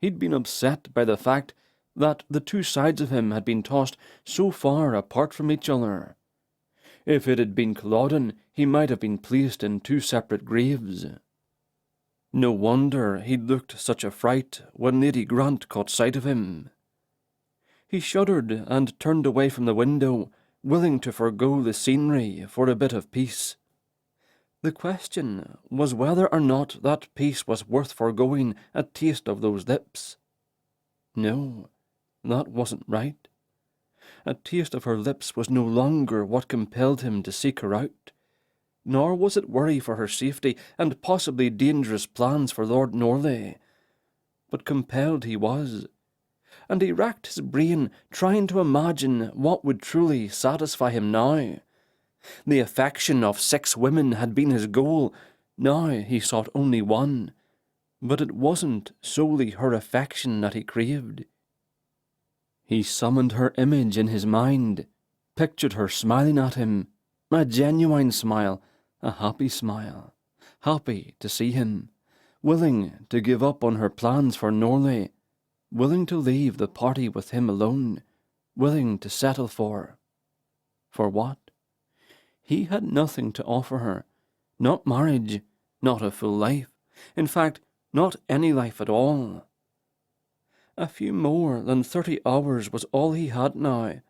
he'd been upset by the fact that the two sides of him had been tossed so far apart from each other. If it had been Culloden, he might have been placed in two separate graves. No wonder he'd looked such a fright when Lady Grant caught sight of him. He shuddered and turned away from the window, willing to forego the scenery for a bit of peace. The question was whether or not that peace was worth forgoing a taste of those lips. No, that wasn't right. A taste of her lips was no longer what compelled him to seek her out, nor was it worry for her safety and possibly dangerous plans for Lord Norley. But compelled he was, and he racked his brain trying to imagine what would truly satisfy him now. The affection of 6 women had been his goal. Now he sought only one, but it wasn't solely her affection that he craved. He summoned her image in his mind, pictured her smiling at him, a genuine smile, a happy smile, happy to see him, willing to give up on her plans for Norley, willing to leave the party with him alone, willing to settle for what? He had nothing to offer her, not marriage, not a full life, in fact, not any life at all. A few more than 30 hours was all he had now,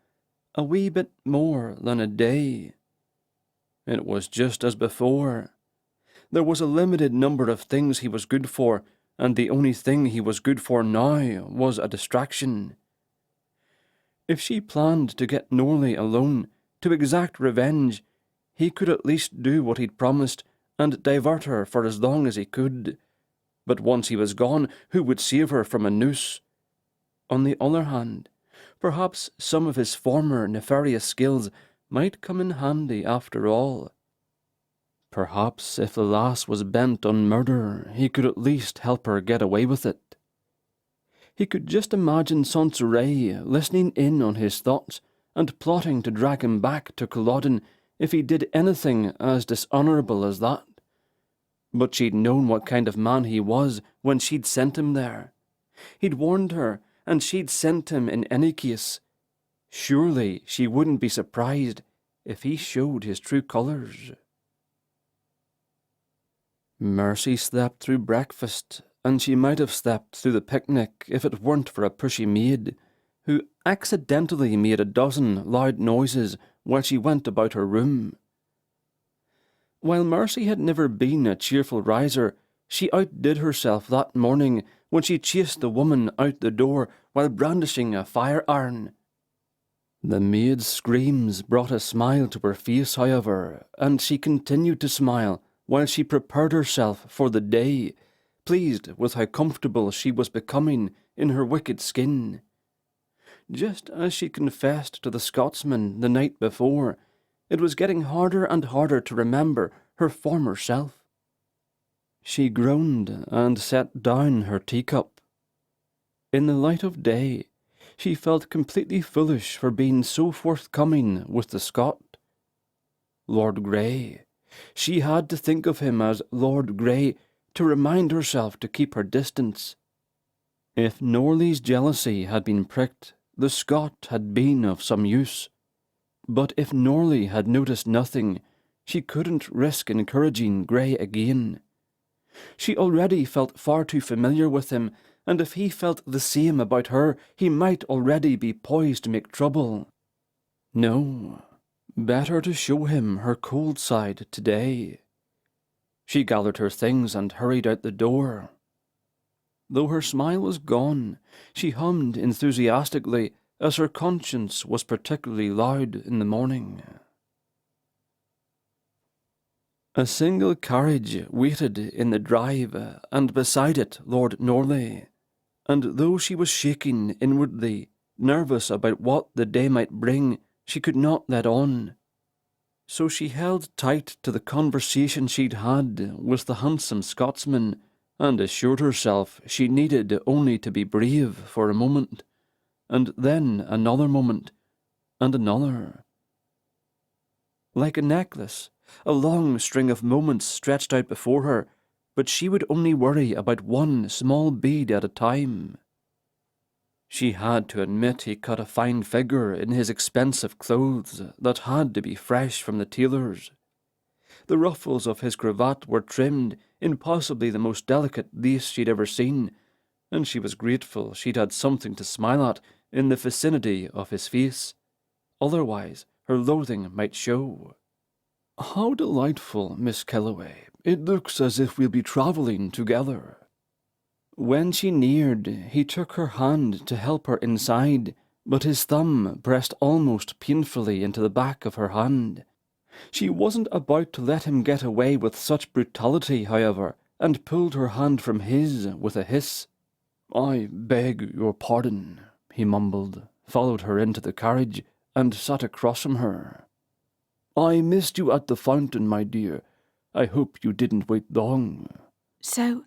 a wee bit more than a day. It was just as before. There was a limited number of things he was good for, and the only thing he was good for now was a distraction. If she planned to get Norley alone, to exact revenge, he could at least do what he'd promised and divert her for as long as he could. But once he was gone, who would save her from a noose? On the other hand, perhaps some of his former nefarious skills might come in handy after all. Perhaps if the lass was bent on murder, he could at least help her get away with it. He could just imagine Sansaray listening in on his thoughts and plotting to drag him back to Culloden if he did anything as dishonourable as that. But she'd known what kind of man he was when she'd sent him there. He'd warned her, and she'd sent him in any case. Surely she wouldn't be surprised if he showed his true colours. Mercy slept through breakfast, and she might have slept through the picnic if it weren't for a pushy maid, who accidentally made a dozen loud noises while she went about her room. While Mercy had never been a cheerful riser, she outdid herself that morning when she chased the woman out the door while brandishing a fire-iron. The maid's screams brought a smile to her face, however, and she continued to smile while she prepared herself for the day, pleased with how comfortable she was becoming in her wicked skin. Just as she confessed to the Scotsman the night before, it was getting harder and harder to remember her former self. She groaned and set down her teacup. In the light of day, she felt completely foolish for being so forthcoming with the Scot. Lord Grey. She had to think of him as Lord Grey to remind herself to keep her distance. If Norley's jealousy had been pricked, the Scot had been of some use. But if Norley had noticed nothing, she couldn't risk encouraging Grey again. She already felt far too familiar with him, and if he felt the same about her, he might already be poised to make trouble. No, better to show him her cold side today. She gathered her things and hurried out the door. Though her smile was gone, she hummed enthusiastically, as her conscience was particularly loud in the morning. A single carriage waited in the drive, and beside it Lord Norley, and though she was shaking inwardly, nervous about what the day might bring, she could not let on. So she held tight to the conversation she'd had with the handsome Scotsman, and assured herself she needed only to be brave for a moment, and then another moment, and another. Like a necklace, a long string of moments stretched out before her, but she would only worry about one small bead at a time. She had to admit he cut a fine figure in his expensive clothes that had to be fresh from the tailor's. The ruffles of his cravat were trimmed in possibly the most delicate lace she'd ever seen, and she was grateful she'd had something to smile at in the vicinity of his face. Otherwise, her loathing might show. "How delightful, Miss Kellaway. It looks as if we'll be travelling together." When she neared, he took her hand to help her inside, but his thumb pressed almost painfully into the back of her hand. She wasn't about to let him get away with such brutality, however, and pulled her hand from his with a hiss. "I beg your pardon," he mumbled, followed her into the carriage, and sat across from her. "I missed you at the fountain, my dear. I hope you didn't wait long." So,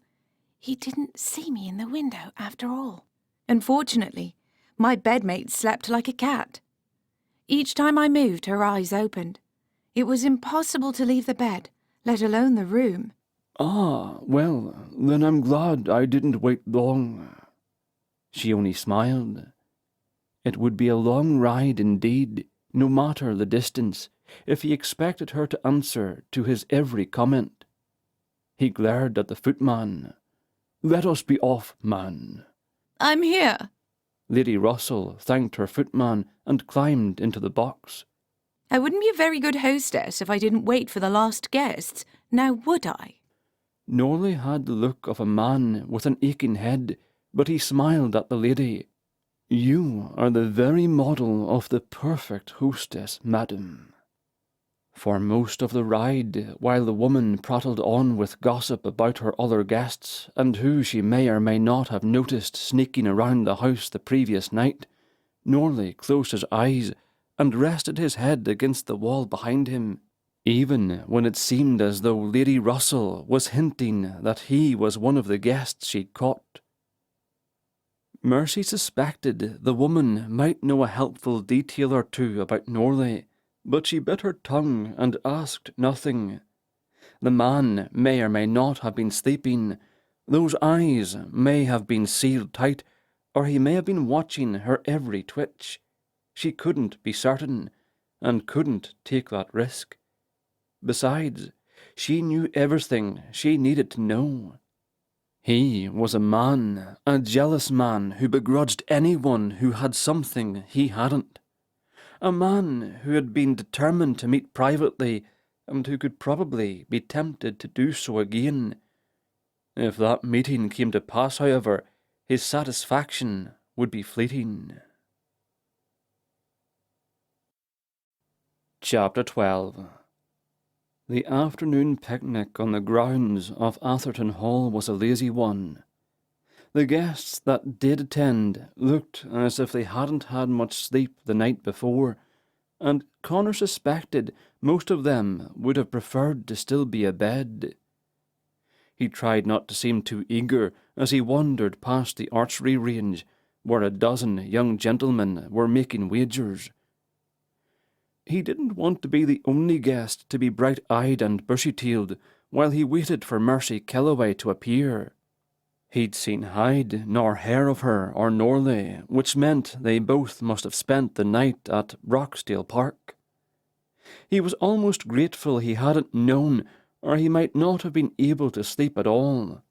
he didn't see me in the window after all. Unfortunately, my bedmate slept like a cat. Each time I moved, her eyes opened. It was impossible to leave the bed, let alone the room. "Ah, well, then I'm glad I didn't wait long." She only smiled. It would be a long ride indeed, no matter the distance, if he expected her to answer to his every comment. He glared at the footman. "Let us be off, man." "I'm here." Lady Russell thanked her footman and climbed into the box. I wouldn't be a very good hostess if I didn't wait for the last guests, now would I? Norley had the look of a man with an aching head, but he smiled at the lady. "You are the very model of the perfect hostess, madam." For most of the ride, while the woman prattled on with gossip about her other guests, and who she may or may not have noticed sneaking around the house the previous night, Norley closed his eyes and rested his head against the wall behind him, even when it seemed as though Lady Russell was hinting that he was one of the guests she'd caught. Mercy suspected the woman might know a helpful detail or two about Norley, but she bit her tongue and asked nothing. The man may or may not have been sleeping. Those eyes may have been sealed tight, or he may have been watching her every twitch. She couldn't be certain, and couldn't take that risk. Besides, she knew everything she needed to know. He was a man, a jealous man who begrudged anyone who had something he hadn't. A man who had been determined to meet privately, and who could probably be tempted to do so again. If that meeting came to pass, however, his satisfaction would be fleeting. Chapter 12. The afternoon picnic on the grounds of Atherton Hall was a lazy one. The guests that did attend looked as if they hadn't had much sleep the night before, and Connor suspected most of them would have preferred to still be abed. He tried not to seem too eager as he wandered past the archery range, where a dozen young gentlemen were making wagers. He didn't want to be the only guest to be bright-eyed and bushy-tailed while he waited for Mercy Kellaway to appear. He'd seen hide nor hair of her or Norley, which meant they both must have spent the night at Roxdale Park. He was almost grateful he hadn't known, or he might not have been able to sleep at all.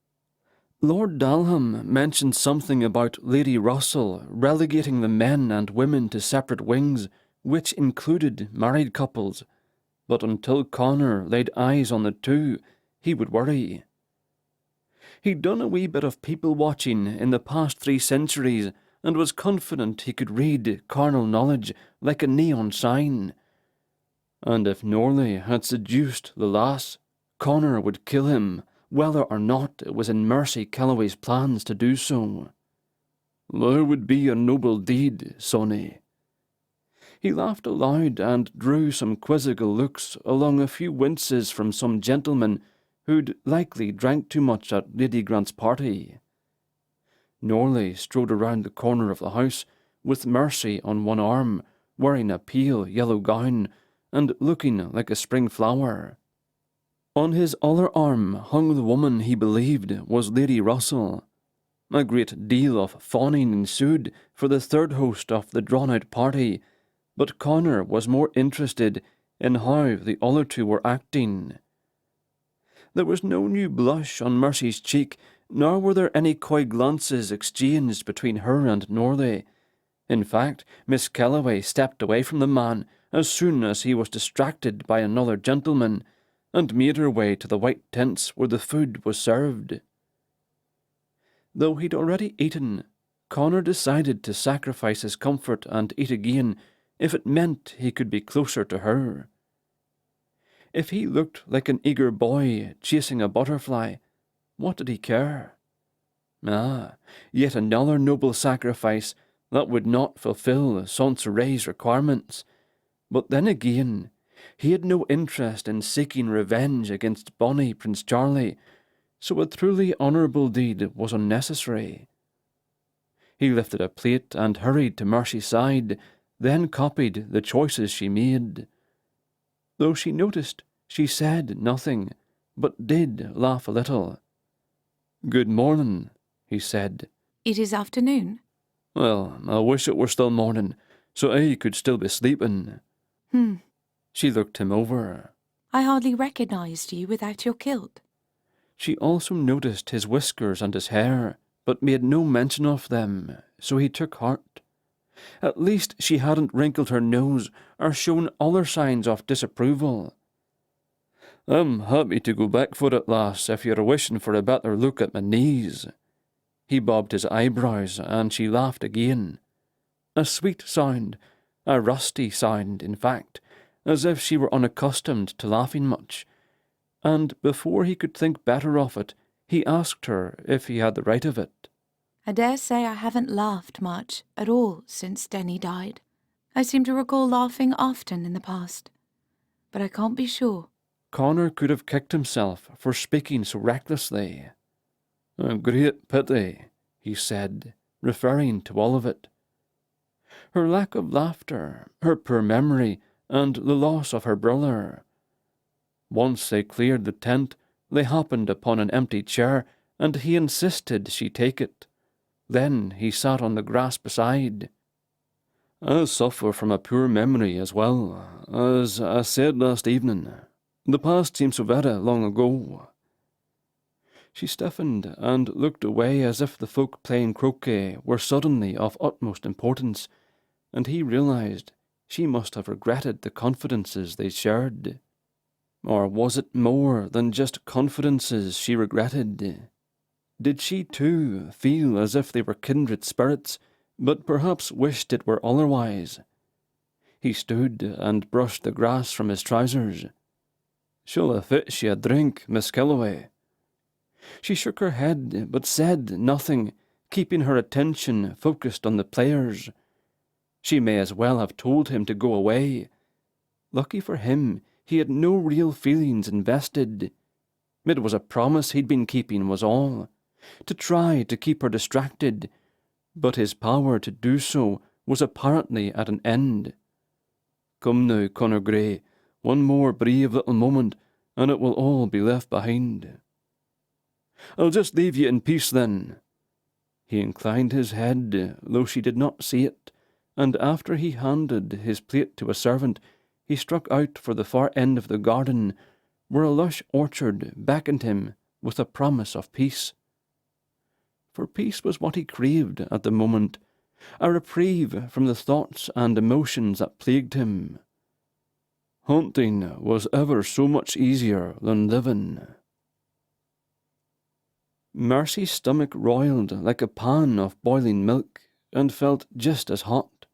Lord Dalham mentioned something about Lady Russell relegating the men and women to separate wings, which included married couples, but until Connor laid eyes on the two, he would worry. He'd done a wee bit of people-watching in the past 3 centuries, and was confident he could read carnal knowledge like a neon sign. And if Norley had seduced the lass, Connor would kill him, whether or not it was in Mercy Kellaway's plans to do so. "There would be a noble deed, sonny." He laughed aloud and drew some quizzical looks along a few winces from some gentlemen who'd likely drank too much at Lady Grant's party. Norley strode around the corner of the house, with Mercy on one arm, wearing a pale yellow gown, and looking like a spring flower. On his other arm hung the woman he believed was Lady Russell. A great deal of fawning ensued for the third host of the drawn-out party, but Connor was more interested in how the other two were acting. There was no new blush on Mercy's cheek, nor were there any coy glances exchanged between her and Norley. In fact, Miss Kellaway stepped away from the man as soon as he was distracted by another gentleman, and made her way to the white tents where the food was served. Though he'd already eaten, Connor decided to sacrifice his comfort and eat again if it meant he could be closer to her. If he looked like an eager boy chasing a butterfly, what did he care? Yet another noble sacrifice that would not fulfill Sansare's requirements. But then again, he had no interest in seeking revenge against bonny Prince Charlie, so a truly honourable deed was unnecessary. He lifted a plate and hurried to Mercy's side, then copied the choices she made. Though she noticed, she said nothing, but did laugh a little. "Good morning," he said. It is afternoon. "Well, I wish it were still morning, so I could still be sleeping." She looked him over. I hardly recognised you without your kilt. She also noticed his whiskers and his hair, but made no mention of them, so he took heart. At least she hadn't wrinkled her nose or shown other signs of disapproval. "I'm happy to go back for it, lass, if you're wishing for a better look at my knees." He bobbed his eyebrows, and she laughed again. A sweet sound, a rusty sound, in fact, as if she were unaccustomed to laughing much. And before he could think better of it, he asked her if he had the right of it. I dare say I haven't laughed much at all since Denny died. I seem to recall laughing often in the past, but I can't be sure. Connor could have kicked himself for speaking so recklessly. "A great pity," he said, referring to all of it. Her lack of laughter, her poor memory, and the loss of her brother. Once they cleared the tent, they happened upon an empty chair, and he insisted she take it. Then he sat on the grass beside. "I suffer from a poor memory as well, as I said last evening. The past seems so very long ago." She stiffened and looked away as if the folk playing croquet were suddenly of utmost importance, and he realized she must have regretted the confidences they shared. Or was it more than just confidences she regretted? Did she too feel as if they were kindred spirits, but perhaps wished it were otherwise? He stood and brushed the grass from his trousers. "Shall I fetch you a drink, Miss Kellaway?" She shook her head, but said nothing, keeping her attention focused on the players. She may as well have told him to go away. Lucky for him, he had no real feelings invested. It was a promise he'd been keeping, was all. To try to keep her distracted, but his power to do so was apparently at an end. "Come now, Connor Grey, one more brave little moment, and it will all be left behind." "I'll just leave you in peace, then." He inclined his head, though she did not see it, and after he handed his plate to a servant, he struck out for the far end of the garden, where a lush orchard beckoned him with a promise of peace. For peace was what he craved at the moment, a reprieve from the thoughts and emotions that plagued him. Hunting was ever so much easier than living. Mercy's stomach roiled like a pan of boiling milk, and felt just as hot.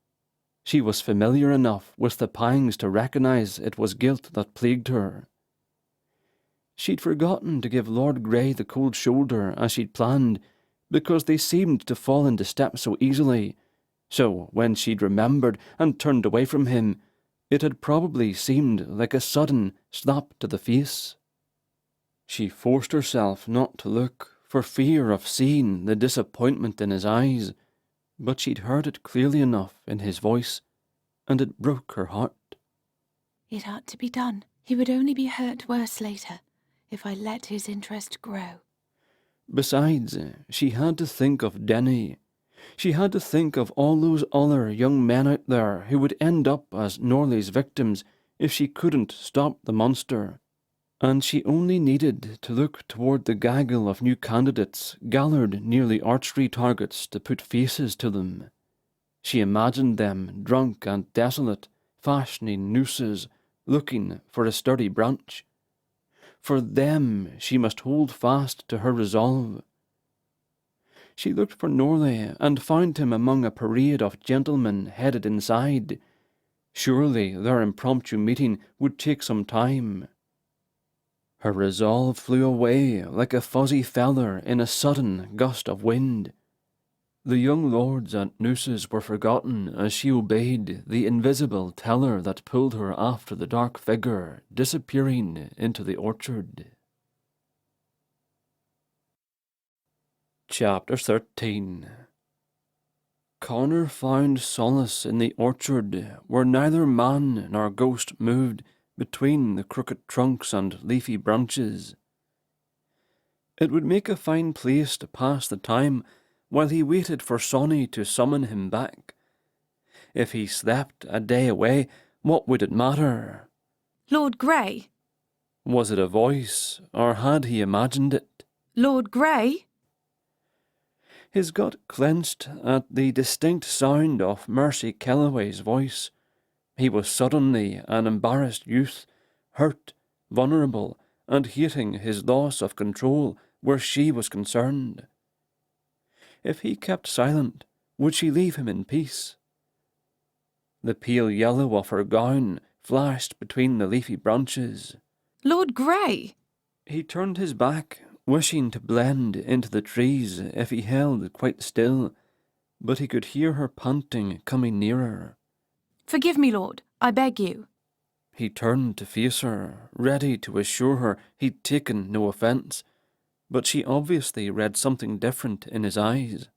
She was familiar enough with the pangs to recognize it was guilt that plagued her. She'd forgotten to give Lord Grey the cold shoulder as she'd planned, because they seemed to fall into step so easily, so when she'd remembered and turned away from him, it had probably seemed like a sudden slap to the face. She forced herself not to look, for fear of seeing the disappointment in his eyes, but she'd heard it clearly enough in his voice, and it broke her heart. It had to be done. He would only be hurt worse later, if I let his interest grow. Besides, she had to think of Denny. She had to think of all those other young men out there who would end up as Norley's victims if she couldn't stop the monster. And she only needed to look toward the gaggle of new candidates gathered near the archery targets to put faces to them. She imagined them drunk and desolate, fashioning nooses, looking for a sturdy branch. For them she must hold fast to her resolve. She looked for Norley and found him among a parade of gentlemen headed inside. Surely their impromptu meeting would take some time. Her resolve flew away like a fuzzy feather in a sudden gust of wind. The young lords and nooses were forgotten as she obeyed the invisible teller that pulled her after the dark figure, disappearing into the orchard. Chapter 13. Connor found solace in the orchard, where neither man nor ghost moved between the crooked trunks and leafy branches. It would make a fine place to pass the time while he waited for Sonny to summon him back. If he slept a day away, what would it matter? Lord Grey? Was it a voice, or had he imagined it? Lord Grey? His gut clenched at the distinct sound of Mercy Kellaway's voice. He was suddenly an embarrassed youth, hurt, vulnerable, and hating his loss of control where she was concerned. If he kept silent, would she leave him in peace? The pale yellow of her gown flashed between the leafy branches. Lord Grey! He turned his back, wishing to blend into the trees if he held quite still, but he could hear her panting coming nearer. Forgive me, Lord, I beg you. He turned to face her, ready to assure her he'd taken no offence, but she obviously read something different in his eyes.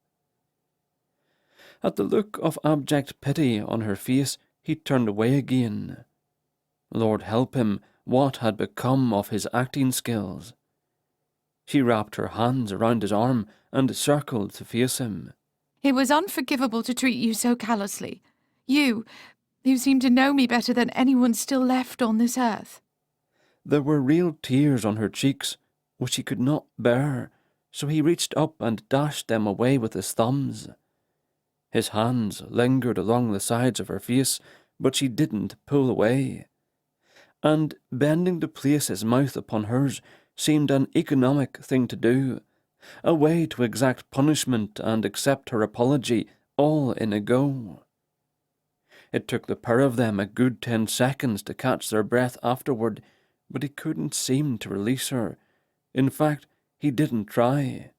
At the look of abject pity on her face, he turned away again. Lord help him, what had become of his acting skills? She wrapped her hands around his arm and circled to face him. It was unforgivable to treat you so callously. You seem to know me better than anyone still left on this earth. There were real tears on her cheeks, which he could not bear, so he reached up and dashed them away with his thumbs. His hands lingered along the sides of her face, but she didn't pull away. And bending to place his mouth upon hers seemed an economic thing to do, a way to exact punishment and accept her apology all in a go. It took the pair of them a good 10 seconds to catch their breath afterward, but he couldn't seem to release her. In fact, he didn't try.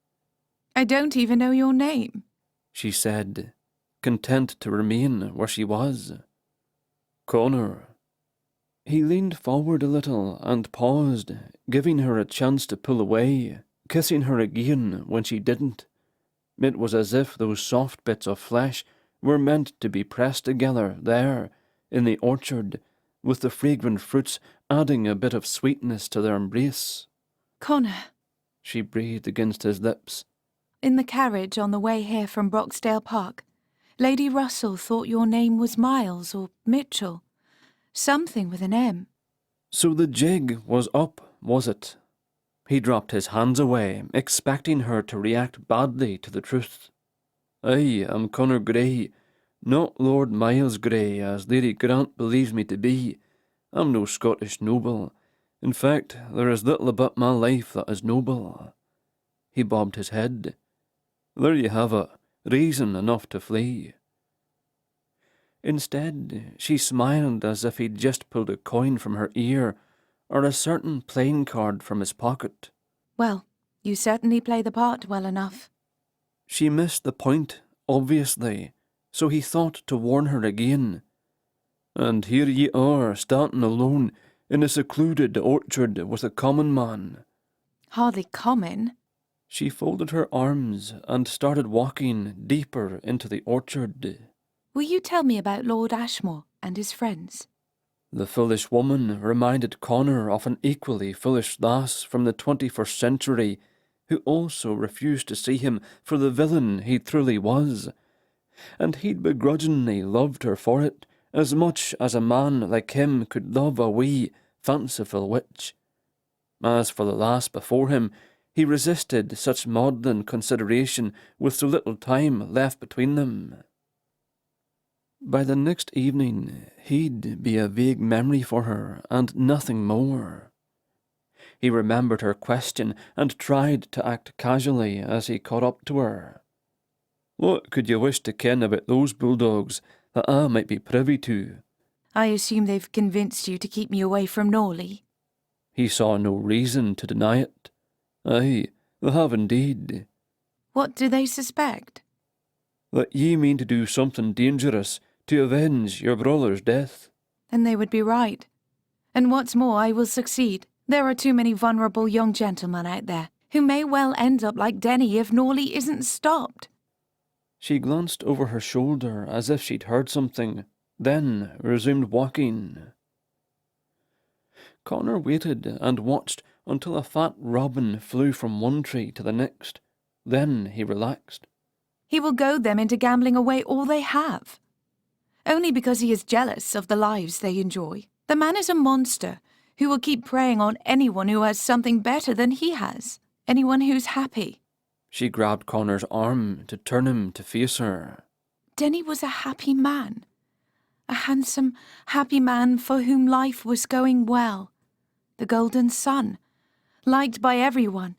I don't even know your name, she said, content to remain where she was. Connor. He leaned forward a little and paused, giving her a chance to pull away, kissing her again when she didn't. It was as if those soft bits of flesh were meant to be pressed together there, in the orchard, with the fragrant fruits adding a bit of sweetness to their embrace. Connor, she breathed against his lips. In the carriage on the way here from Broxdale Park, Lady Russell thought your name was Miles or Mitchell. Something with an M. So the jig was up, was it? He dropped his hands away, expecting her to react badly to the truth. I am Connor Grey, not Lord Miles Grey, as Lady Grant believes me to be. I'm no Scottish noble. In fact, there is little about my life that is noble. He bobbed his head. There you have it, reason enough to flee. Instead, she smiled as if he'd just pulled a coin from her ear, or a certain playing card from his pocket. Well, you certainly play the part well enough. She missed the point, obviously, so he thought to warn her again. And here ye are, standing alone, in a secluded orchard with a common man. Hardly common. She folded her arms and started walking deeper into the orchard. Will you tell me about Lord Ashmore and his friends? The foolish woman reminded Connor of an equally foolish lass from the 21st century, who also refused to see him for the villain he truly was, and he'd begrudgingly loved her for it, as much as a man like him could love a wee, fanciful witch. As for the lass before him, he resisted such maudlin consideration with so little time left between them. By the next evening, he'd be a vague memory for her, and nothing more. He remembered her question and tried to act casually as he caught up to her. What could you wish to ken about those bulldogs that I might be privy to? I assume they've convinced you to keep me away from Norley. He saw no reason to deny it. Aye, they have indeed. What do they suspect? That ye mean to do something dangerous to avenge your brother's death. Then they would be right. And what's more, I will succeed. There are too many vulnerable young gentlemen out there who may well end up like Denny if Norley isn't stopped. She glanced over her shoulder as if she'd heard something, then resumed walking. Connor waited and watched until a fat robin flew from one tree to the next. Then he relaxed. He will goad them into gambling away all they have. Only because he is jealous of the lives they enjoy. The man is a monster who will keep preying on anyone who has something better than he has. Anyone who's happy. She grabbed Connor's arm to turn him to face her. Denny was a happy man. A handsome, happy man for whom life was going well. The golden son. Liked by everyone.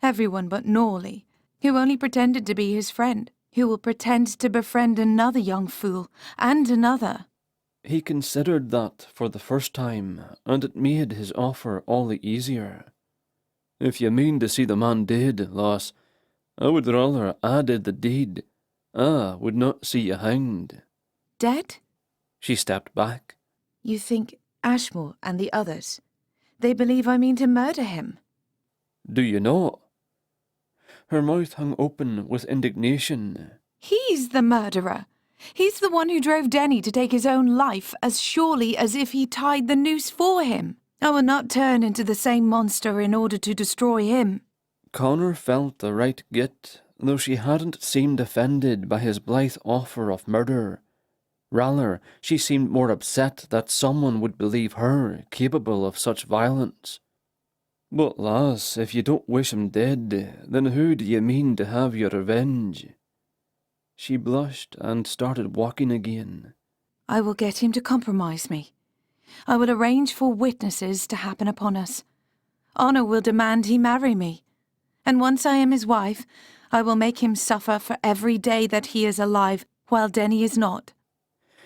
Everyone but Norley, who only pretended to be his friend, who will pretend to befriend another young fool, and another. He considered that for the first time, and it made his offer all the easier. If you mean to see the man dead, lass, I would rather I did the deed. I would not see you hanged. Dead? She stepped back. You think Ashmore and the others, they believe I mean to murder him? Do you not? Her mouth hung open with indignation. He's the murderer. He's the one who drove Denny to take his own life as surely as if he tied the noose for him. I will not turn into the same monster in order to destroy him. Connor felt the right git, though she hadn't seemed offended by his blithe offer of murder. Rather, she seemed more upset that someone would believe her capable of such violence. But lass, if you don't wish him dead, then who do you mean to have your revenge? She blushed and started walking again. I will get him to compromise me. I will arrange for witnesses to happen upon us. Honour will demand he marry me. And once I am his wife, I will make him suffer for every day that he is alive, while Denny is not.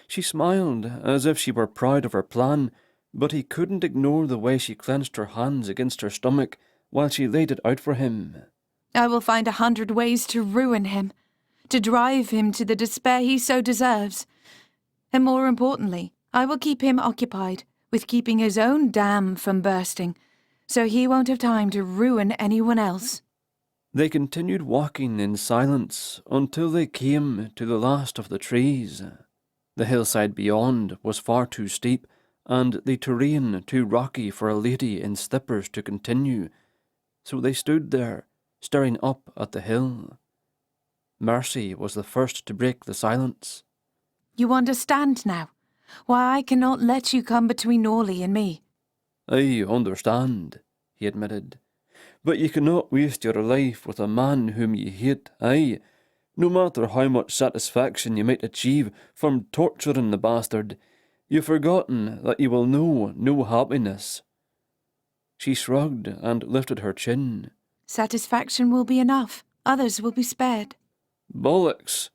She smiled, as if she were proud of her plan, but he couldn't ignore the way she clenched her hands against her stomach while she laid it out for him. I will find 100 ways to ruin him, to drive him to the despair he so deserves. And more importantly, I will keep him occupied with keeping his own dam from bursting, so he won't have time to ruin anyone else. They continued walking in silence until they came to the last of the trees. The hillside beyond was far too steep, and the terrain too rocky for a lady in slippers to continue, so they stood there, staring up at the hill. Mercy was the first to break the silence. You understand now why I cannot let you come between Norley and me. I understand, he admitted, but you cannot waste your life with a man whom you hate, aye, no matter how much satisfaction you might achieve from torturing the bastard. You've forgotten that you will know no happiness. She shrugged and lifted her chin. Satisfaction will be enough. Others will be spared. Bollocks!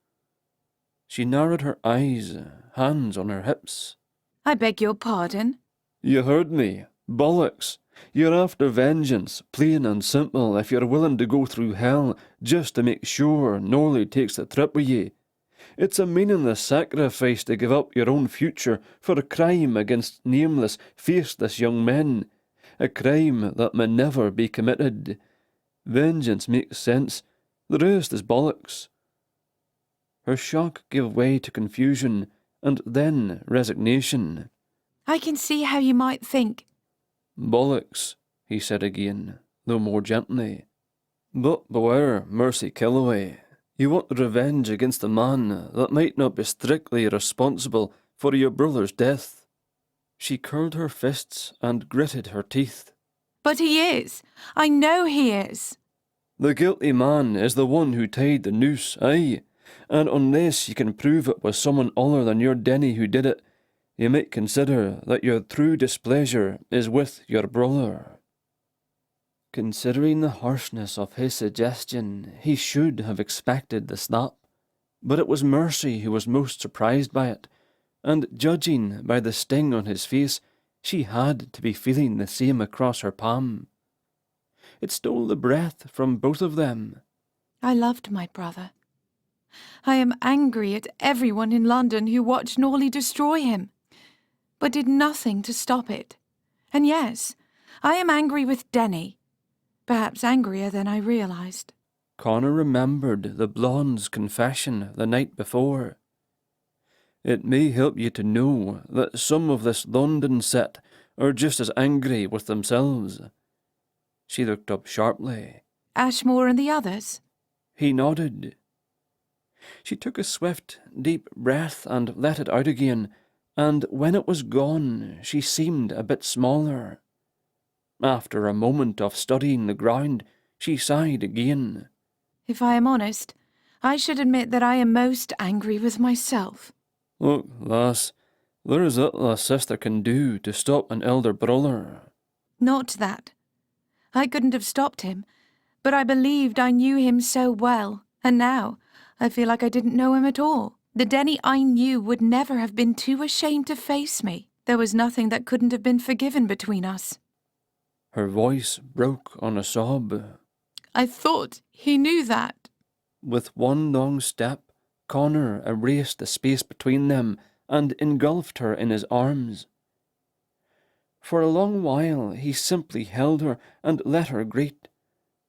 She narrowed her eyes, hands on her hips. I beg your pardon? You heard me. Bollocks! You're after vengeance, plain and simple, if you're willing to go through hell just to make sure Norley takes the trip with ye. It's a meaningless sacrifice to give up your own future for a crime against nameless, faceless young men. A crime that may never be committed. Vengeance makes sense. The rest is bollocks. Her shock gave way to confusion, and then resignation. I can see how you might think. Bollocks, he said again, though more gently. But beware, Mercy Kellaway. You want revenge against a man that might not be strictly responsible for your brother's death. She curled her fists and gritted her teeth. But he is. I know he is. The guilty man is the one who tied the noose, aye, and unless you can prove it was someone other than your Denny who did it, you might consider that your true displeasure is with your brother. Considering the harshness of his suggestion, he should have expected the snap. But it was Mercy who was most surprised by it, and judging by the sting on his face, she had to be feeling the same across her palm. It stole the breath from both of them. I loved my brother. I am angry at everyone in London who watched Norley destroy him, but did nothing to stop it. And yes, I am angry with Denny, perhaps angrier than I realized. Connor remembered the blonde's confession the night before. It may help you to know that some of this London set are just as angry with themselves. She looked up sharply. Ashmore and the others? He nodded. She took a swift, deep breath and let it out again, and when it was gone, she seemed a bit smaller. After a moment of studying the ground, she sighed again. If I am honest, I should admit that I am most angry with myself. Look, lass, there is little a sister can do to stop an elder brother. Not that. I couldn't have stopped him, but I believed I knew him so well, and now I feel like I didn't know him at all. The Denny I knew would never have been too ashamed to face me. There was nothing that couldn't have been forgiven between us. Her voice broke on a sob. I thought he knew that. With one long step, Connor erased the space between them and engulfed her in his arms. For a long while he simply held her and let her greet,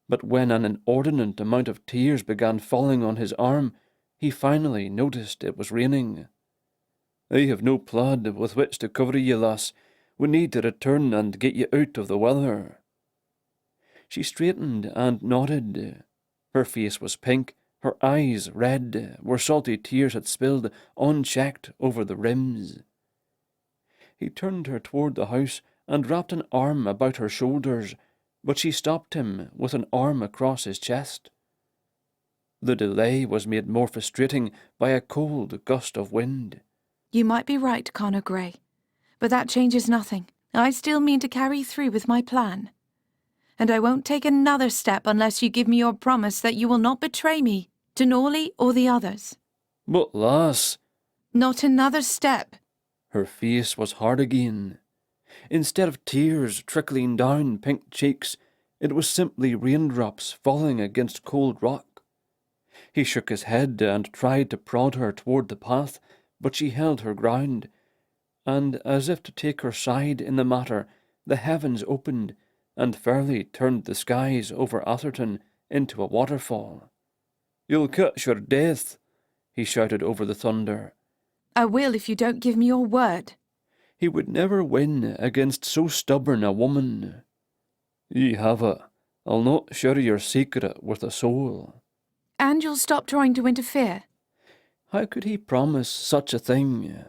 but when an inordinate amount of tears began falling on his arm, he finally noticed it was raining. "I have no plaid with which to cover you, lass. We need to return and get you out of the weather." She straightened and nodded. Her face was pink, her eyes red, where salty tears had spilled unchecked over the rims. He turned her toward the house and wrapped an arm about her shoulders, but she stopped him with an arm across his chest. The delay was made more frustrating by a cold gust of wind. You might be right, Connor Gray, but that changes nothing. I still mean to carry through with my plan. And I won't take another step unless you give me your promise that you will not betray me to Norley or the others. But, lass... Not another step. Her face was hard again. Instead of tears trickling down pink cheeks, it was simply raindrops falling against cold rock. He shook his head and tried to prod her toward the path, but she held her ground, and as if to take her side in the matter, the heavens opened and fairly turned the skies over Atherton into a waterfall. "You'll catch your death," he shouted over the thunder. I will if you don't give me your word. He would never win against so stubborn a woman. "Ye have it. I'll not share your secret with a soul." And you'll stop trying to interfere. How could he promise such a thing?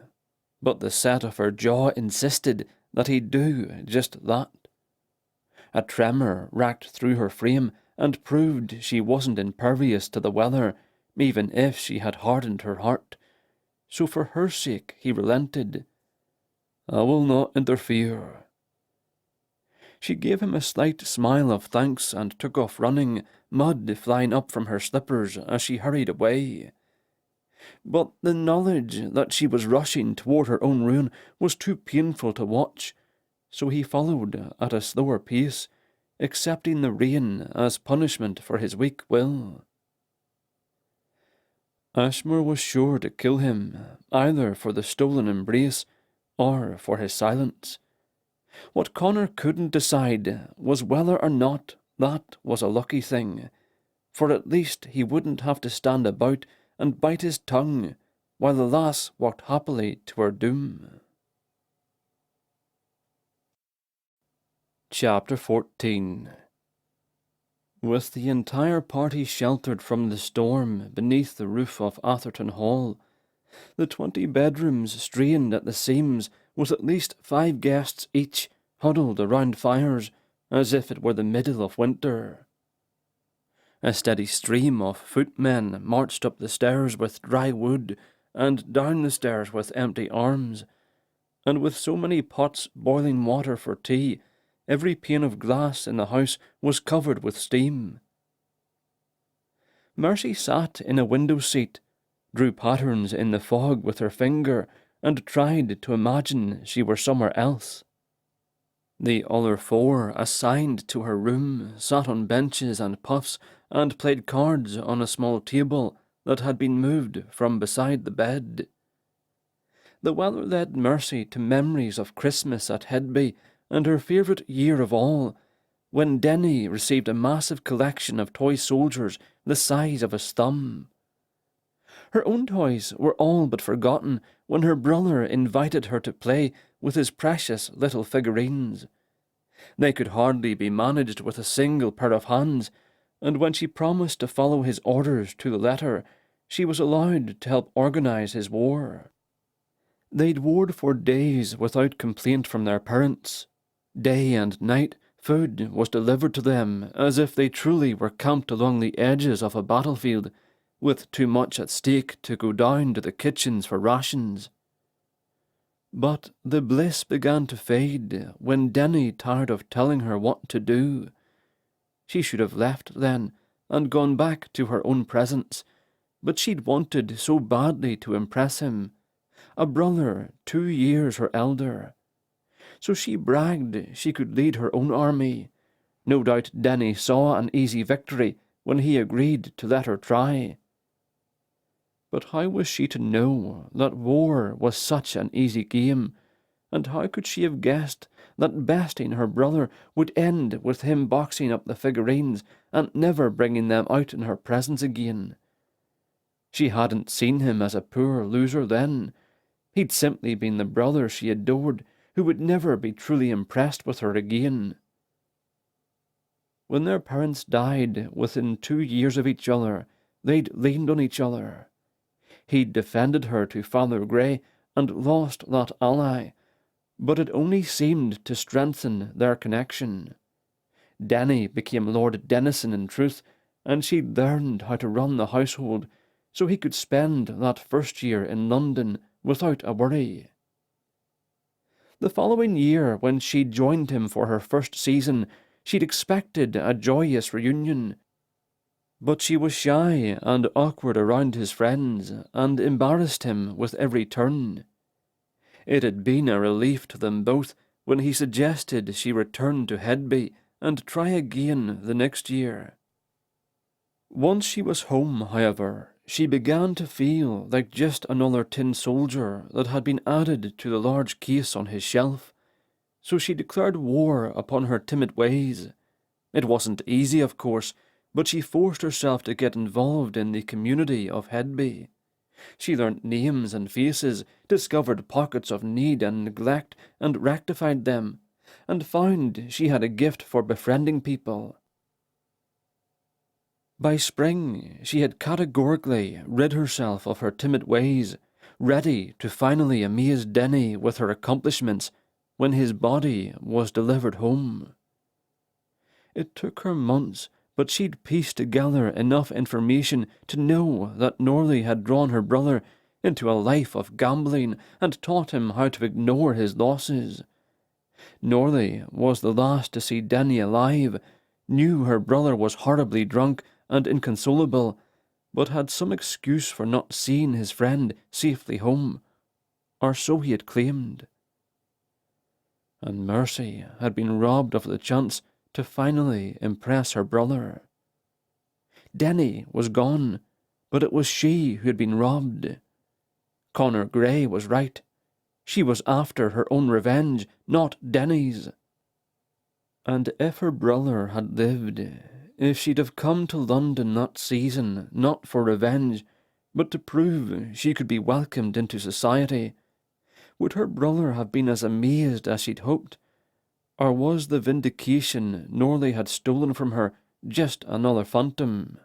But the set of her jaw insisted that he do just that. A tremor racked through her frame and proved she wasn't impervious to the weather, even if she had hardened her heart. So for her sake he relented. "I will not interfere." She gave him a slight smile of thanks and took off running, mud flying up from her slippers as she hurried away. But the knowledge that she was rushing toward her own ruin was too painful to watch, so he followed at a slower pace, accepting the rain as punishment for his weak will. Ashmore was sure to kill him, either for the stolen embrace or for his silence. What Connor couldn't decide was whether or not that was a lucky thing, for at least he wouldn't have to stand about and bite his tongue while the lass walked happily to her doom. Chapter 14. With the entire party sheltered from the storm beneath the roof of Atherton Hall, the 20 bedrooms strained at the seams with at least 5 guests each huddled around fires as if it were the middle of winter. A steady stream of footmen marched up the stairs with dry wood and down the stairs with empty arms, and with so many pots boiling water for tea, every pane of glass in the house was covered with steam. Mercy sat in a window seat, drew patterns in the fog with her finger, and tried to imagine she were somewhere else. The other four, assigned to her room, sat on benches and puffs, and played cards on a small table that had been moved from beside the bed. The weather led Mercy to memories of Christmas at Hedby and her favourite year of all, when Denny received a massive collection of toy soldiers the size of his thumb. Her own toys were all but forgotten when her brother invited her to play with his precious little figurines. They could hardly be managed with a single pair of hands, and when she promised to follow his orders to the letter, she was allowed to help organise his war. They'd warred for days without complaint from their parents. Day and night, food was delivered to them as if they truly were camped along the edges of a battlefield, with too much at stake to go down to the kitchens for rations. But the bliss began to fade when Denny tired of telling her what to do. She should have left then and gone back to her own presence, but she'd wanted so badly to impress him, a brother 2 years her elder. So she bragged she could lead her own army. No doubt Denny saw an easy victory when he agreed to let her try. But how was she to know that war was such an easy game, and how could she have guessed that besting her brother would end with him boxing up the figurines and never bringing them out in her presence again? She hadn't seen him as a poor loser then. He'd simply been the brother she adored, who would never be truly impressed with her again. When their parents died within 2 years of each other, they'd leaned on each other. He'd defended her to Father Grey and lost that ally, but it only seemed to strengthen their connection. Denny became Lord Denison in truth, and she'd learned how to run the household, so he could spend that first year in London without a worry. The following year, when she'd joined him for her first season, she'd expected a joyous reunion. But she was shy and awkward around his friends, and embarrassed him with every turn. It had been a relief to them both when he suggested she return to Hedby and try again the next year. Once she was home, however, she began to feel like just another tin soldier that had been added to the large case on his shelf, so she declared war upon her timid ways. It wasn't easy, of course, but she forced herself to get involved in the community of Hedby. She learnt names and faces, discovered pockets of need and neglect, and rectified them, and found she had a gift for befriending people. By spring, she had categorically rid herself of her timid ways, ready to finally amaze Denny with her accomplishments when his body was delivered home. It took her months, but she'd pieced together enough information to know that Norley had drawn her brother into a life of gambling and taught him how to ignore his losses. Norley was the last to see Denny alive, knew her brother was horribly drunk and inconsolable, but had some excuse for not seeing his friend safely home, or so he had claimed. And Mercy had been robbed of the chance to finally impress her brother. Denny was gone, but it was she who had been robbed. Connor Gray was right. She was after her own revenge, not Denny's. And if her brother had lived, if she'd have come to London that season, not for revenge, but to prove she could be welcomed into society, would her brother have been as amazed as she'd hoped? Or was the vindication Norley had stolen from her just another phantom?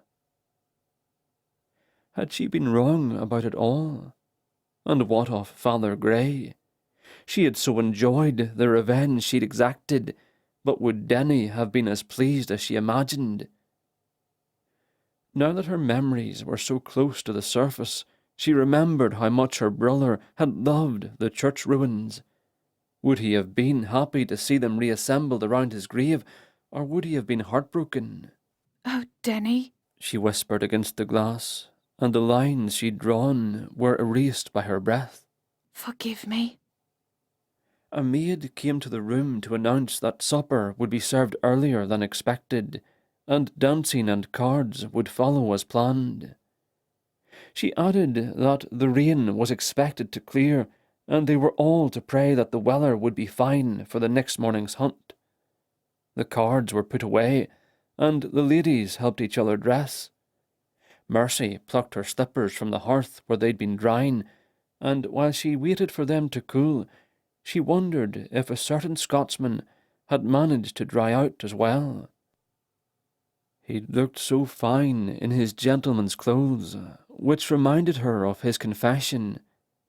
Had she been wrong about it all? And what of Father Grey? She had so enjoyed the revenge she'd exacted, but would Denny have been as pleased as she imagined? Now that her memories were so close to the surface, she remembered how much her brother had loved the church ruins. Would he have been happy to see them reassembled around his grave, or would he have been heartbroken? "Oh, Denny," she whispered against the glass, and the lines she'd drawn were erased by her breath. Forgive me. A maid came to the room to announce that supper would be served earlier than expected, and dancing and cards would follow as planned. She added that the rain was expected to clear, and they were all to pray that the weather would be fine for the next morning's hunt. The cards were put away, and the ladies helped each other dress. Mercy plucked her slippers from the hearth where they'd been drying, and while she waited for them to cool, she wondered if a certain Scotsman had managed to dry out as well. He looked so fine in his gentleman's clothes, which reminded her of his confession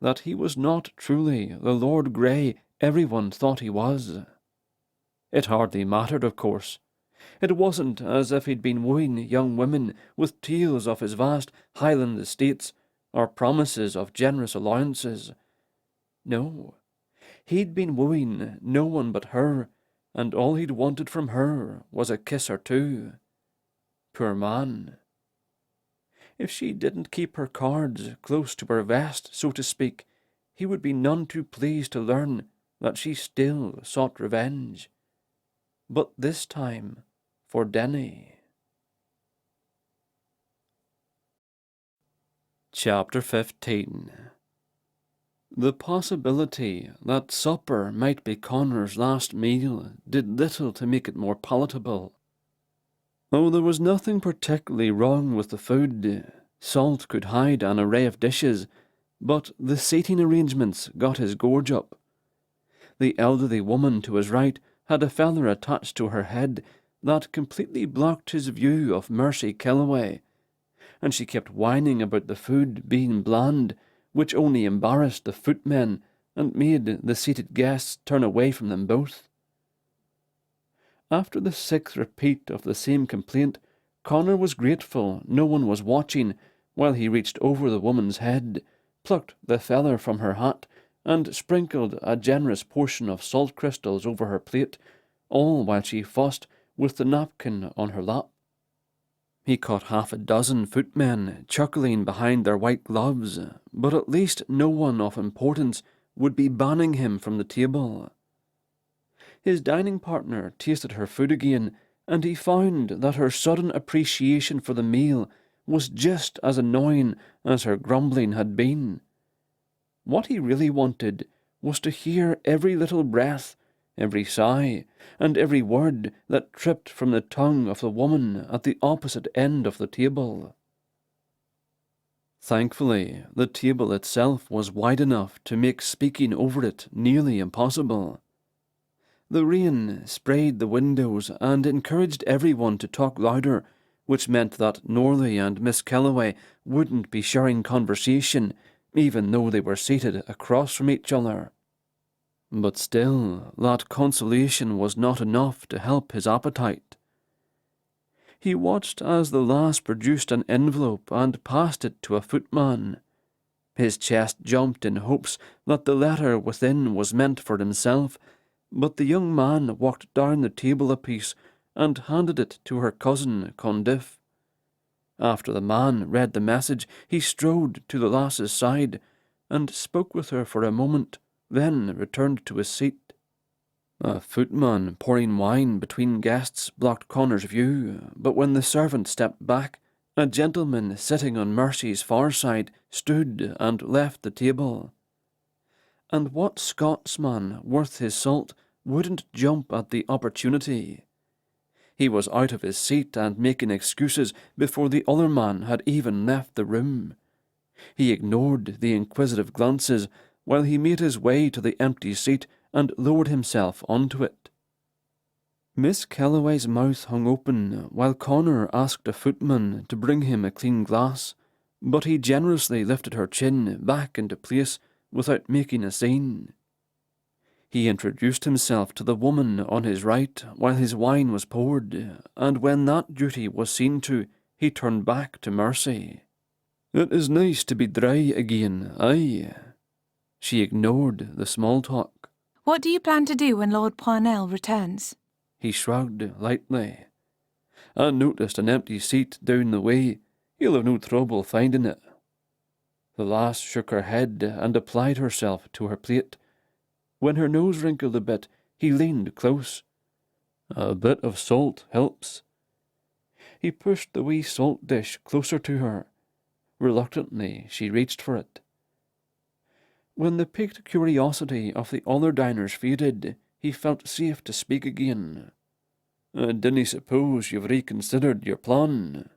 that he was not truly the Lord Grey everyone thought he was. It hardly mattered, of course. It wasn't as if he'd been wooing young women with tales of his vast Highland estates or promises of generous allowances. No, he'd been wooing no one but her, and all he'd wanted from her was a kiss or two. Poor man. If she didn't keep her cards close to her vest, so to speak, he would be none too pleased to learn that she still sought revenge. But this time for Denny. Chapter 15. The possibility that supper might be Connor's last meal did little to make it more palatable. Though there was nothing particularly wrong with the food, salt could hide an array of dishes, but the seating arrangements got his gorge up. The elderly woman to his right had a feather attached to her head that completely blocked his view of Mercy Kellaway, and she kept whining about the food being bland, which only embarrassed the footmen and made the seated guests turn away from them both. After the sixth repeat of the same complaint, Connor was grateful no one was watching while he reached over the woman's head, plucked the feather from her hat, and sprinkled a generous portion of salt crystals over her plate, all while she fussed with the napkin on her lap. He caught half a dozen footmen chuckling behind their white gloves, but at least no one of importance would be banning him from the table. His dining partner tasted her food again, and he found that her sudden appreciation for the meal was just as annoying as her grumbling had been. What he really wanted was to hear every little breath, every sigh, and every word that tripped from the tongue of the woman at the opposite end of the table. Thankfully, the table itself was wide enough to make speaking over it nearly impossible. The rain sprayed the windows and encouraged everyone to talk louder, which meant that Norley and Miss Kellaway wouldn't be sharing conversation, even though they were seated across from each other. But still, that consolation was not enough to help his appetite. He watched as the lass produced an envelope and passed it to a footman. His chest jumped in hopes that the letter within was meant for himself, but the young man walked down the table a piece and handed it to her cousin Condiff. After the man read the message, he strode to the lass's side and spoke with her for a moment, then returned to his seat. A footman pouring wine between guests blocked Connor's view, but when the servant stepped back, a gentleman sitting on Mercy's far side stood and left the table. And what Scotsman worth his salt wouldn't jump at the opportunity? He was out of his seat and making excuses before the other man had even left the room. He ignored the inquisitive glances while he made his way to the empty seat and lowered himself onto it. Miss Kellaway's mouth hung open while Connor asked a footman to bring him a clean glass, but he generously lifted her chin back into place without making a scene. He introduced himself to the woman on his right while his wine was poured, and when that duty was seen to, he turned back to Mercy. "It is nice to be dry again, aye." She ignored the small talk. What do you plan to do when Lord Parnell returns? He shrugged lightly. "I noticed an empty seat down the way. You'll have no trouble finding it." The lass shook her head and applied herself to her plate. When her nose wrinkled a bit, he leaned close. "A bit of salt helps." He pushed the wee salt dish closer to her. Reluctantly, she reached for it. When the piqued curiosity of the other diners faded, he felt safe to speak again. "I dinna suppose you've reconsidered your plan?"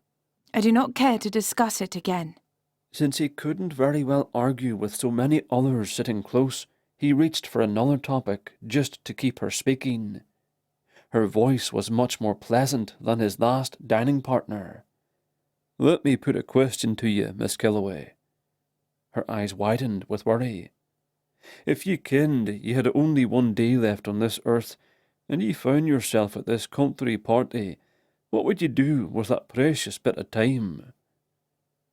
I do not care to discuss it again. Since he couldn't very well argue with so many others sitting close, he reached for another topic just to keep her speaking. Her voice was much more pleasant than his last dining partner. "Let me put a question to you, Miss Kellaway." Her eyes widened with worry. "If you kenned you had only one day left on this earth, and you found yourself at this country party, what would you do with that precious bit of time?"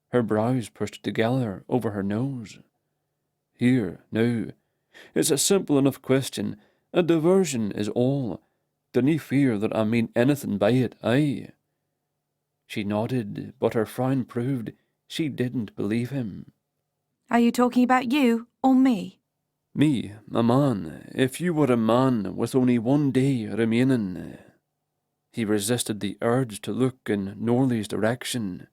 Her brows pushed together over her nose. "Here, now, it's a simple enough question. A diversion is all. Dinna fear that I mean anything by it, aye?" She nodded, but her frown proved she didn't believe him. Are you talking about you or me? "Me, a man. If you were a man with only one day remaining." He resisted the urge to look in Norley's direction.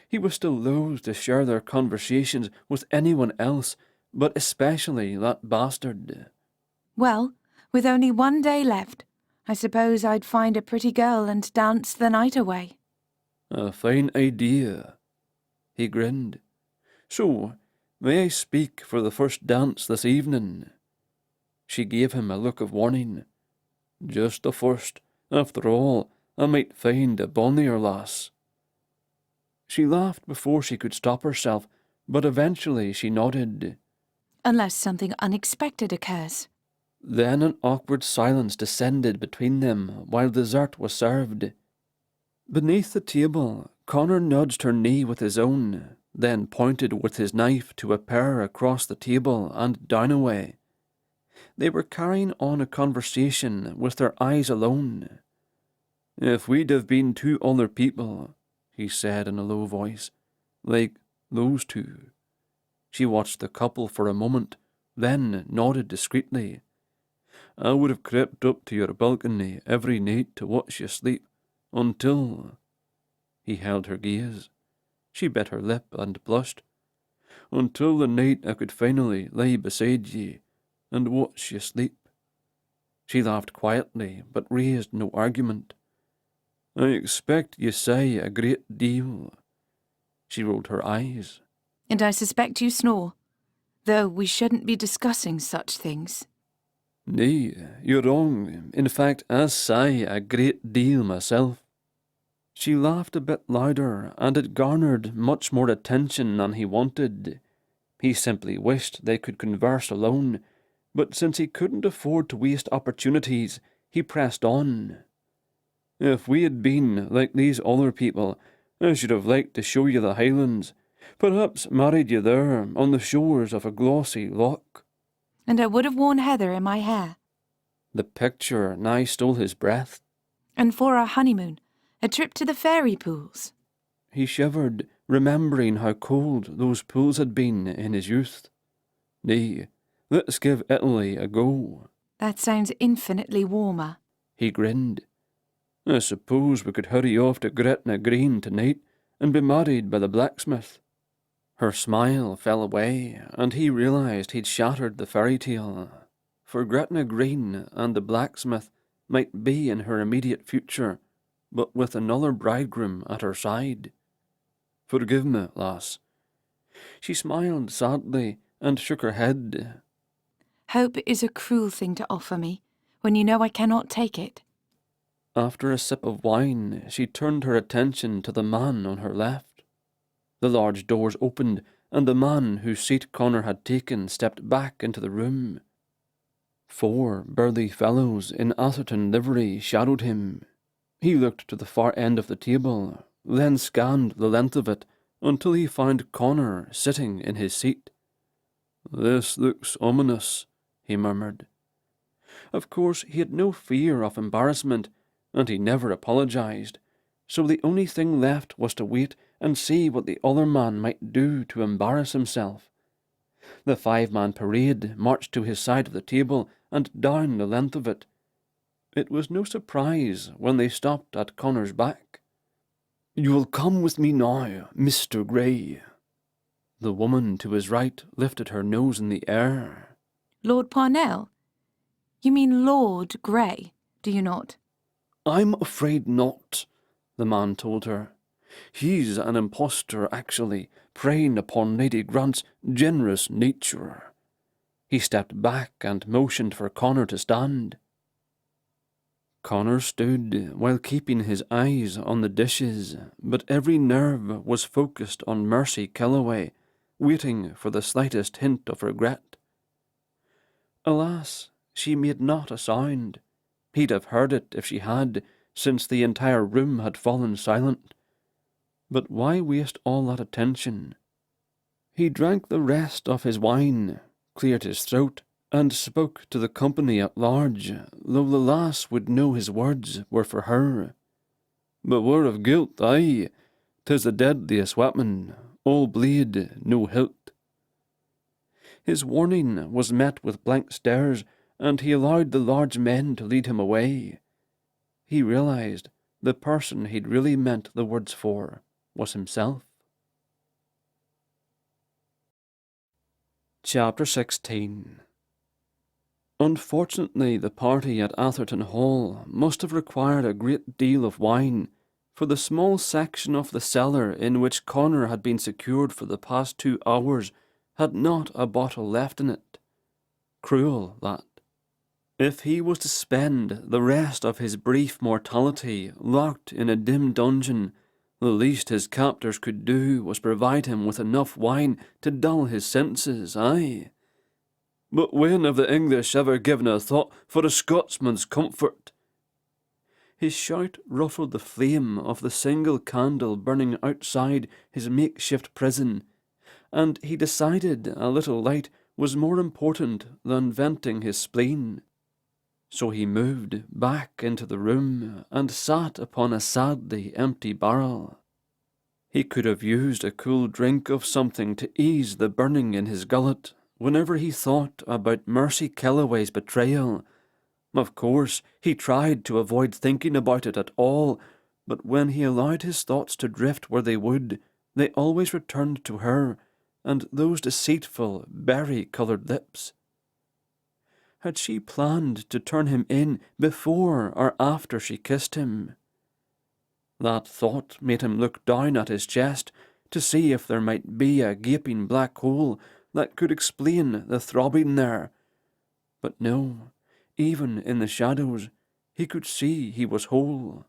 He was still loath to share their conversations with anyone else, but especially that bastard. Well, with only one day left, I suppose I'd find a pretty girl and dance the night away. "A fine idea." He grinned. "So, may I speak for the first dance this evening?" She gave him a look of warning. "Just the first. After all, I might find a bonnier lass." She laughed before she could stop herself, but eventually she nodded. Unless something unexpected occurs. Then an awkward silence descended between them while dessert was served. Beneath the table, Connor nudged her knee with his own, then pointed with his knife to a pair across the table and down away. They were carrying on a conversation with their eyes alone. "If we'd have been two other people," he said in a low voice, "like those two." She watched the couple for a moment, then nodded discreetly. "I would have crept up to your balcony every night to watch you sleep, until—" He held her gaze. She bit her lip and blushed. "Until the night I could finally lie beside ye and watch you sleep." She laughed quietly, but raised no argument. "I expect you say a great deal." She rolled her eyes. And I suspect you snore, though we shouldn't be discussing such things. "Nay, you're wrong. In fact, I sigh a great deal myself." She laughed a bit louder, and it garnered much more attention than he wanted. He simply wished they could converse alone, but since he couldn't afford to waste opportunities, he pressed on. "If we had been like these other people, I should have liked to show you the Highlands, perhaps married you there on the shores of a glossy loch." And I would have worn heather in my hair. The picture nigh stole his breath. And for our honeymoon, a trip to the fairy pools. He shivered, remembering how cold those pools had been in his youth. "Nay, let's give Italy a go." That sounds infinitely warmer. He grinned. "I suppose we could hurry off to Gretna Green tonight and be married by the blacksmith." Her smile fell away, and he realized he'd shattered the fairy tale. For Gretna Green and the blacksmith might be in her immediate future, but with another bridegroom at her side. "Forgive me, lass." She smiled sadly and shook her head. Hope is a cruel thing to offer me, when you know I cannot take it. After a sip of wine, she turned her attention to the man on her left. The large doors opened, and the man whose seat Connor had taken stepped back into the room. 4 burly fellows in Atherton livery shadowed him. He looked to the far end of the table, then scanned the length of it until he found Connor sitting in his seat. "This looks ominous," he murmured. Of course, he had no fear of embarrassment, and he never apologized, so the only thing left was to wait and see what the other man might do to embarrass himself. The 5-man parade marched to his side of the table and down the length of it. It was no surprise when they stopped at Connor's back. "You will come with me now, Mr. Grey." The woman to his right lifted her nose in the air. Lord Parnell? You mean Lord Grey, do you not? "I'm afraid not," the man told her. "He's an impostor, actually, preying upon Lady Grant's generous nature." He stepped back and motioned for Connor to stand. Connor stood while keeping his eyes on the dishes, but every nerve was focused on Mercy Kellaway, waiting for the slightest hint of regret. Alas, she made not a sound. He'd have heard it if she had, since the entire room had fallen silent. But why waste all that attention? He drank the rest of his wine, cleared his throat, and spoke to the company at large, though the lass would know his words were for her. "Beware of guilt, aye. 'Tis the deadliest weapon, all blade, no hilt." His warning was met with blank stares, and he allowed the large men to lead him away. He realized the person he'd really meant the words for was himself. Chapter 16. Unfortunately, the party at Atherton Hall must have required a great deal of wine, for the small section of the cellar in which Connor had been secured for the past 2 hours had not a bottle left in it. Cruel, that. If he was to spend the rest of his brief mortality locked in a dim dungeon, the least his captors could do was provide him with enough wine to dull his senses, aye. But when have the English ever given a thought for a Scotsman's comfort? His shout ruffled the flame of the single candle burning outside his makeshift prison, and he decided a little light was more important than venting his spleen. So he moved back into the room and sat upon a sadly empty barrel. He could have used a cool drink of something to ease the burning in his gullet whenever he thought about Mercy Kellaway's betrayal. Of course, he tried to avoid thinking about it at all, but when he allowed his thoughts to drift where they would, they always returned to her and those deceitful, berry-coloured lips. Had she planned to turn him in before or after she kissed him? That thought made him look down at his chest to see if there might be a gaping black hole that could explain the throbbing there. But no, even in the shadows, he could see he was whole.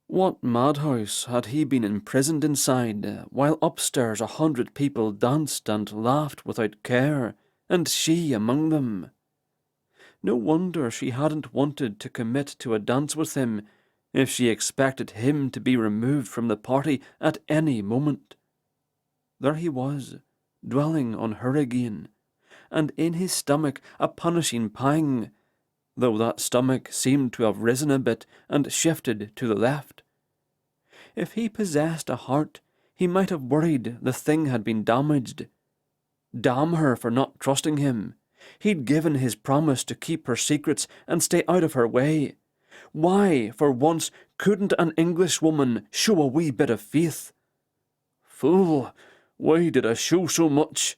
What madhouse had he been imprisoned inside, while upstairs 100 people danced and laughed without care, and she among them? No wonder she hadn't wanted to commit to a dance with him, if she expected him to be removed from the party at any moment. There he was, dwelling on her again, and in his stomach a punishing pang, though that stomach seemed to have risen a bit and shifted to the left. If he possessed a heart, he might have worried the thing had been damaged. Damn her for not trusting him. He'd given his promise to keep her secrets and stay out of her way. Why, for once, couldn't an Englishwoman show a wee bit of faith? Fool! Why did I show so much?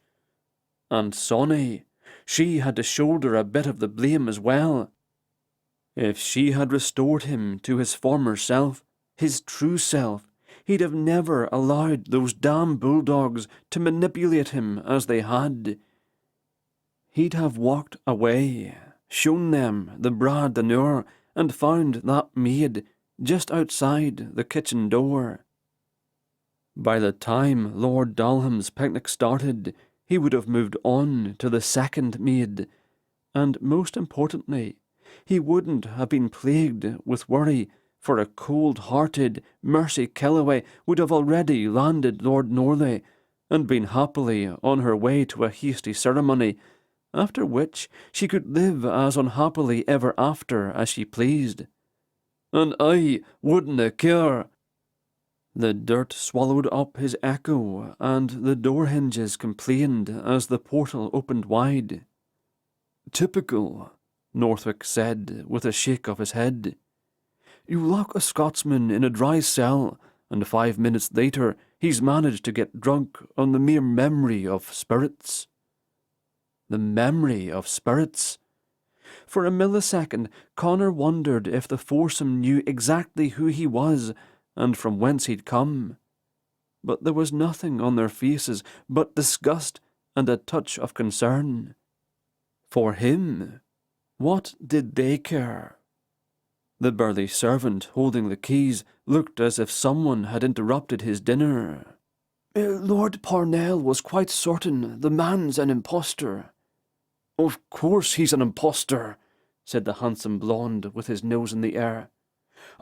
And Sonny, she had to shoulder a bit of the blame as well. If she had restored him to his former self, his true self, he'd have never allowed those damn bulldogs to manipulate him as they had. He'd have walked away, shown them the Bras d'Honneur, and found that maid just outside the kitchen door. By the time Lord Dalham's picnic started, he would have moved on to the second maid, and most importantly, he wouldn't have been plagued with worry, for a cold-hearted Mercy Kellaway would have already landed Lord Norley, and been happily on her way to a hasty ceremony, after which she could live as unhappily ever after as she pleased. And I wouldna care, The dirt swallowed up his echo, and the door hinges complained as the portal opened wide. "Typical," Northwick said, with a shake of his head. "You lock a Scotsman in a dry cell, and 5 minutes later he's managed to get drunk on the mere memory of spirits." The memory of spirits. For a millisecond, Connor wondered if the foursome knew exactly who he was and from whence he'd come. But there was nothing on their faces but disgust and a touch of concern. For him, what did they care? The burly servant holding the keys looked as if someone had interrupted his dinner. "Lord Parnell was quite certain the man's an impostor." "Of course he's an impostor," said the handsome blonde with his nose in the air.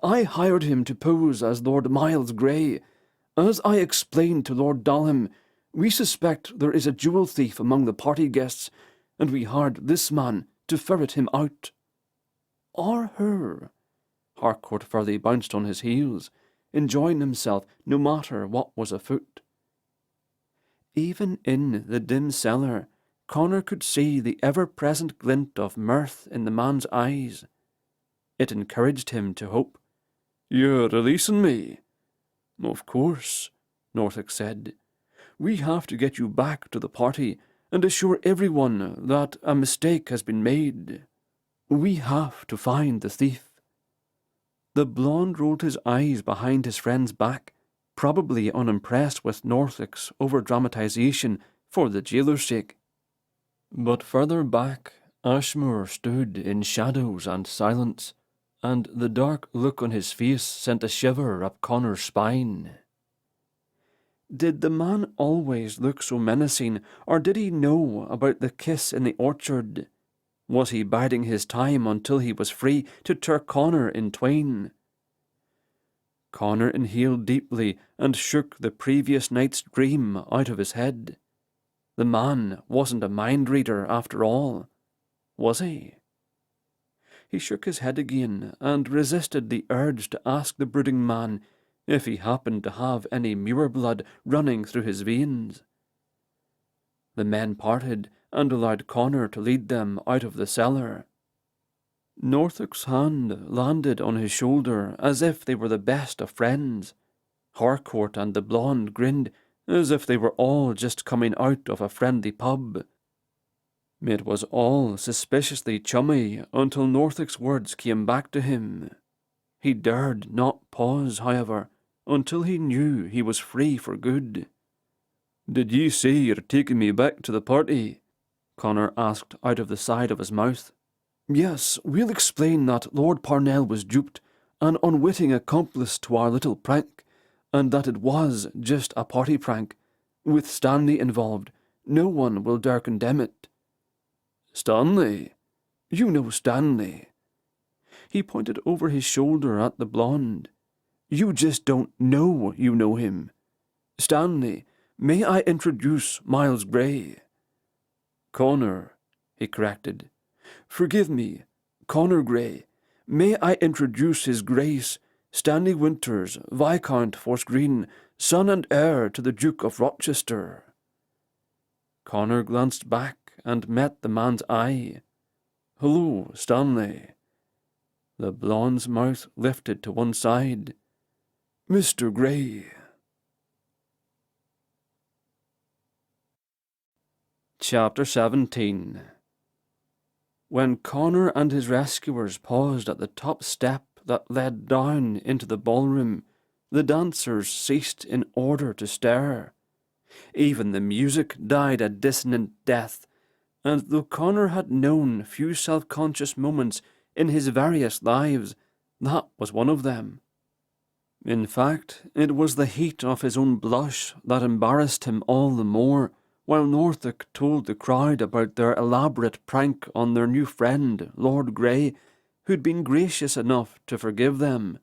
"I hired him to pose as Lord Miles Grey. As I explained to Lord Dalham, we suspect there is a jewel thief among the party guests, and we hired this man to ferret him out." "Or her." Harcourt fairly bounced on his heels, enjoying himself no matter what was afoot. Even in the dim cellar, Connor could see the ever-present glint of mirth in the man's eyes. It encouraged him to hope. "You're releasing me?" "Of course," Northwick said. "We have to get you back to the party and assure everyone that a mistake has been made. We have to find the thief." The blonde rolled his eyes behind his friend's back, probably unimpressed with Northwick's over-dramatization for the jailer's sake. But further back, Ashmore stood in shadows and silence, and the dark look on his face sent a shiver up Connor's spine. Did the man always look so menacing, or did he know about the kiss in the orchard? Was he biding his time until he was free to tear Connor in twain? Connor inhaled deeply and shook the previous night's dream out of his head. The man wasn't a mind-reader after all, was he? He shook his head again and resisted the urge to ask the brooding man if he happened to have any Moor blood running through his veins. The men parted and allowed Connor to lead them out of the cellar. Northwick's hand landed on his shoulder as if they were the best of friends. Harcourt and the blonde grinned as if they were all just coming out of a friendly pub. It was all suspiciously chummy until Northwick's words came back to him. He dared not pause, however, until he knew he was free for good. "Did you say you're taking me back to the party?" Connor asked out of the side of his mouth. "Yes, we'll explain that Lord Parnell was duped, an unwitting accomplice to our little prank, and that it was just a party prank. With Stanley involved, no one will dare condemn it." "Stanley? You know Stanley." He pointed over his shoulder at the blonde. "You just don't know you know him. Stanley, may I introduce Miles Grey?" "Connor," he corrected. "Forgive me, Connor Grey. May I introduce His Grace, Stanley Winters, Viscount Forest-Green, son and heir to the Duke of Rochester." Connor glanced back and met the man's eye. "Hello, Stanley." The blonde's mouth lifted to one side. "Mr. Grey." Chapter 17. When Connor and his rescuers paused at the top step that led down into the ballroom, the dancers ceased in order to stare. Even the music died a dissonant death, and though Connor had known few self-conscious moments in his various lives, that was one of them. In fact, it was the heat of his own blush that embarrassed him all the more, while Northwick told the crowd about their elaborate prank on their new friend, Lord Grey, who'd been gracious enough to forgive them.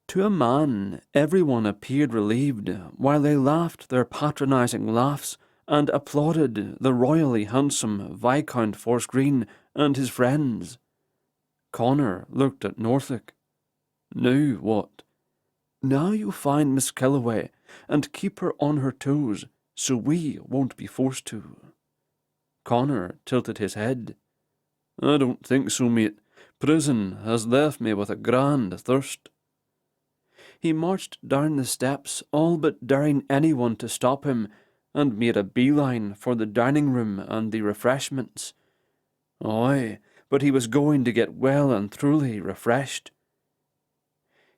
To a man, everyone appeared relieved, while they laughed their patronising laughs and applauded the royally handsome Viscount Forest-Green and his friends. Connor looked at Northwick. "Now what?" Now you find Miss Kellaway, and keep her on her toes, so we won't be forced to. Connor tilted his head. I don't think so, mate. Prison has left me with a grand thirst. He marched down the steps, all but daring anyone to stop him, and made a beeline for the dining room and the refreshments. Aye, but he was going to get well and truly refreshed.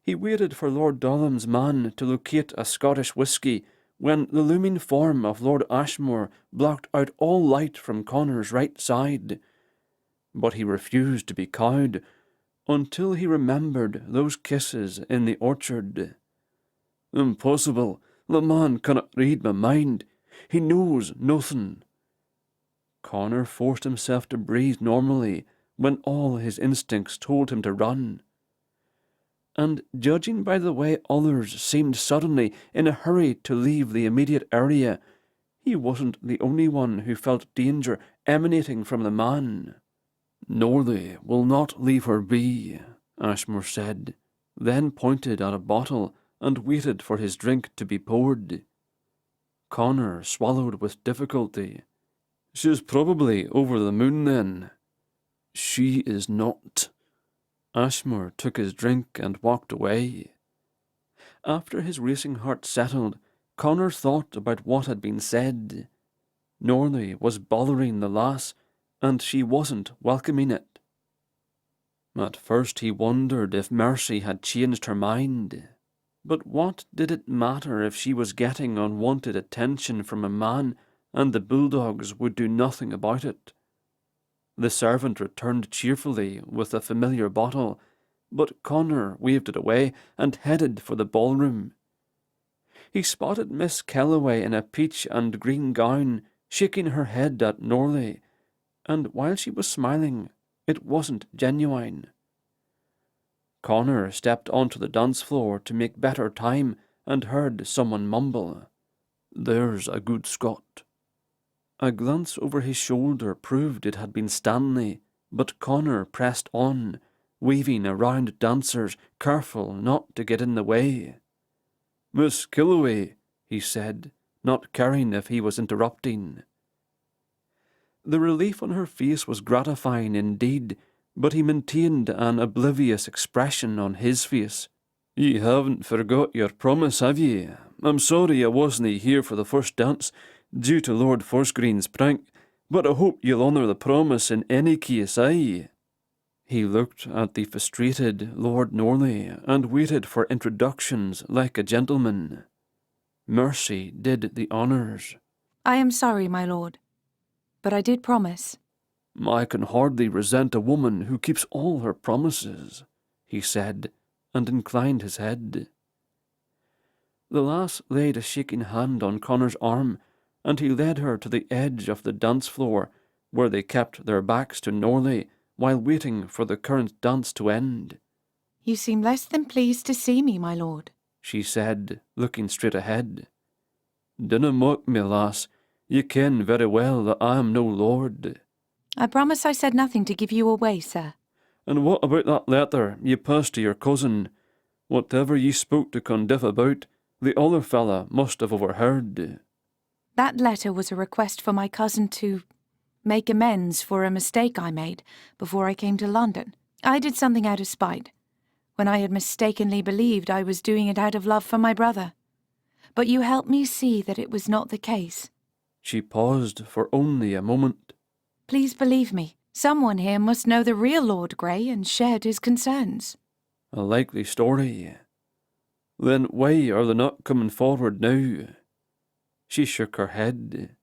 He waited for Lord Dolham's man to locate a Scottish whisky when the looming form of Lord Ashmore blocked out all light from Connor's right side. But he refused to be cowed until he remembered those kisses in the orchard. Impossible. The man cannot read my mind. He knows nothing. Connor forced himself to breathe normally when all his instincts told him to run. And judging by the way others seemed suddenly in a hurry to leave the immediate area, he wasn't the only one who felt danger emanating from the man. Norley will not leave her be, Ashmore said, then pointed at a bottle and waited for his drink to be poured. Connor swallowed with difficulty. She's probably over the moon then. She is not. Ashmore took his drink and walked away. After his racing heart settled, Connor thought about what had been said. Norley was bothering the lass, and she wasn't welcoming it. At first he wondered if Mercy had changed her mind. But what did it matter if she was getting unwanted attention from a man and the bulldogs would do nothing about it? The servant returned cheerfully with a familiar bottle, but Connor waved it away and headed for the ballroom. He spotted Miss Kellaway in a peach and green gown, shaking her head at Norley, and while she was smiling, it wasn't genuine. Connor stepped onto the dance floor to make better time and heard someone mumble, "There's a good Scot." A glance over his shoulder proved it had been Stanley, but Connor pressed on, weaving around dancers, careful not to get in the way. "Miss Kellaway," he said, not caring if he was interrupting. The relief on her face was gratifying indeed, but he maintained an oblivious expression on his face. "Ye haven't forgot your promise, have ye? I'm sorry I wasn't here for the first dance, due to Lord Forsgreen's prank, but I hope you'll honour the promise in any case, aye?" He looked at the frustrated Lord Norley and waited for introductions like a gentleman. Mercy did the honours. I am sorry, my lord, but I did promise. "I can hardly resent a woman who keeps all her promises," he said, and inclined his head. The lass laid a shaking hand on Connor's arm, and he led her to the edge of the dance floor, where they kept their backs to Norley while waiting for the current dance to end. You seem less than pleased to see me, my lord, she said, looking straight ahead. "Dinna mock me, lass. Ye ken very well that I am no lord." I promise I said nothing to give you away, sir. "And what about that letter ye passed to your cousin? Whatever ye spoke to Condiff about, the other fella must have overheard." That letter was a request for my cousin to make amends for a mistake I made before I came to London. I did something out of spite, when I had mistakenly believed I was doing it out of love for my brother. But you helped me see that it was not the case. She paused for only a moment. Please believe me, someone here must know the real Lord Grey and shared his concerns. A likely story. Then why are they not coming forward now? She shook her head.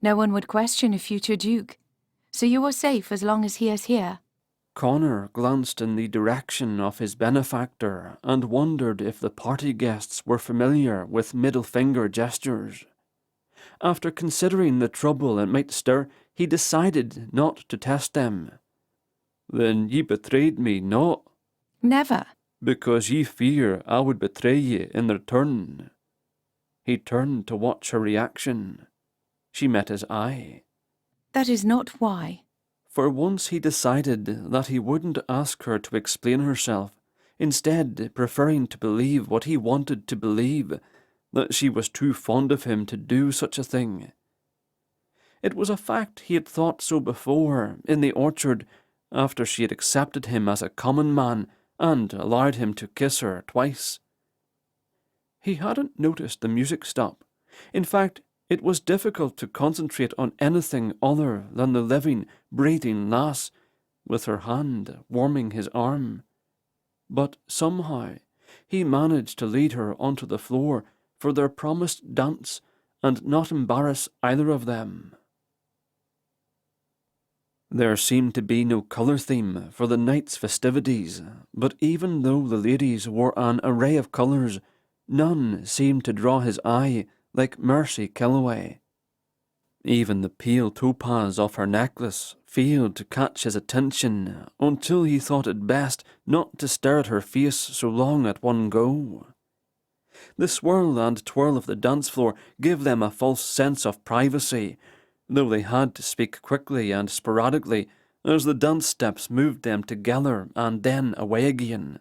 No one would question a future duke, so you are safe as long as he is here. Connor glanced in the direction of his benefactor and wondered if the party guests were familiar with middle-finger gestures. After considering the trouble it might stir, he decided not to test them. "Then ye betrayed me not?" Never. "Because ye fear I would betray ye in return." He turned to watch her reaction. She met his eye. That is not why. For once he decided that he wouldn't ask her to explain herself. instead preferring to believe what he wanted to believe, that she was too fond of him to do such a thing. It was a fact he had thought so before, in the orchard, after she had accepted him as a common man and allowed him to kiss her twice. He hadn't noticed the music stop. In fact, it was difficult to concentrate on anything other than the living, breathing lass, with her hand warming his arm. But somehow he managed to lead her onto the floor for their promised dance and not embarrass either of them. There seemed to be no colour theme for the night's festivities, but even though the ladies wore an array of colours, none seemed to draw his eye like Mercy Kellaway. Even the pale topaz of her necklace failed to catch his attention until he thought it best not to stare at her face so long at one go. The swirl and twirl of the dance floor gave them a false sense of privacy, though they had to speak quickly and sporadically as the dance steps moved them together and then away again.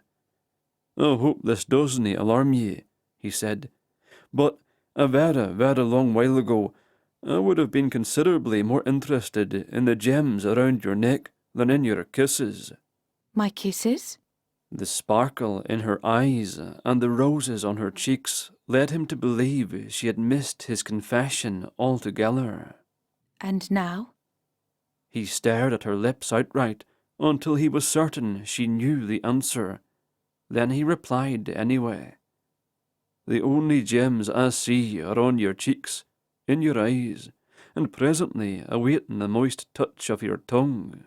"I hope this doesn't alarm ye," he said, "but a very long while ago I would have been considerably more interested in the gems around your neck than in your kisses." My kisses? The sparkle in her eyes and the roses on her cheeks led him to believe she had missed his confession altogether. And now? He stared at her lips outright until he was certain she knew the answer. Then he replied anyway. "The only gems I see are on your cheeks, in your eyes, and presently awaiting the moist touch of your tongue."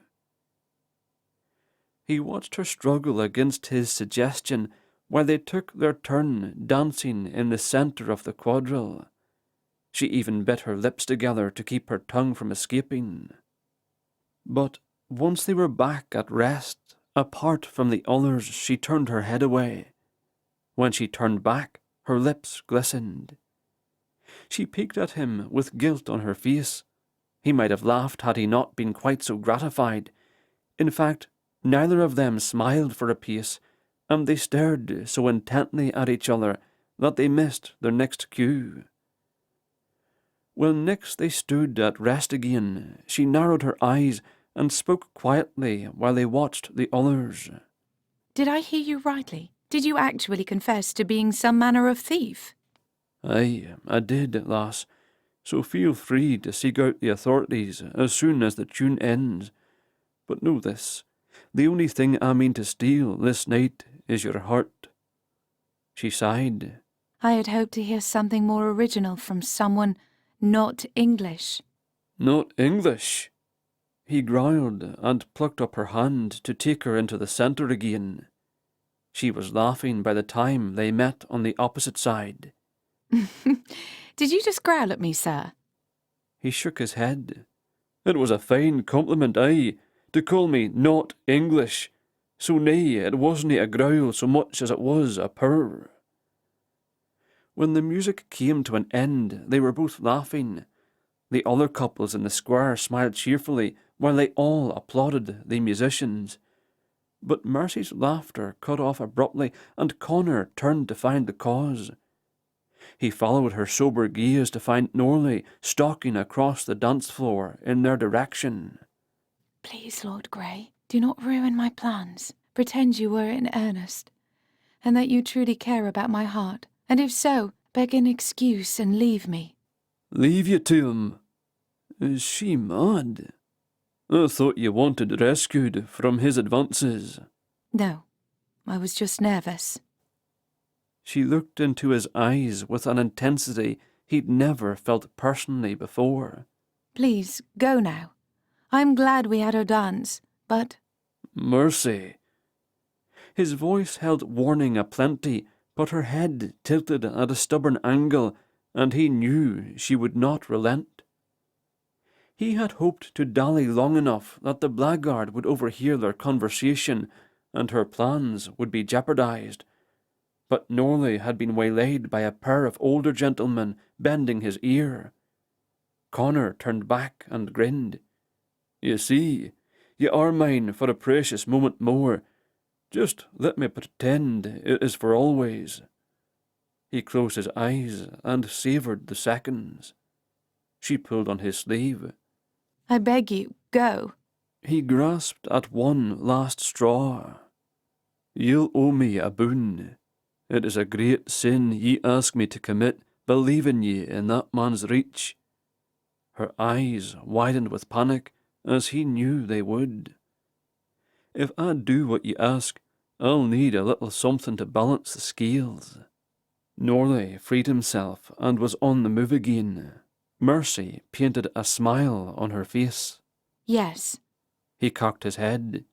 He watched her struggle against his suggestion while they took their turn dancing in the centre of the quadrille. She even bit her lips together to keep her tongue from escaping. But once they were back at rest, apart from the others, she turned her head away. When she turned back, her lips glistened. She peeked at him with guilt on her face. He might have laughed had he not been quite so gratified. In fact, neither of them smiled for a pace, and they stared so intently at each other that they missed their next cue. When next they stood at rest again, she narrowed her eyes and spoke quietly while they watched the others. Did I hear you rightly? Did you actually confess to being some manner of thief? Aye, I did, lass, so feel free to seek out the authorities as soon as the tune ends. But know this, the only thing I mean to steal this night is your heart. She sighed. I had hoped to hear something more original from someone not English. Not English? He growled and plucked up her hand to take her into the centre again. She was laughing by the time they met on the opposite side. Did you just growl at me, sir? He shook his head. It was a fine compliment, aye, to call me not English. So nay, it wasn't a growl so much as it was a purr. When the music came to an end, they were both laughing. The other couples in the square smiled cheerfully, while they all applauded the musicians. But Mercy's laughter cut off abruptly, and Connor turned to find the cause. He followed her sober gaze to find Norley stalking across the dance floor in their direction. Please, Lord Grey, do not ruin my plans. Pretend you were in earnest, and that you truly care about my heart, and if so, beg an excuse and leave me. Leave you to him? Is she mad? I thought you wanted rescued from his advances. No, I was just nervous. She looked into his eyes with an intensity he'd never felt personally before. Please, go now. I'm glad we had our dance, but... Mercy. His voice held warning aplenty, but her head tilted at a stubborn angle, and he knew she would not relent. He had hoped to dally long enough that the blackguard would overhear their conversation, and her plans would be jeopardized. But Norley had been waylaid by a pair of older gentlemen bending his ear. Connor turned back and grinned. You see, you are mine for a precious moment more, Just let me pretend it is for always." He closed his eyes and savoured the seconds. She pulled on his sleeve. "I beg you, go." He grasped at one last straw. "You'll owe me a boon. It is a great sin ye ask me to commit, believing ye in that man's reach." Her eyes widened with panic, as he knew they would. "If I do what ye ask, I'll need a little something to balance the scales." Norley freed himself and was on the move again. Mercy painted a smile on her face. "Yes." He cocked his head.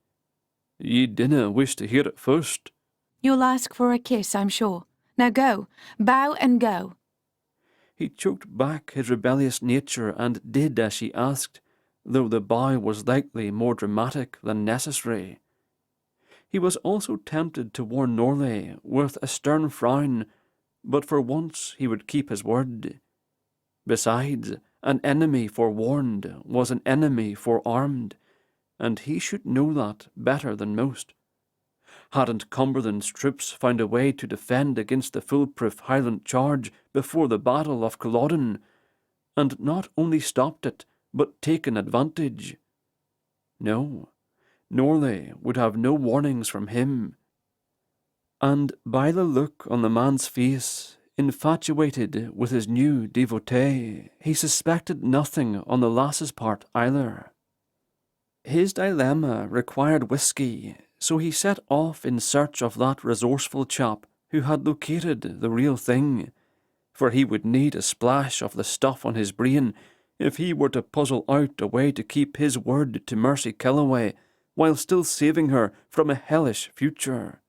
"Ye dinna wish to hear it first." "You'll ask for a kiss, I'm sure. Now go. Bow and go." He choked back his rebellious nature and did as she asked, though the bow was likely more dramatic than necessary. He was also tempted to warn Norley with a stern frown, but for once he would keep his word. Besides, an enemy forewarned was an enemy forearmed, and he should know that better than most. Hadn't Cumberland's troops found a way to defend against the foolproof Highland charge before the Battle of Culloden, and not only stopped it, but taken advantage? No, Norley would have no warnings from him. And by the look on the man's face, infatuated with his new devotee, he suspected nothing on the lass's part either. His dilemma required whiskey, so he set off in search of that resourceful chap who had located the real thing, for he would need a splash of the stuff on his brain if he were to puzzle out a way to keep his word to Mercy Kellaway while still saving her from a hellish future.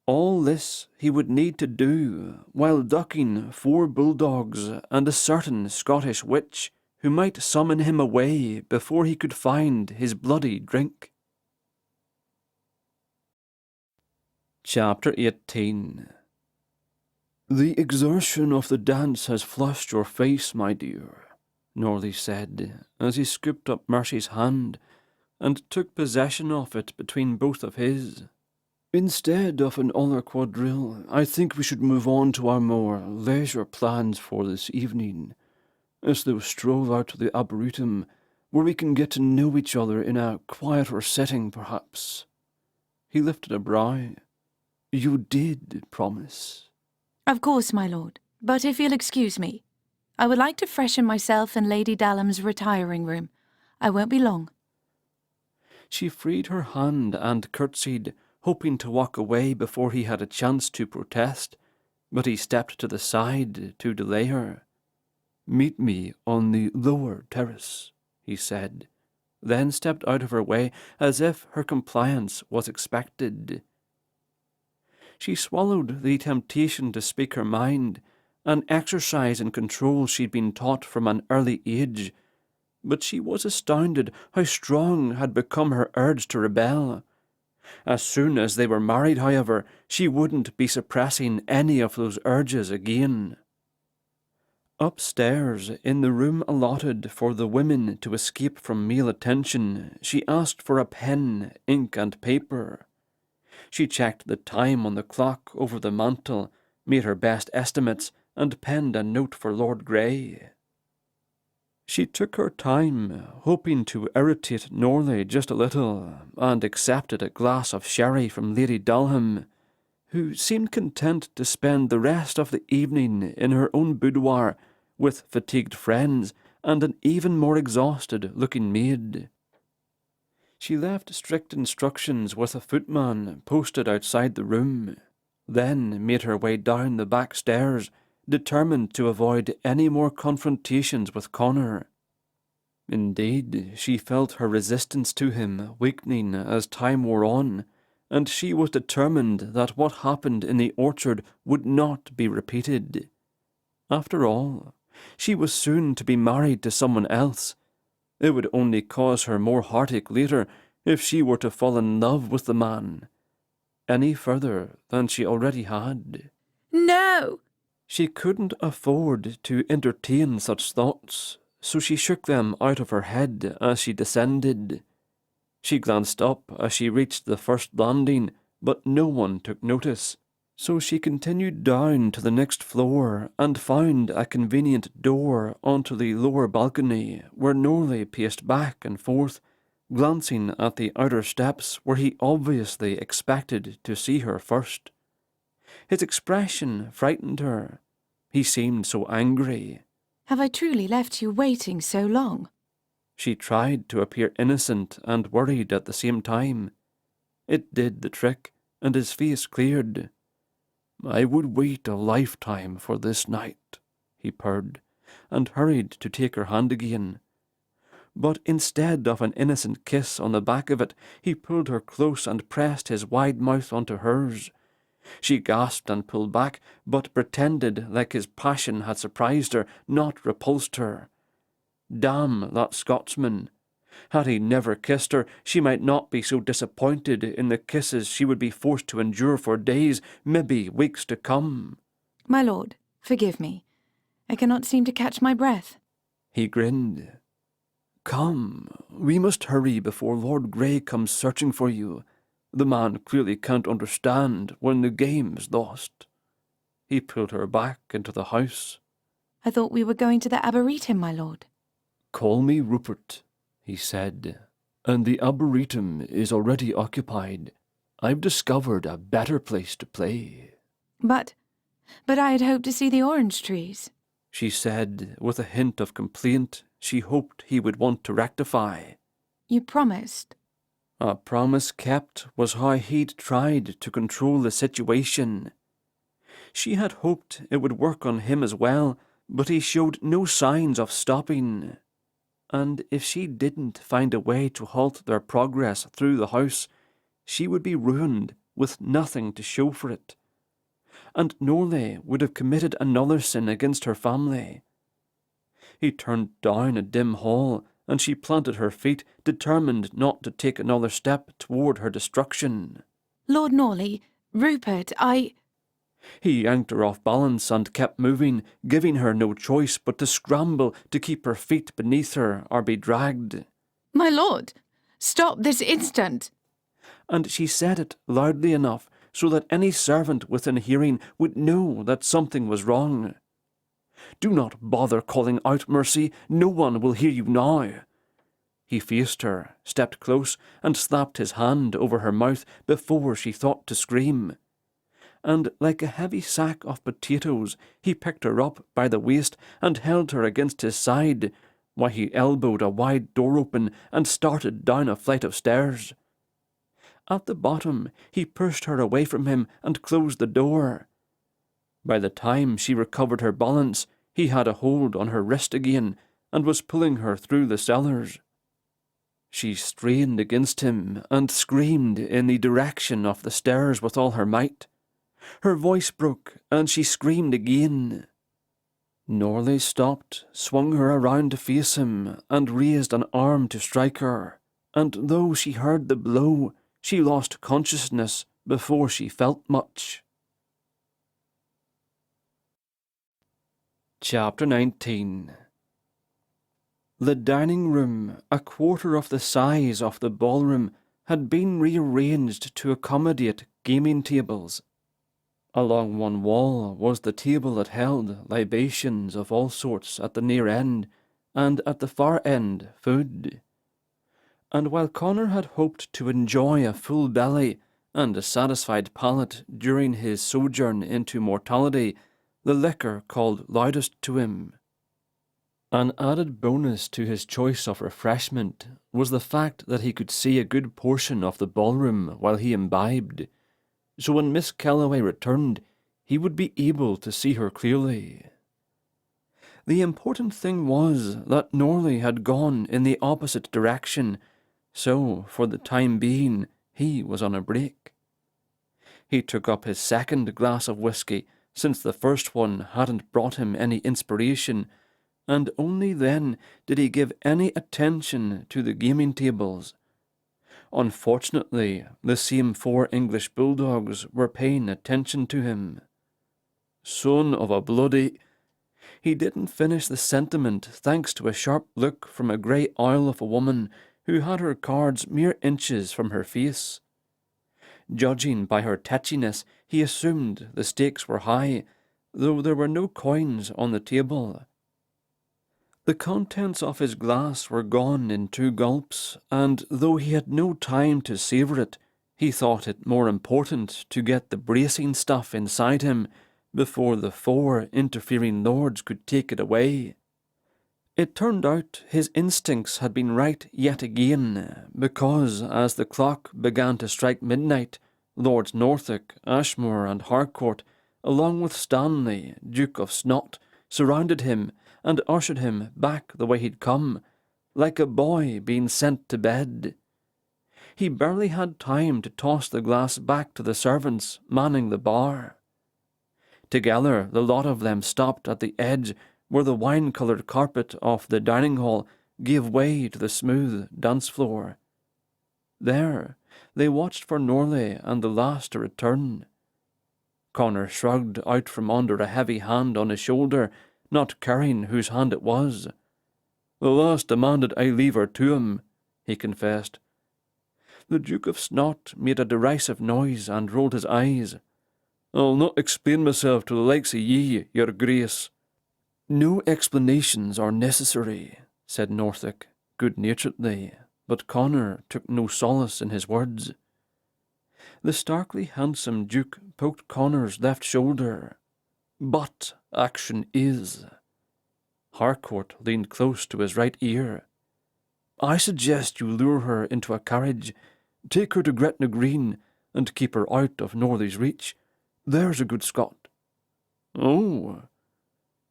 All this he would need to do while ducking 4 bulldogs and a certain Scottish witch who might summon him away before he could find his bloody drink. Chapter 18. "The exertion of the dance has flushed your face, my dear," Norley said, as he scooped up Mercy's hand and took possession of it between both of his. "Instead of another quadrille, I think we should move on to our more leisure plans for this evening, as though stroll out to the Arboretum, where we can get to know each other in a quieter setting, perhaps." He lifted a brow. "You did promise." "Of course, my lord. But if you'll excuse me, I would like to freshen myself in Lady Dallam's retiring room. I won't be long." She freed her hand and curtsied, hoping to walk away before he had a chance to protest, but he stepped to the side to delay her. "Meet me on the lower terrace," he said, then stepped out of her way as if her compliance was expected. She swallowed the temptation to speak her mind, an exercise in control she'd been taught from an early age, but she was astounded how strong had become her urge to rebel. As soon as they were married, however, she wouldn't be suppressing any of those urges again. Upstairs, in the room allotted for the women to escape from male attention, she asked for a pen, ink, and paper. She checked the time on the clock over the mantel, made her best estimates, and penned a note for Lord Grey. She took her time, hoping to irritate Norley just a little, and accepted a glass of sherry from Lady Dalham, who seemed content to spend the rest of the evening in her own boudoir with fatigued friends and an even more exhausted-looking maid. She left strict instructions with a footman posted outside the room, then made her way down the back stairs, determined to avoid any more confrontations with Connor. Indeed, she felt her resistance to him weakening as time wore on, and she was determined that what happened in the orchard would not be repeated. After all, she was soon to be married to someone else. It would only cause her more heartache later if she were to fall in love with the man, any further than she already had. "No!" She couldn't afford to entertain such thoughts, so she shook them out of her head as she descended. She glanced up as she reached the first landing but no one took notice, so she continued down to the next floor and found a convenient door onto the lower balcony, where Norley paced back and forth, glancing at the outer steps where he obviously expected to see her first. His expression frightened her. He seemed so angry. Have I truly left you waiting so long? She tried to appear innocent and worried at the same time. It did the trick, and his face cleared. "I would wait a lifetime for this night," he purred, and hurried to take her hand again. But instead of an innocent kiss on the back of it, he pulled her close and pressed his wide mouth onto hers. She gasped and pulled back, but pretended like his passion had surprised her, not repulsed her. Damn that Scotsman! Had he never kissed her, she might not be so disappointed in the kisses she would be forced to endure for days, maybe weeks to come. My lord, forgive me. I cannot seem to catch my breath. He grinned. "Come, we must hurry before Lord Grey comes searching for you. The man clearly can't understand when the game's lost." He pulled her back into the house. I thought we were going to the Arboretum, my lord. "Call me Rupert," he said, "and the Arboretum is already occupied. I've discovered a better place to play." But I had hoped to see the orange trees. She said, with a hint of complaint she hoped he would want to rectify. You promised. A promise kept was how he'd tried to control the situation. She had hoped it would work on him as well, but he showed no signs of stopping. And if she didn't find a way to halt their progress through the house, she would be ruined with nothing to show for it. And Norley would have committed another sin against her family. He turned down a dim hall, and she planted her feet, determined not to take another step toward her destruction. Lord Norley, Rupert, He yanked her off balance and kept moving, giving her no choice but to scramble to keep her feet beneath her or be dragged. My lord, stop this instant! And she said it loudly enough so that any servant within hearing would know that something was wrong. "Do not bother calling out, Mercy. No one will hear you now." He faced her, stepped close, and slapped his hand over her mouth before she thought to scream. And like a heavy sack of potatoes, he picked her up by the waist and held her against his side, while he elbowed a wide door open and started down a flight of stairs. At the bottom, he pushed her away from him and closed the door. By the time she recovered her balance, he had a hold on her wrist again and was pulling her through the cellars. She strained against him and screamed in the direction of the stairs with all her might. Her voice broke, and she screamed again. Norley stopped, swung her around to face him, and raised an arm to strike her, and though she heard the blow, she lost consciousness before she felt much. Chapter 19. The dining room, a quarter of the size of the ballroom, had been rearranged to accommodate gaming tables. Along one wall was the table that held libations of all sorts at the near end, and at the far end food. And while Connor had hoped to enjoy a full belly and a satisfied palate during his sojourn into mortality, the liquor called loudest to him. An added bonus to his choice of refreshment was the fact that he could see a good portion of the ballroom while he imbibed, so when Miss Kellaway returned, he would be able to see her clearly. The important thing was that Norley had gone in the opposite direction, so for the time being he was on a break. He took up his second glass of whisky, since the first one hadn't brought him any inspiration, and only then did he give any attention to the gaming tables. Unfortunately, the same 4 English bulldogs were paying attention to him. Son of a bloody... He didn't finish the sentiment thanks to a sharp look from a grey owl of a woman who had her cards mere inches from her face. Judging by her tetchiness, he assumed the stakes were high, though there were no coins on the table. The contents of his glass were gone in 2 gulps, and though he had no time to savour it, he thought it more important to get the bracing stuff inside him before the 4 interfering lords could take it away. It turned out his instincts had been right yet again, because as the clock began to strike midnight, Lords Norfolk, Ashmore and Harcourt, along with Stanley, Duke of Snot, surrounded him and ushered him back the way he'd come, like a boy being sent to bed. He barely had time to toss the glass back to the servants manning the bar. Together the lot of them stopped at the edge where the wine-coloured carpet of the dining hall gave way to the smooth dance floor. There they watched for Norley and the lass to return. Connor shrugged out from under a heavy hand on his shoulder, not caring whose hand it was. "The lass demanded I leave her to him," he confessed. The Duke of Snot made a derisive noise and rolled his eyes. "I'll not explain myself to the likes of ye, your grace." "No explanations are necessary," said Norfolk, good-naturedly, but Connor took no solace in his words. The starkly handsome Duke poked Connor's left shoulder. "But action is." Harcourt leaned close to his right ear. "I suggest you lure her into a carriage, take her to Gretna Green, and keep her out of Norley's reach. There's a good Scot." "Oh."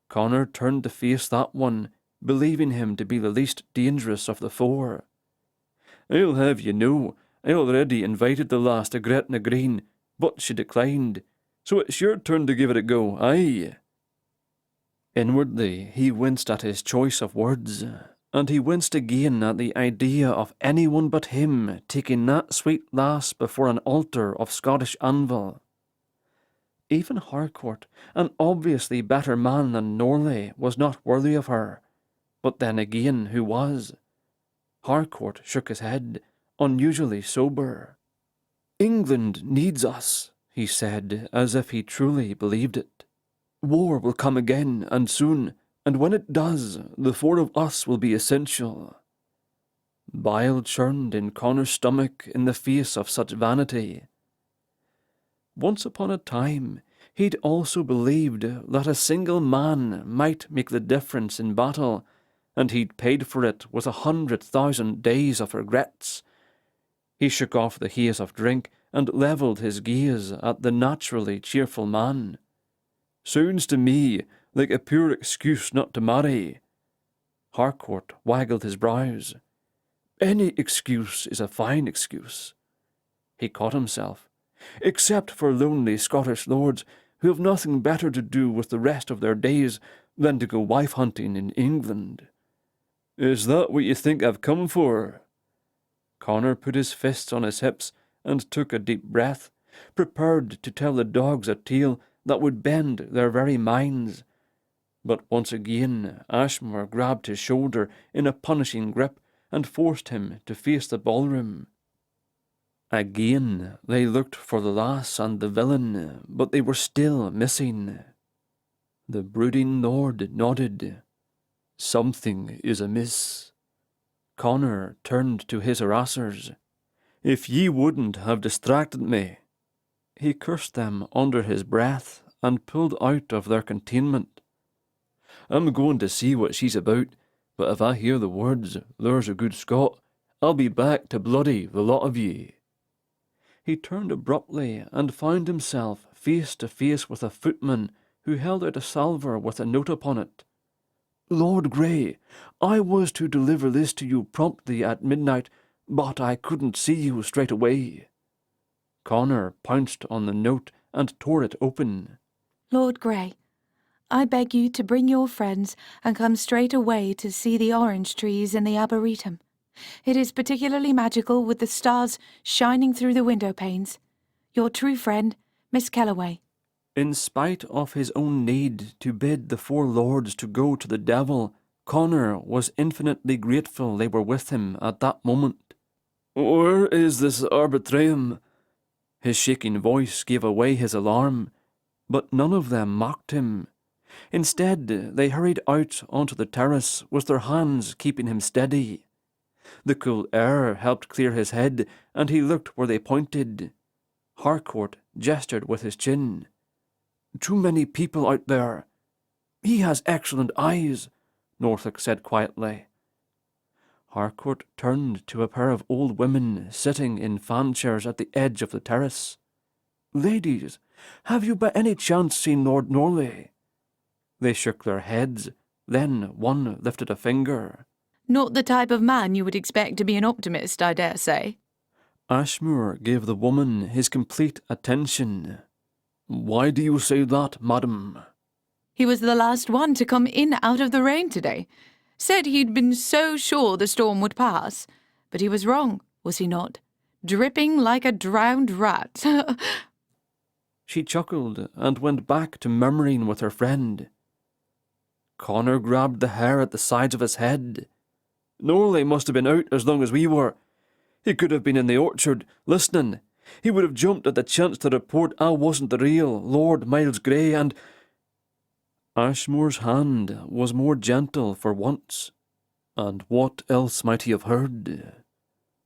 Connor turned to face that one, believing him to be the least dangerous of the 4. "I'll have you know, I already invited the lass to Gretna Green, but she declined, so it's your turn to give it a go, aye." Inwardly he winced at his choice of words, and he winced again at the idea of anyone but him taking that sweet lass before an altar of Scottish anvil. Even Harcourt, an obviously better man than Norley, was not worthy of her. But then again, who was? Harcourt shook his head, unusually sober. "England needs us," he said, as if he truly believed it. "War will come again, and soon, and when it does, the 4 of us will be essential." Bile churned in Connor's stomach in the face of such vanity. Once upon a time, he'd also believed that a single man might make the difference in battle, and he'd paid for it with 100,000 days of regrets. He shook off the haze of drink and levelled his gaze at the naturally cheerful man. "Sounds to me like a pure excuse not to marry." Harcourt waggled his brows. "Any excuse is a fine excuse." He caught himself. "Except for lonely Scottish lords who have nothing better to do with the rest of their days than to go wife-hunting in England." "Is that what you think I've come for?" Connor put his fists on his hips and took a deep breath, prepared to tell the dogs a tale that would bend their very minds. But once again Ashmore grabbed his shoulder in a punishing grip and forced him to face the ballroom. Again they looked for the lass and the villain, but they were still missing. The brooding lord nodded. "Something is amiss." Connor turned to his harassers. "If ye wouldn't have distracted me." He cursed them under his breath and pulled out of their containment. "I'm going to see what she's about, but if I hear the words, 'There's a good Scot,' I'll be back to bloody the lot of ye." He turned abruptly and found himself face to face with a footman who held out a salver with a note upon it. "Lord Grey, I was to deliver this to you promptly at midnight, but I couldn't see you straight away." Connor pounced on the note and tore it open. Lord Grey, I beg you to bring your friends and come straight away to see the orange trees in the Arboretum. It is particularly magical with the stars shining through the window panes. Your true friend, Miss Kellaway. In spite of his own need to bid the 4 lords to go to the devil, Connor was infinitely grateful they were with him at that moment. "Where is this Arboretum?" His shaking voice gave away his alarm, but none of them mocked him. Instead, they hurried out onto the terrace with their hands keeping him steady. The cool air helped clear his head, and he looked where they pointed. Harcourt gestured with his chin. "Too many people out there." "He has excellent eyes," Norfolk said quietly. Harcourt turned to a pair of old women sitting in fan chairs at the edge of the terrace. "Ladies, have you by any chance seen Lord Norley?" They shook their heads. Then one lifted a finger. Not the type of man you would expect to be an optimist, I dare say. Ashmore gave the woman his complete attention. "Why do you say that, madam?" He was the last one to come in out of the rain today. Said he'd been so sure the storm would pass. But he was wrong, was he not? Dripping like a drowned rat. She chuckled and went back to murmuring with her friend. Connor grabbed the hair at the sides of his head. "Norley must have been out as long as we were. He could have been in the orchard, listening. He would have jumped at the chance to report I wasn't the real Lord Miles Grey, and—" Ashmore's hand was more gentle for once. And what else might he have heard?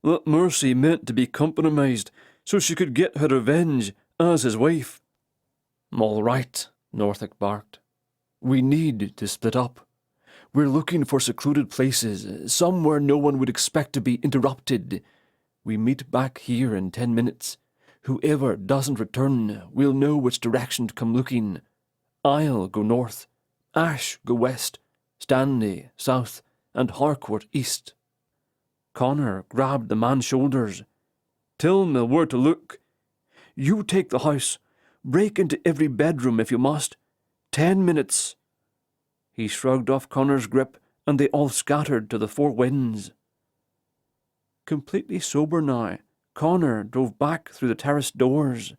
That Mercy meant to be compromised so she could get her revenge as his wife. "All right," Norfolk barked. "We need to split up. We're looking for secluded places, somewhere no one would expect to be interrupted. We meet back here in 10 minutes. Whoever doesn't return will know which direction to come looking. I'll go north, Ash go west, Stanley south, and Harcourt east." Connor grabbed the man's shoulders. "Tell me where to look. You take the house. Break into every bedroom if you must. 10 minutes. He shrugged off Connor's grip, and they all scattered to the four winds. Completely sober now, Connor drove back through the terrace doors.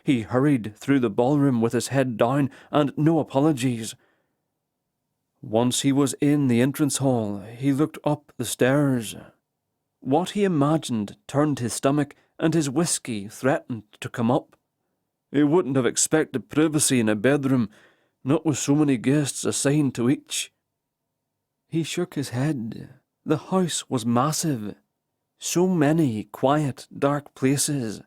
He hurried through the ballroom with his head down and no apologies. Once he was in the entrance hall, he looked up the stairs. What he imagined turned his stomach, and his whiskey threatened to come up. He wouldn't have expected privacy in a bedroom, not with so many guests assigned to each. He shook his head. The house was massive. So many quiet, dark places.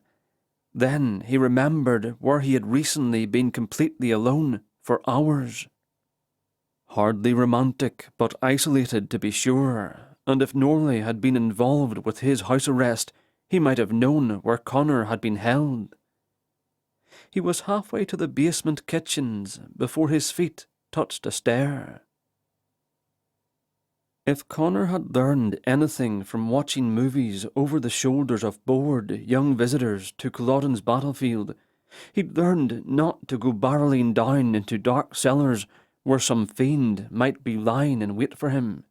Then he remembered where he had recently been completely alone for hours. Hardly romantic, but isolated to be sure, and if Norley had been involved with his house arrest, he might have known where Connor had been held. He was halfway to the basement kitchens before his feet touched a stair. If Connor had learned anything from watching movies over the shoulders of bored young visitors to Culloden's battlefield, he'd learned not to go barreling down into dark cellars where some fiend might be lying in wait for him.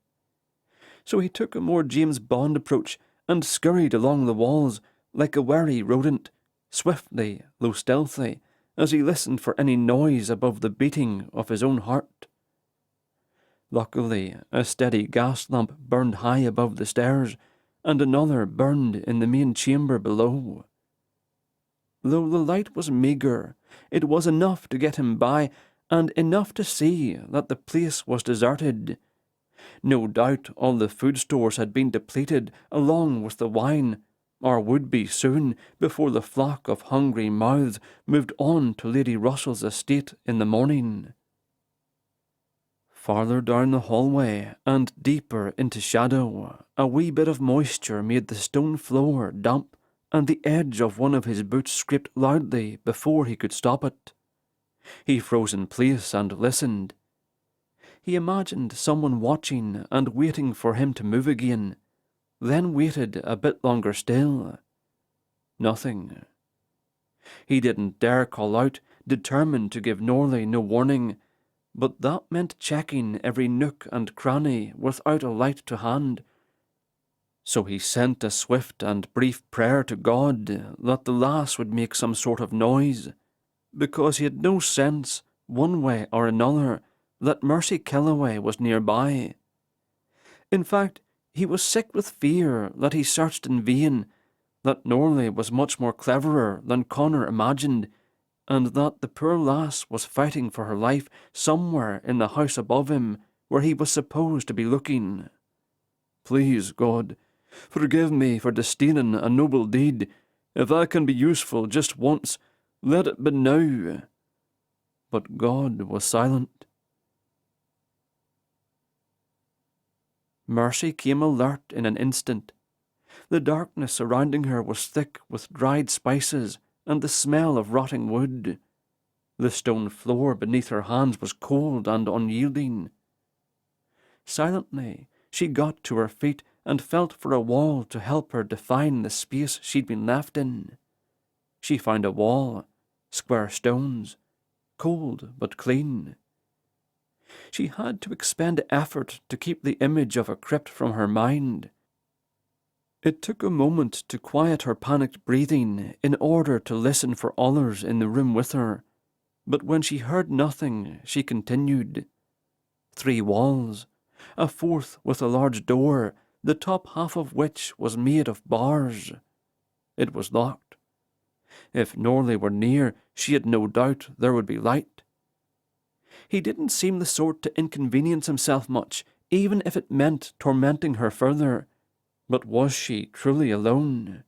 So he took a more James Bond approach and scurried along the walls like a wary rodent, swiftly though stealthy, as he listened for any noise above the beating of his own heart. Luckily, a steady gas lamp burned high above the stairs, and another burned in the main chamber below. Though the light was meagre, it was enough to get him by, and enough to see that the place was deserted. No doubt all the food stores had been depleted along with the wine, or would be soon, before the flock of hungry mouths moved on to Lady Russell's estate in the morning. Farther down the hallway, and deeper into shadow, a wee bit of moisture made the stone floor damp, and the edge of one of his boots scraped loudly before he could stop it. He froze in place and listened. He imagined someone watching and waiting for him to move again, then waited a bit longer still. Nothing. He didn't dare call out, determined to give Norley no warning, but that meant checking every nook and cranny without a light to hand. So he sent a swift and brief prayer to God that the lass would make some sort of noise, because he had no sense, one way or another, that Mercy Kellaway was nearby. In fact, he was sick with fear that he searched in vain, that Norley was much more cleverer than Connor imagined, and that the poor lass was fighting for her life somewhere in the house above him, where he was supposed to be looking. "Please, God, forgive me for disdaining a noble deed. If I can be useful just once, let it be now." But God was silent. Mercy came alert in an instant. The darkness surrounding her was thick with dried spices and the smell of rotting wood. The stone floor beneath her hands was cold and unyielding. Silently, she got to her feet and felt for a wall to help her define the space she'd been left in. She found a wall, square stones, cold but clean. She had to expend effort to keep the image of a crypt from her mind. It took a moment to quiet her panicked breathing in order to listen for others in the room with her, but when she heard nothing, she continued. 3 walls, a 4th with a large door, the top half of which was made of bars. It was locked. If Norley were near, she had no doubt there would be light. He didn't seem the sort to inconvenience himself much, even if it meant tormenting her further. But was she truly alone?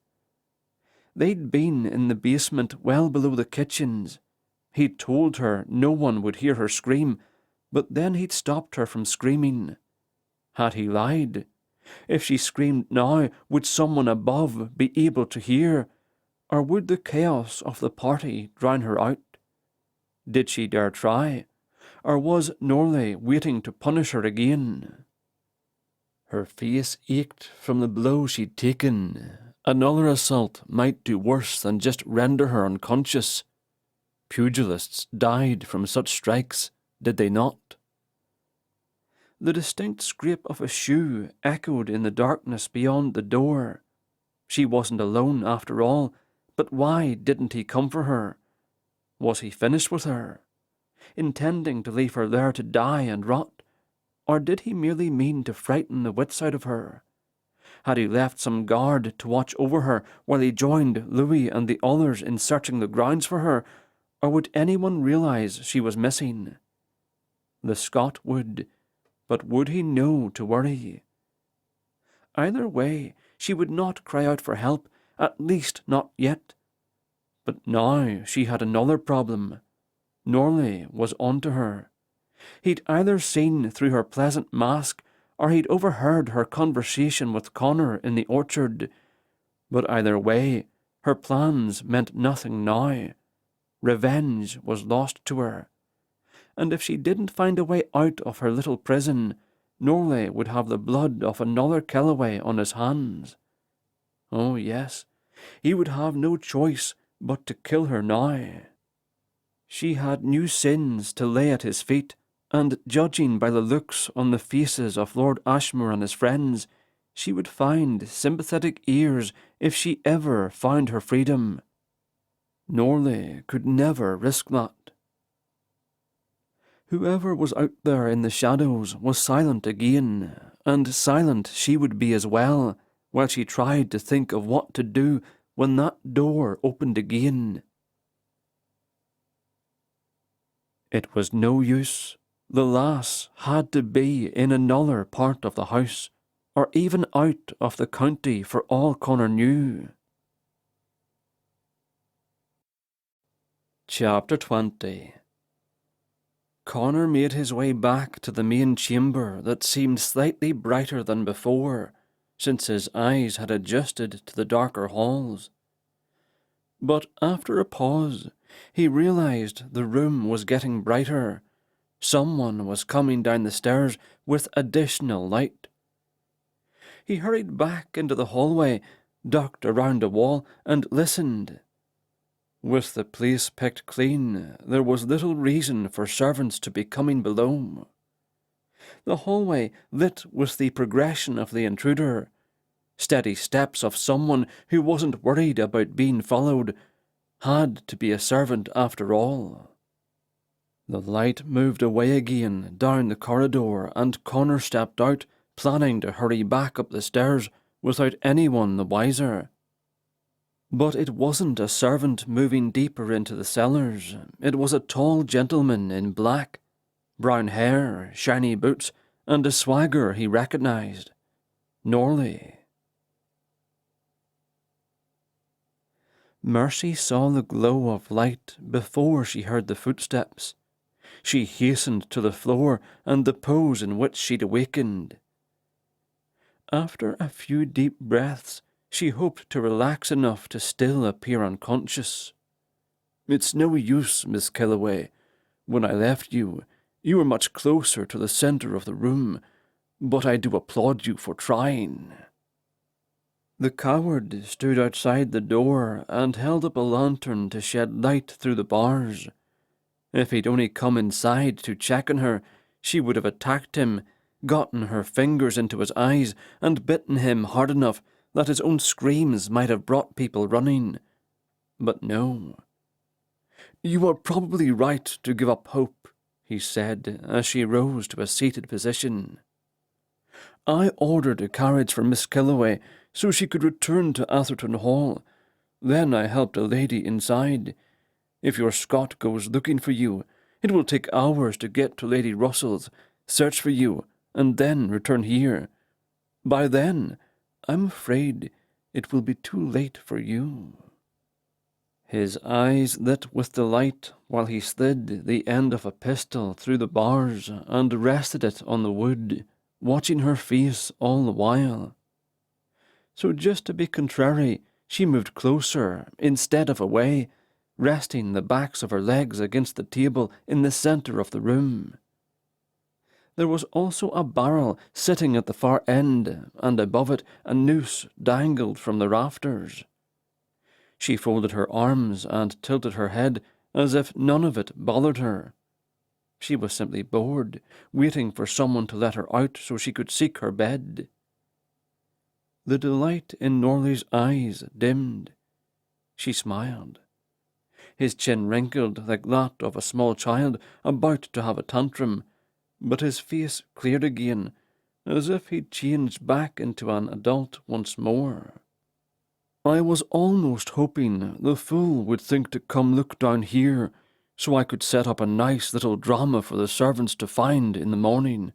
They'd been in the basement well below the kitchens. He'd told her no one would hear her scream, but then he'd stopped her from screaming. Had he lied? If she screamed now, would someone above be able to hear? Or would the chaos of the party drown her out? Did she dare try? Or was Norley waiting to punish her again? Her face ached from the blow she'd taken. Another assault might do worse than just render her unconscious. Pugilists died from such strikes, did they not? The distinct scrape of a shoe echoed in the darkness beyond the door. She wasn't alone after all, but why didn't he come for her? Was he finished with her, intending to leave her there to die and rot? Or did he merely mean to frighten the wits out of her? Had he left some guard to watch over her while he joined Louis and the others in searching the grounds for her? Or would anyone realize she was missing? The Scot would, but would he know to worry? Either way, she would not cry out for help, at least not yet. But now she had another problem. Norley was on to her. He'd either seen through her pleasant mask, or he'd overheard her conversation with Connor in the orchard. But either way, her plans meant nothing now. Revenge was lost to her. And if she didn't find a way out of her little prison, Norley would have the blood of another Kellaway on his hands. Oh yes, he would have no choice but to kill her now. She had new sins to lay at his feet, and judging by the looks on the faces of Lord Ashmore and his friends, she would find sympathetic ears if she ever found her freedom. Norley could never risk that. Whoever was out there in the shadows was silent again, and silent she would be as well, while she tried to think of what to do when that door opened again. It was no use. The lass had to be in another part of the house, or even out of the county for all Connor knew. Chapter 20. Connor made his way back to the main chamber that seemed slightly brighter than before, since his eyes had adjusted to the darker halls. But after a pause, he realized the room was getting brighter. Someone was coming down the stairs with additional light. He hurried back into the hallway, ducked around a wall, and listened. With the place picked clean, there was little reason for servants to be coming below. The hallway lit with the progression of the intruder, steady steps of someone who wasn't worried about being followed, had to be a servant after all. The light moved away again down the corridor, and Connor stepped out, planning to hurry back up the stairs without anyone the wiser. But it wasn't a servant moving deeper into the cellars. It was a tall gentleman in black, brown hair, shiny boots, and a swagger he recognised. Norley. Mercy saw the glow of light before she heard the footsteps. She hastened to the floor and the pose in which she'd awakened. After a few deep breaths, she hoped to relax enough to still appear unconscious. "It's no use, Miss Kellaway. When I left you, you were much closer to the centre of the room, but I do applaud you for trying." The coward stood outside the door and held up a lantern to shed light through the bars. If he'd only come inside to check on her, she would have attacked him, gotten her fingers into his eyes, and bitten him hard enough that his own screams might have brought people running. But no. "You are probably right to give up hope," he said, as she rose to a seated position. "I ordered a carriage for Miss Kellaway so she could return to Atherton Hall. Then I helped a lady inside. If your Scot goes looking for you, it will take hours to get to Lady Russell's, search for you, and then return here. By then, I'm afraid it will be too late for you." His eyes lit with delight while he slid the end of a pistol through the bars and rested it on the wood, watching her face all the while. So just to be contrary, she moved closer instead of away, resting the backs of her legs against the table in the centre of the room. There was also a barrel sitting at the far end, and above it a noose dangled from the rafters. She folded her arms and tilted her head as if none of it bothered her. She was simply bored, waiting for someone to let her out so she could seek her bed. The delight in Norley's eyes dimmed. She smiled. His chin wrinkled like that of a small child about to have a tantrum, but his face cleared again, as if he'd changed back into an adult once more. "I was almost hoping the fool would think to come look down here, so I could set up a nice little drama for the servants to find in the morning.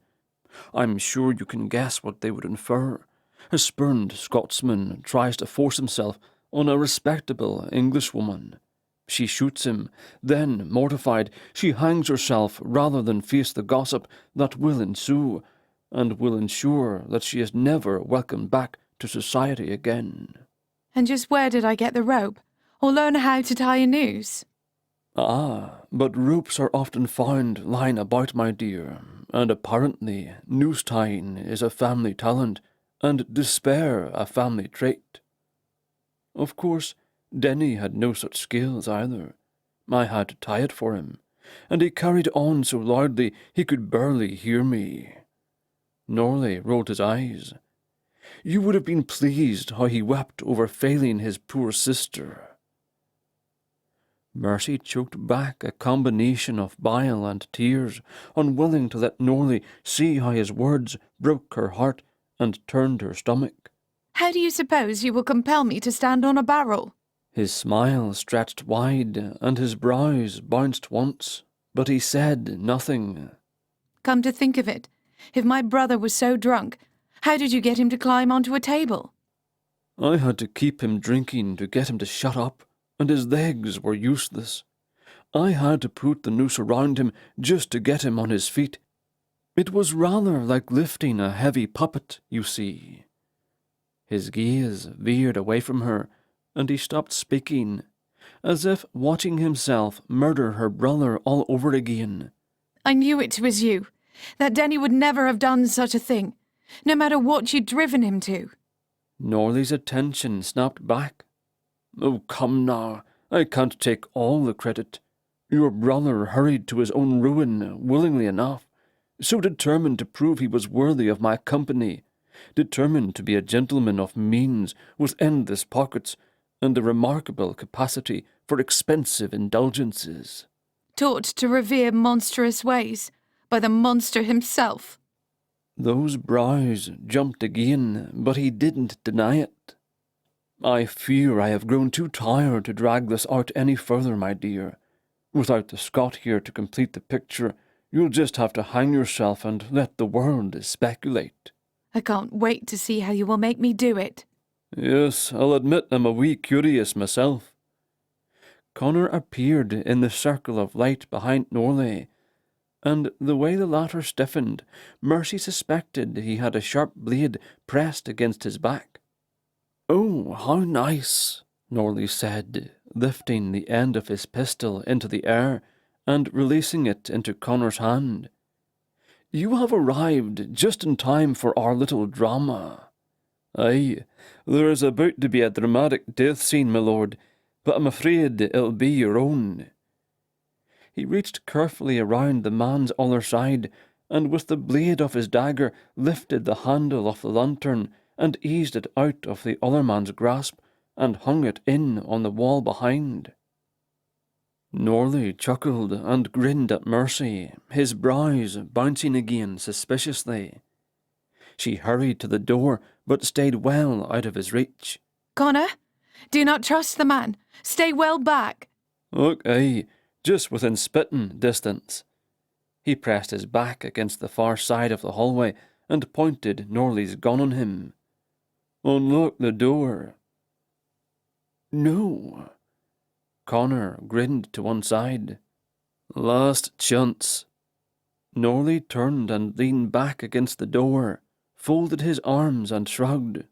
I'm sure you can guess what they would infer. A spurned Scotsman tries to force himself on a respectable Englishwoman. She shoots him, then, mortified, she hangs herself rather than face the gossip that will ensue, and will ensure that she is never welcomed back to society again." And just where did I get the rope? Or learn how to tie a noose? "Ah, but ropes are often found lying about, my dear, and apparently noose-tying is a family talent, and despair a family trait. Of course, Denny had no such skills either. I had to tie it for him, and he carried on so loudly he could barely hear me." Norley rolled his eyes. "You would have been pleased how he wept over failing his poor sister." Mercy choked back a combination of bile and tears, unwilling to let Norley see how his words broke her heart and turned her stomach. "How do you suppose you will compel me to stand on a barrel?" His smile stretched wide, and his brows bounced once, but he said nothing. "Come to think of it, if my brother was so drunk, how did you get him to climb onto a table?" "I had to keep him drinking to get him to shut up, and his legs were useless. I had to put the noose around him just to get him on his feet. It was rather like lifting a heavy puppet, you see." His gaze veered away from her, and he stopped speaking, as if watching himself murder her brother all over again. "I knew it was you. That Denny would never have done such a thing, no matter what you'd driven him to." Norley's attention snapped back. "Oh, come now, I can't take all the credit. Your brother hurried to his own ruin willingly enough, so determined to prove he was worthy of my company, determined to be a gentleman of means with endless pockets and a remarkable capacity for expensive indulgences." "Taught to revere monstrous ways by the monster himself." Those brows jumped again, but he didn't deny it. I fear I have grown too tired to drag this out any further, my dear. Without the Scot here to complete the picture, you'll just have to hang yourself and let the world speculate. I can't wait to see how you will make me do it. Yes, I'll admit I'm a wee curious myself. Connor appeared in the circle of light behind Norley, and the way the latter stiffened, Mercy suspected he had a sharp blade pressed against his back. "Oh, how nice," Norley said, lifting the end of his pistol into the air and releasing it into Connor's hand. "You have arrived just in time for our little drama." "Aye, there is about to be a dramatic death scene, my lord, but I'm afraid it'll be your own." He reached carefully around the man's other side, and with the blade of his dagger lifted the handle of the lantern and eased it out of the other man's grasp and hung it in on the wall behind. Norley chuckled and grinned at Mercy, his brows bouncing again suspiciously. She hurried to the door, but stayed well out of his reach. Connor, do not trust the man. Stay well back. "Look, aye, just within spitting distance." He pressed his back against the far side of the hallway and pointed Norley's gun on him. "Unlock the door." "No." Connor grinned to one side. "Last chance." Norley turned and leaned back against the door, folded his arms and shrugged.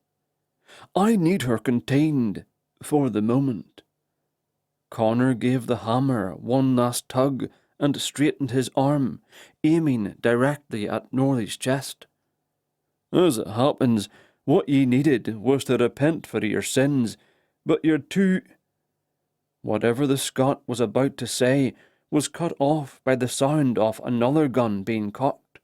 "I need her contained, for the moment." Connor gave the hammer one last tug and straightened his arm, aiming directly at Norley's chest. "As it happens, what ye needed was to repent for your sins, but you're too—" Whatever the Scot was about to say was cut off by the sound of another gun being cocked.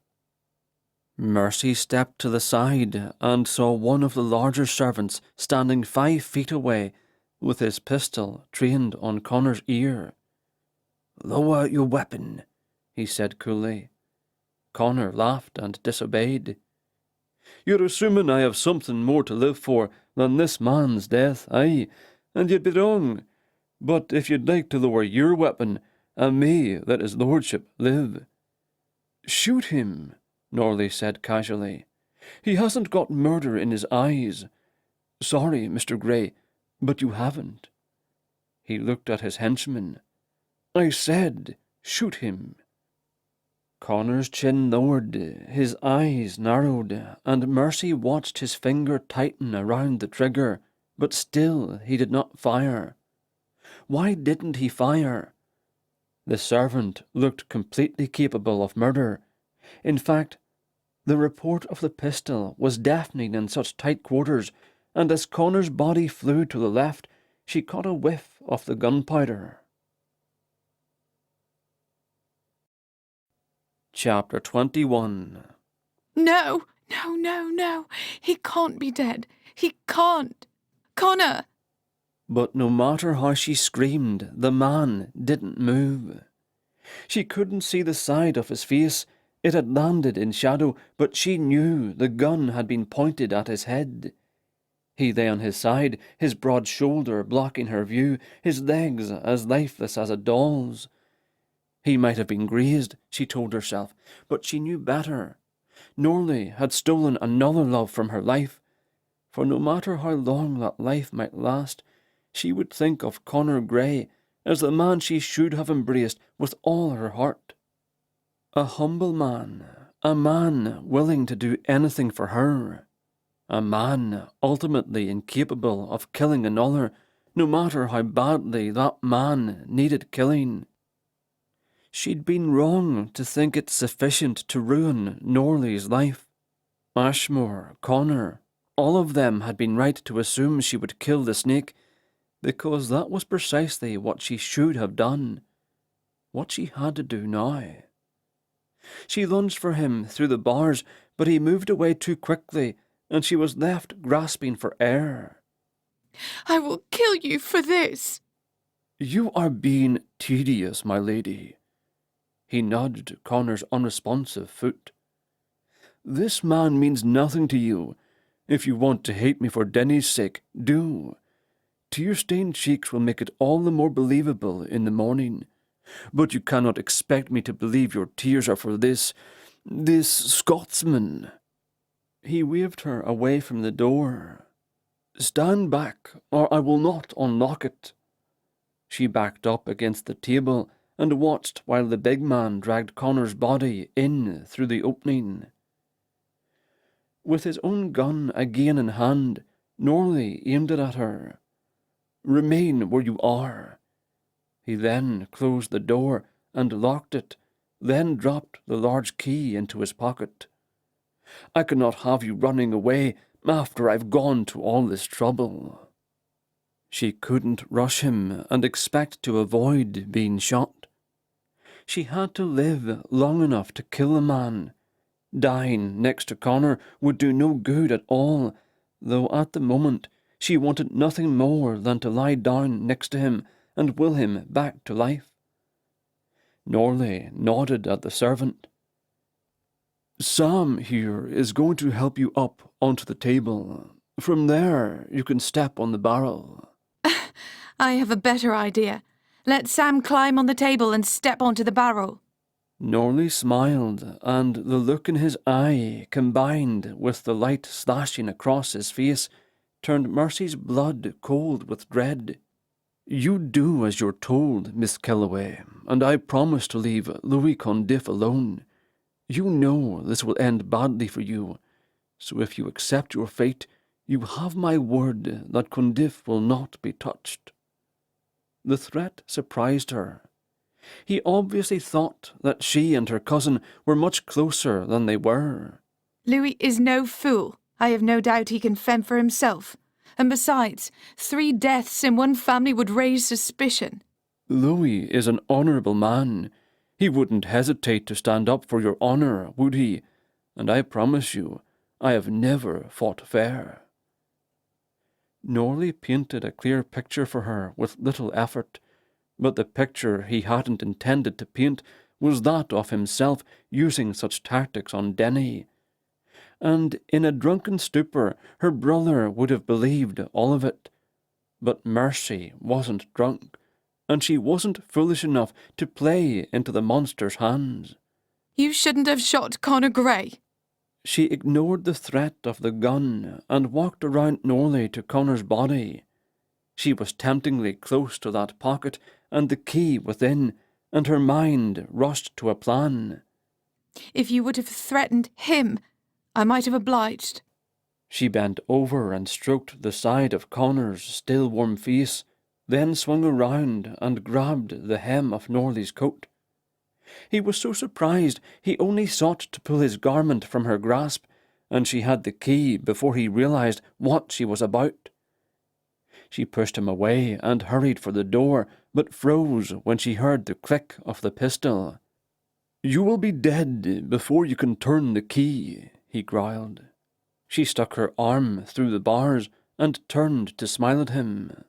Mercy stepped to the side and saw one of the larger servants standing 5 feet away with his pistol trained on Connor's ear. "Lower your weapon," he said coolly. Connor laughed and disobeyed. "You're assuming I have something more to live for than this man's death, aye, and you'd be wrong. But if you'd like to lower your weapon, and may let his lordship live." "Shoot him," Norley said casually. "He hasn't got murder in his eyes. Sorry, Mr. Grey, but you haven't." He looked at his henchman. "I said, shoot him." Connor's chin lowered, his eyes narrowed, and Mercy watched his finger tighten around the trigger, but still he did not fire. Why didn't he fire? The servant looked completely capable of murder. In fact, the report of the pistol was deafening in such tight quarters, and as Connor's body flew to the left, she caught a whiff of the gunpowder. Chapter 21. No, no, no, no. He can't be dead. He can't. Connor! But no matter how she screamed, the man didn't move. She couldn't see the side of his face. It had landed in shadow, but she knew the gun had been pointed at his head. He lay on his side, his broad shoulder blocking her view, his legs as lifeless as a doll's. He might have been grazed, she told herself, but she knew better. Norley had stolen another love from her life, for no matter how long that life might last, she would think of Connor Grey as the man she should have embraced with all her heart. A humble man, a man willing to do anything for her, a man ultimately incapable of killing another, no matter how badly that man needed killing. She'd been wrong to think it sufficient to ruin Norley's life. Ashmore, Connor, all of them had been right to assume she would kill the snake, because that was precisely what she should have done, what she had to do now. She lunged for him through the bars, but he moved away too quickly, and she was left grasping for air. I will kill you for this. "You are being tedious, my lady." He nudged Connor's unresponsive foot. "This man means nothing to you. If you want to hate me for Denny's sake, do. tear-stained cheeks will make it all the more believable in the morning. But you cannot expect me to believe your tears are for this Scotsman." He waved her away from the door. "Stand back, or I will not unlock it." She backed up against the table and watched while the big man dragged Connor's body in through the opening. With his own gun again in hand, Norley aimed it at her. "Remain where you are." He then closed the door and locked it, then dropped the large key into his pocket. "I cannot have you running away after I've gone to all this trouble." She couldn't rush him and expect to avoid being shot. She had to live long enough to kill a man. Dying next to Connor would do no good at all, though at the moment she wanted nothing more than to lie down next to him and will him back to life. Norley nodded at the servant. "Sam here is going to help you up onto the table. From there you can step on the barrel." I have a better idea. Let Sam climb on the table and step onto the barrel. Norley smiled, and the look in his eye, combined with the light slashing across his face, turned Mercy's blood cold with dread. "You do as you're told, Miss Kellaway, and I promise to leave Louis Condiff alone. You know this will end badly for you, so if you accept your fate, you have my word that Condiff will not be touched." The threat surprised her. He obviously thought that she and her cousin were much closer than they were. Louis is no fool. I have no doubt he can fend for himself. And besides, 3 deaths in one family would raise suspicion. Louis is an honourable man. He wouldn't hesitate to stand up for your honour, would he? And I promise you, I have never fought fair. Norley painted a clear picture for her with little effort, but the picture he hadn't intended to paint was that of himself using such tactics on Denny. And in a drunken stupor her brother would have believed all of it. But Mercy wasn't drunk, and she wasn't foolish enough to play into the monster's hands. You shouldn't have shot Connor Gray. She ignored the threat of the gun and walked around Norley to Connor's body. She was temptingly close to that pocket and the key within, and her mind rushed to a plan. If you would have threatened him, I might have obliged. She bent over and stroked the side of Connor's still warm face, then swung around and grabbed the hem of Norley's coat. He was so surprised he only sought to pull his garment from her grasp, and she had the key before he realized what she was about. She pushed him away and hurried for the door, but froze when she heard the click of the pistol. "You will be dead before you can turn the key," he growled. She stuck her arm through the bars and turned to smile at him.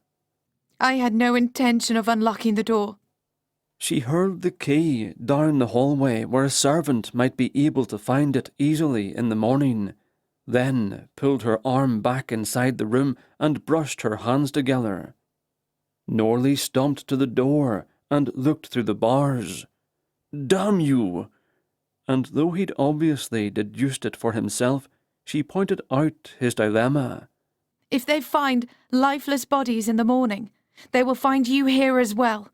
I had no intention of unlocking the door. She hurled the key down the hallway where a servant might be able to find it easily in the morning, then pulled her arm back inside the room and brushed her hands together. Norley stomped to the door and looked through the bars. "Damn you!" And though he'd obviously deduced it for himself, she pointed out his dilemma. If they find lifeless bodies in the morning, they will find you here as well.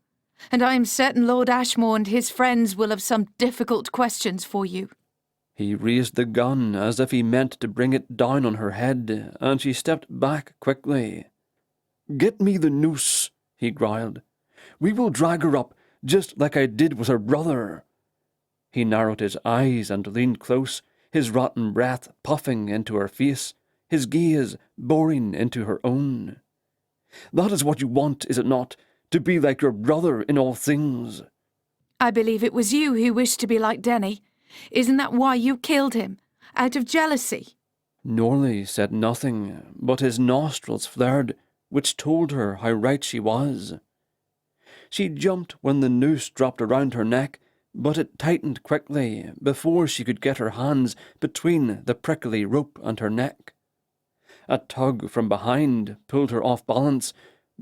And I am certain Lord Ashmore and his friends will have some difficult questions for you. He raised the gun as if he meant to bring it down on her head, and she stepped back quickly. "Get me the noose," he growled. "We will drag her up, just like I did with her brother." He narrowed his eyes and leaned close, his rotten breath puffing into her face, his gaze boring into her own. "That is what you want, is it not? To be like your brother in all things." I believe it was you who wished to be like Denny. Isn't that why you killed him? Out of jealousy? Norley said nothing, but his nostrils flared, which told her how right she was. She jumped when the noose dropped around her neck, but it tightened quickly before she could get her hands between the prickly rope and her neck. A tug from behind pulled her off balance,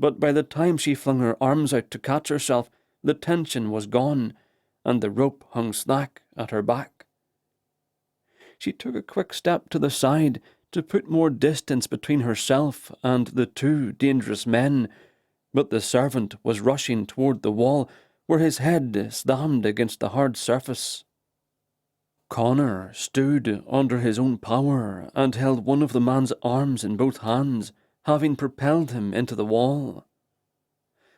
but by the time she flung her arms out to catch herself, the tension was gone, and the rope hung slack at her back. She took a quick step to the side to put more distance between herself and the two dangerous men, but the servant was rushing toward the wall, where his head slammed against the hard surface. Connor stood under his own power and held one of the man's arms in both hands, having propelled him into the wall.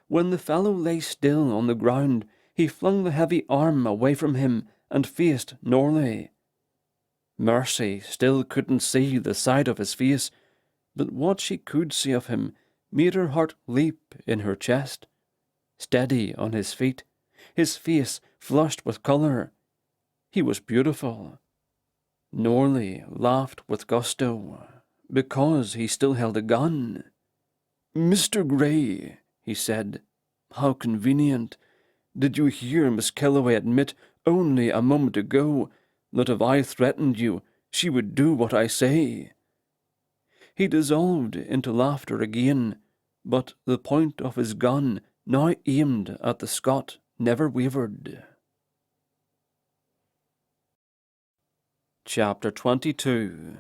When the fellow lay still on the ground, he flung the heavy arm away from him and faced Norley. Mercy still couldn't see the side of his face, but what she could see of him made her heart leap in her chest. Steady on his feet, his face flushed with colour, he was beautiful. Norley laughed with gusto, because he still held a gun. "Mr. Grey," he said, "how convenient. Did you hear Miss Kellaway admit only a moment ago that if I threatened you, she would do what I say?" He dissolved into laughter again, but the point of his gun, now aimed at the Scot, never wavered. Chapter 22.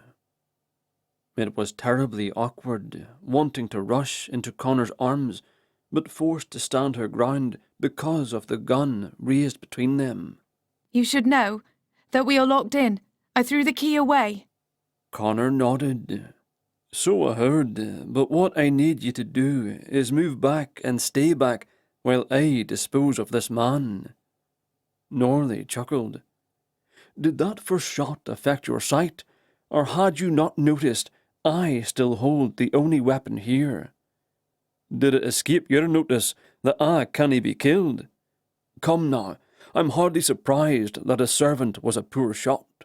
It was terribly awkward, wanting to rush into Connor's arms, but forced to stand her ground because of the gun raised between them. "You should know that we are locked in. I threw the key away." Connor nodded. "So I heard, but what I need you to do is move back and stay back while I dispose of this man." Norley chuckled. "Did that first shot affect your sight, or had you not noticed I still hold the only weapon here? Did it escape your notice that I cannae be killed? Come now, I'm hardly surprised that a servant was a poor shot."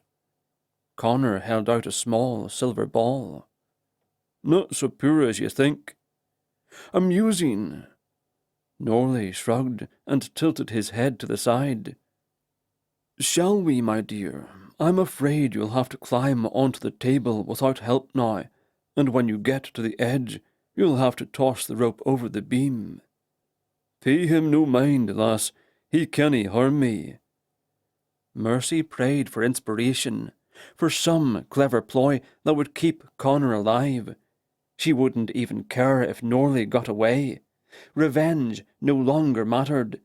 Connor held out a small silver ball. "Not so poor as you think." "Amusing." Norley shrugged and tilted his head to the side. "Shall we, my dear? I'm afraid you'll have to climb onto the table without help now, and when you get to the edge, you'll have to toss the rope over the beam." "Pay him no mind, lass. He cannae harm me." Mercy prayed for inspiration, for some clever ploy that would keep Connor alive. She wouldn't even care if Norley got away. Revenge no longer mattered.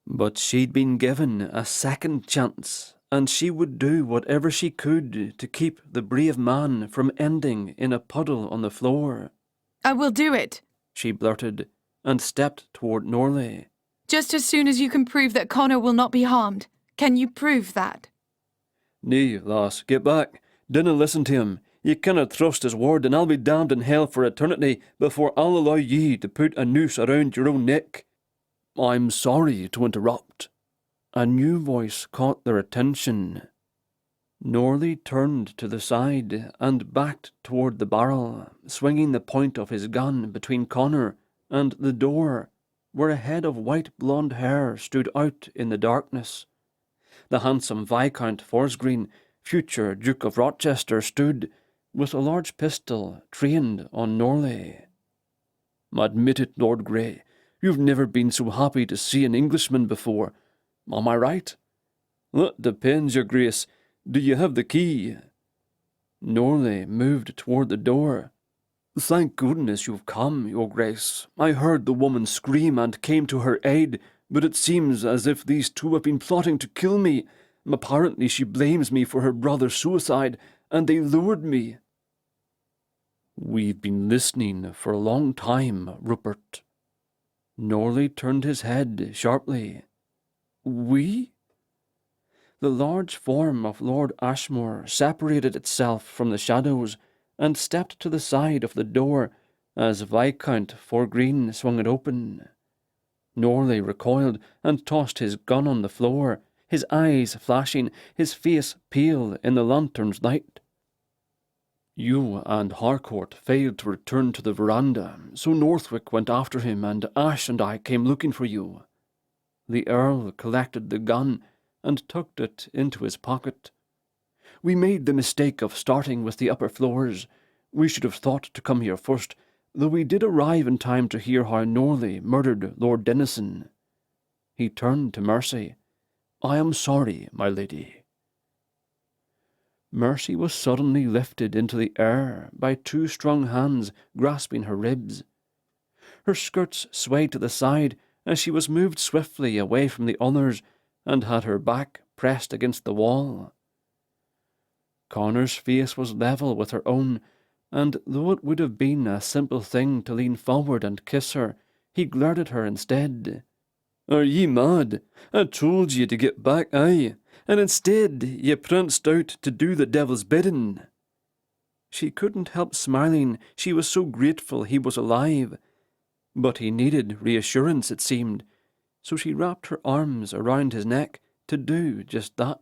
But she'd been given a second chance, and she would do whatever she could to keep the brave man from ending in a puddle on the floor. "I will do it," she blurted, and stepped toward Norley. "just as soon as you can prove that Connor will not be harmed. Can you prove that?" "Nay, lass, get back. Dinna listen to him. Ye cannot trust his word, and I'll be damned in hell for eternity before I'll allow ye to put a noose around your own neck." "I'm sorry to interrupt." A new voice caught their attention. Norley turned to the side and backed toward the barrel, swinging the point of his gun between Connor and the door, where a head of white blonde hair stood out in the darkness. The handsome Viscount Forsgreen, future Duke of Rochester, stood, with a large pistol trained on Norley. "Admit it, Lord Grey, you've never been so happy to see an Englishman before. Am I right?" "That depends, your grace. Do you have the key?" Norley moved toward the door. "Thank goodness you've come, your grace. I heard the woman scream and came to her aid, but it seems as if these two have been plotting to kill me. Apparently she blames me for her brother's suicide, and they lured me." "We've been listening for a long time, Rupert." Norley turned his head sharply. "We?" The large form of Lord Ashmore separated itself from the shadows and stepped to the side of the door as Viscount Forgreen swung it open. Norley recoiled and tossed his gun on the floor, his eyes flashing, his face pale in the lantern's light. "You and Harcourt failed to return to the veranda, so Northwick went after him, and Ash and I came looking for you." The Earl collected the gun and tucked it into his pocket. "We made the mistake of starting with the upper floors. We should have thought to come here first. though we did arrive in time to hear how Norley murdered Lord Denison." He turned to Mercy. "I am sorry, my lady." Mercy was suddenly lifted into the air by two strong hands grasping her ribs. Her skirts swayed to the side as she was moved swiftly away from the others and had her back pressed against the wall. Connor's face was level with her own, and though it would have been a simple thing to lean forward and kiss her, he glared at her instead. "Are ye mad? I told ye to get back, aye, and instead ye pranced out to do the devil's bidding." She couldn't help smiling, she was so grateful he was alive. But he needed reassurance, it seemed, so she wrapped her arms around his neck to do just that.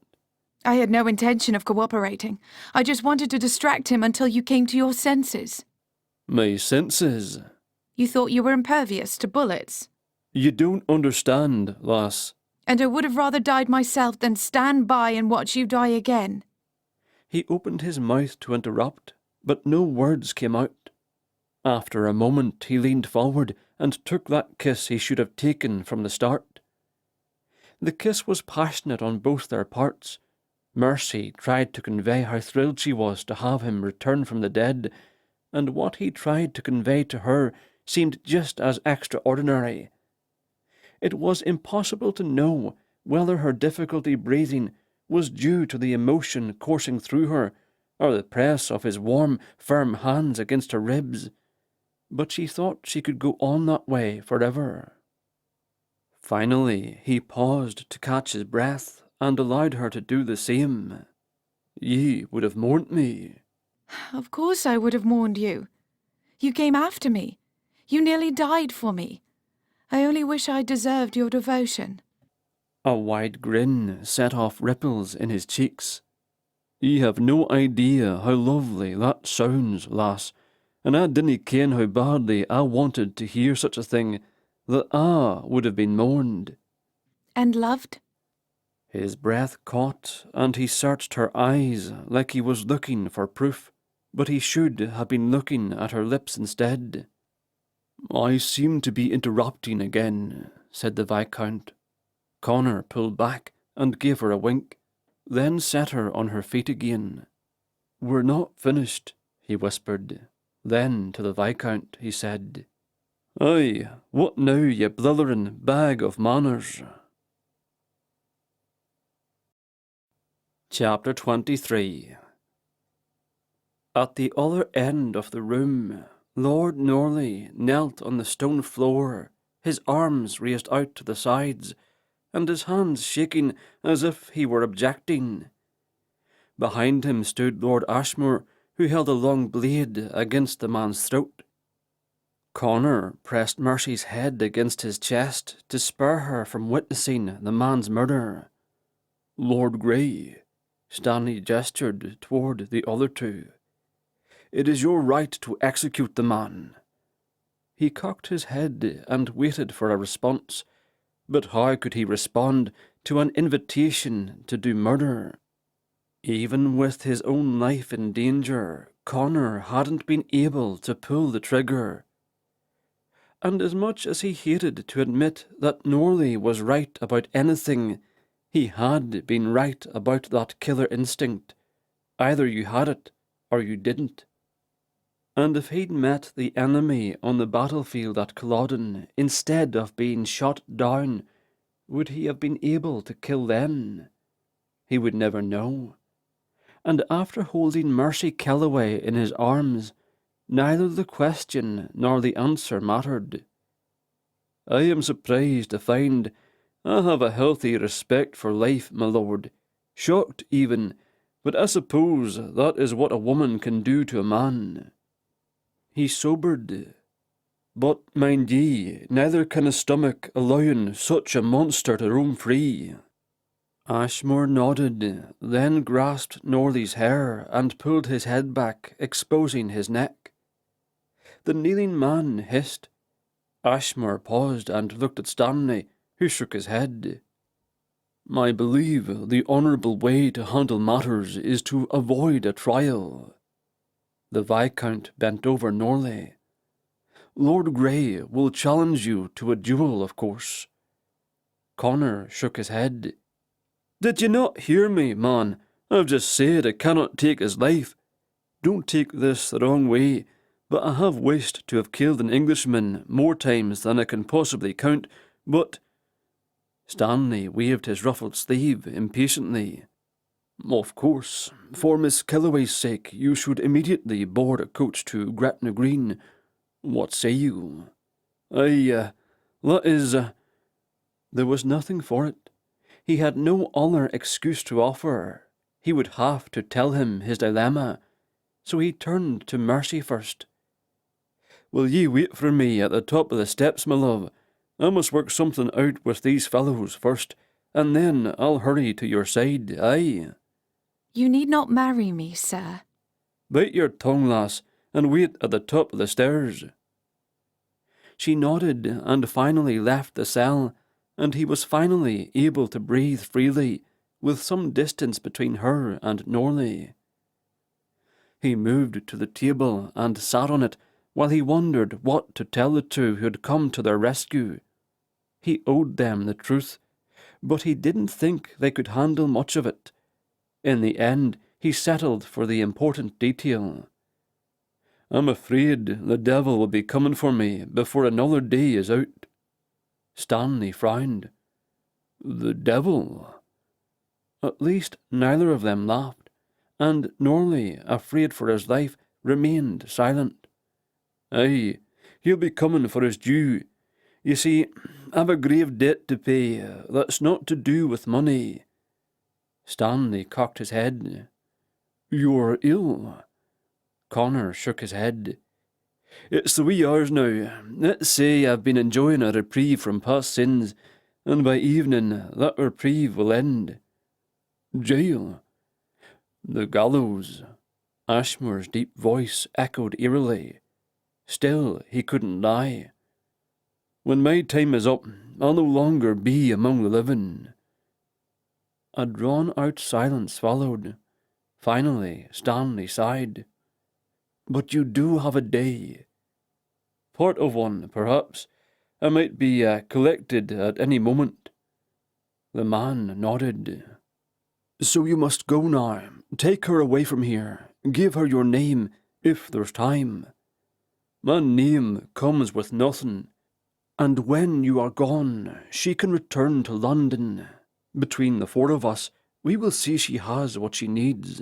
"I had no intention of cooperating. I just wanted to distract him until you came to your senses." "My senses?" "You thought you were impervious to bullets." "You don't understand, lass." "And I would have rather died myself than stand by and watch you die again." He opened his mouth to interrupt, but no words came out. After a moment he leaned forward and took that kiss he should have taken from the start. The kiss was passionate on both their parts. Mercy tried to convey how thrilled she was to have him return from the dead, and what he tried to convey to her seemed just as extraordinary. It was impossible to know whether her difficulty breathing was due to the emotion coursing through her, or the press of his warm, firm hands against her ribs, but she thought she could go on that way forever. Finally, he paused to catch his breath, and allowed her to do the same. "Ye would have mourned me." "Of course I would have mourned you. You came after me. You nearly died for me. I only wish I deserved your devotion." A wide grin set off ripples in his cheeks. "Ye have no idea how lovely that sounds, lass, and I didn't ken how badly I wanted to hear such a thing, that I would have been mourned." "And loved?" His breath caught, and he searched her eyes like he was looking for proof, but he should have been looking at her lips instead. "I seem to be interrupting again," said the Viscount. Connor pulled back and gave her a wink, then set her on her feet again. "We're not finished," he whispered. Then to the Viscount he said, "Aye, what now, ye blithering bag of manners?" Chapter 23. At the other end of the room, Lord Norley knelt on the stone floor, his arms raised out to the sides, and his hands shaking as if he were objecting. Behind him stood Lord Ashmore, who held a long blade against the man's throat. Connor pressed Mercy's head against his chest to spur her from witnessing the man's murder. "Lord Grey," Stanley gestured toward the other two, "it is your right to execute the man." He cocked his head and waited for a response, but how could he respond to an invitation to do murder? Even with his own life in danger, Connor hadn't been able to pull the trigger. And as much as he hated to admit that Norley was right about anything, he had been right about that killer instinct. Either you had it, or you didn't. And if he'd met the enemy on the battlefield at Culloden instead of being shot down, would he have been able to kill then? He would never know. And after holding Mercy Kellaway in his arms, neither the question nor the answer mattered. "I am surprised to find I have a healthy respect for life, my lord. Shocked even, but I suppose that is what a woman can do to a man." He sobered. "But mind ye, neither can a stomach allowing such a monster to roam free." Ashmore nodded, then grasped Norley's hair and pulled his head back, exposing his neck. The kneeling man hissed. Ashmore paused and looked at Stanley, who shook his head. "I believe the honourable way to handle matters is to avoid a trial." The Viscount bent over Norley. Lord Grey will challenge you to a duel, of course. Connor shook his head. Did you not hear me, man? I've just said I cannot take his life. Don't take this the wrong way, but I have wished to have killed an Englishman more times than I can possibly count, but... Stanley waved his ruffled sleeve impatiently. Of course, for Miss Kellaway's sake, you should immediately board a coach to Gretna Green. What say you? That is... There was nothing for it. He had no other excuse to offer. He would have to tell him his dilemma, so he turned to Mercy first. Will ye wait for me at the top of the steps, my love? I must work something out with these fellows first, and then I'll hurry to your side, aye. You need not marry me, sir. Bite your tongue, lass, and wait at the top of the stairs. She nodded and finally left the cell, and he was finally able to breathe freely, with some distance between her and Norley. He moved to the table and sat on it while he wondered what to tell the two who had come to their rescue. He owed them the truth, but he didn't think they could handle much of it. In the end, he settled for the important detail. I'm afraid the devil will be coming for me before another day is out. Stanley frowned. The devil? At least neither of them laughed, and Norley, afraid for his life, remained silent. Aye, he'll be coming for his due. You see, I've a grave debt to pay that's not to do with money. Stanley cocked his head. You're ill? Connor shook his head. It's the wee hours now. Let's say I've been enjoying a reprieve from past sins, and by evening that reprieve will end. Jail. The gallows. Ashmore's deep voice echoed eerily. Still, he couldn't lie. When my time is up, I'll no longer be among the living. A drawn-out silence followed. Finally, Stanley sighed. But you do have a day. Part of one, perhaps. I might be collected at any moment. The man nodded. So you must go now. Take her away from here. Give her your name, if there's time. My name comes with nothing. And when you are gone, she can return to London. Between the four of us, we will see she has what she needs.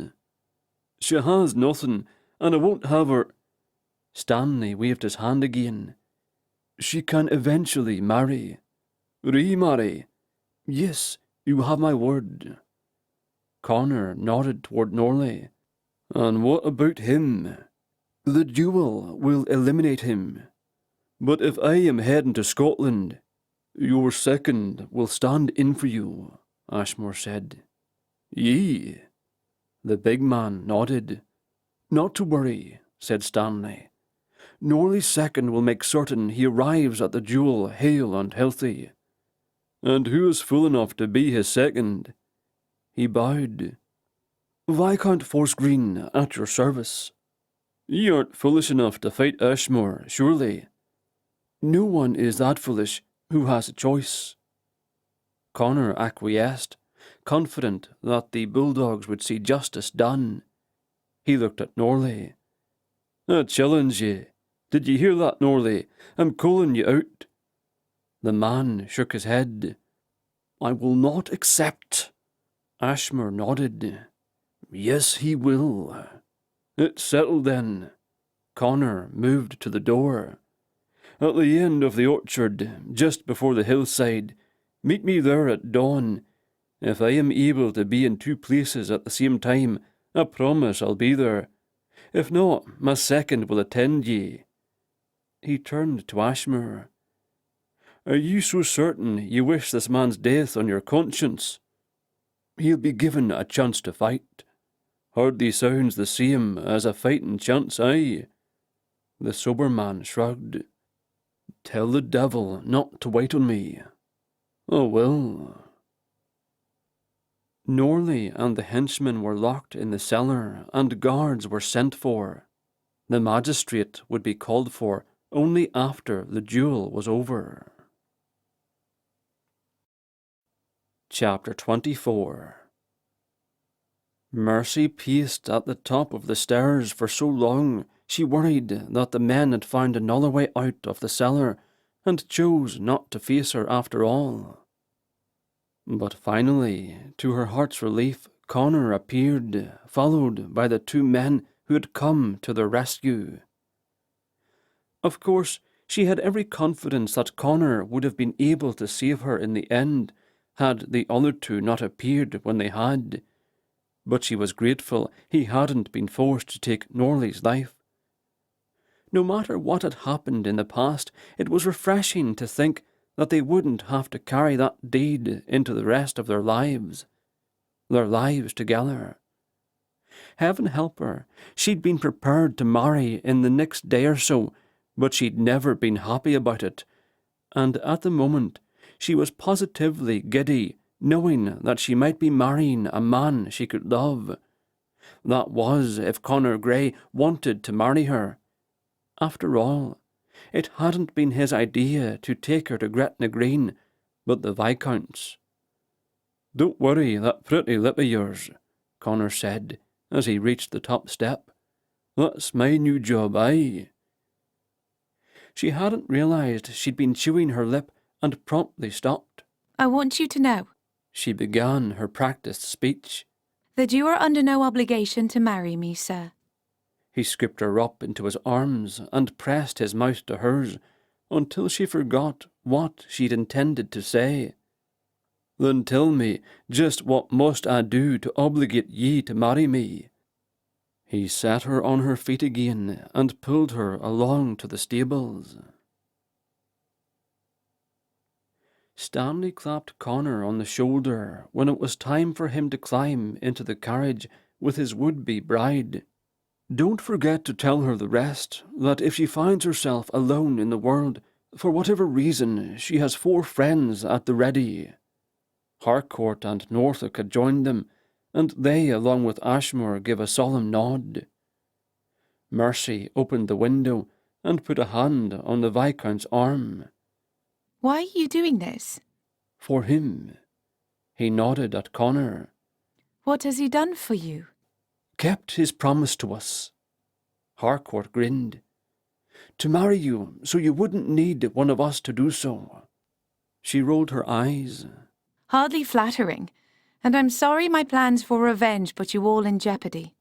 She has nothing, and I won't have her. Stanley waved his hand again. She can eventually marry. Remarry. Yes, you have my word. Connor nodded toward Norley. And what about him? The duel will eliminate him. But if I am heading to Scotland, your second will stand in for you, Ashmore said. Yea. The big man nodded. Not to worry, said Stanley. Norley's second will make certain he arrives at the duel hale and healthy. And who is fool enough to be his second? He bowed. Viscount Force Green, at your service. Ye aren't foolish enough to fight Ashmore, surely. No one is that foolish who has a choice. Connor acquiesced, confident that the bulldogs would see justice done. He looked at Norley. I challenge ye. Did ye hear that, Norley? I'm calling you out. The man shook his head. I will not accept. Ashmore nodded. Yes, he will. It's settled then. Connor moved to the door. At the end of the orchard, just before the hillside, meet me there at dawn. If I am able to be in two places at the same time, I promise I'll be there. If not, my second will attend ye. He turned to Ashmore. Are you so certain you wish this man's death on your conscience? He'll be given a chance to fight. Hardly sounds the same as a fighting chance, aye. The sober man shrugged. Tell the devil not to wait on me. Oh, well. Norley and the henchmen were locked in the cellar, and guards were sent for. The magistrate would be called for only after the duel was over. Chapter 24. Mercy paced at the top of the stairs for so long she worried that the men had found another way out of the cellar and chose not to face her after all. But finally, to her heart's relief, Connor appeared, followed by the two men who had come to their rescue. Of course, she had every confidence that Connor would have been able to save her in the end, had the other two not appeared when they had. But she was grateful he hadn't been forced to take Norley's life. No matter what had happened in the past, it was refreshing to think that they wouldn't have to carry that deed into the rest of their lives together. Heaven help her, she'd been prepared to marry in the next day or so, but she'd never been happy about it, and at the moment she was positively giddy, knowing that she might be marrying a man she could love. That was, if Connor Gray wanted to marry her. After all, it hadn't been his idea to take her to Gretna Green, but the Viscount's. "Don't worry that pretty lip of yours," Connor said, as he reached the top step. "That's my new job, aye." She hadn't realised she'd been chewing her lip and promptly stopped. "I want you to know," she began her practised speech, "that you are under no obligation to marry me, sir." He scooped her up into his arms and pressed his mouth to hers until she forgot what she'd intended to say. "Then tell me, just what must I do to obligate ye to marry me?" He set her on her feet again and pulled her along to the stables. Stanley clapped Connor on the shoulder when it was time for him to climb into the carriage with his would-be bride. "Don't forget to tell her the rest, that if she finds herself alone in the world, for whatever reason, she has 4 friends at the ready." Harcourt and Norfolk had joined them, and they, along with Ashmore, gave a solemn nod. Mercy opened the window and put a hand on the Viscount's arm. "Why are you doing this?" "For him." He nodded at Connor. "What has he done for you?" "Kept his promise to us." Harcourt grinned. "To marry you, so you wouldn't need one of us to do so." She rolled her eyes. "Hardly flattering, and I'm sorry my plans for revenge put you all in jeopardy."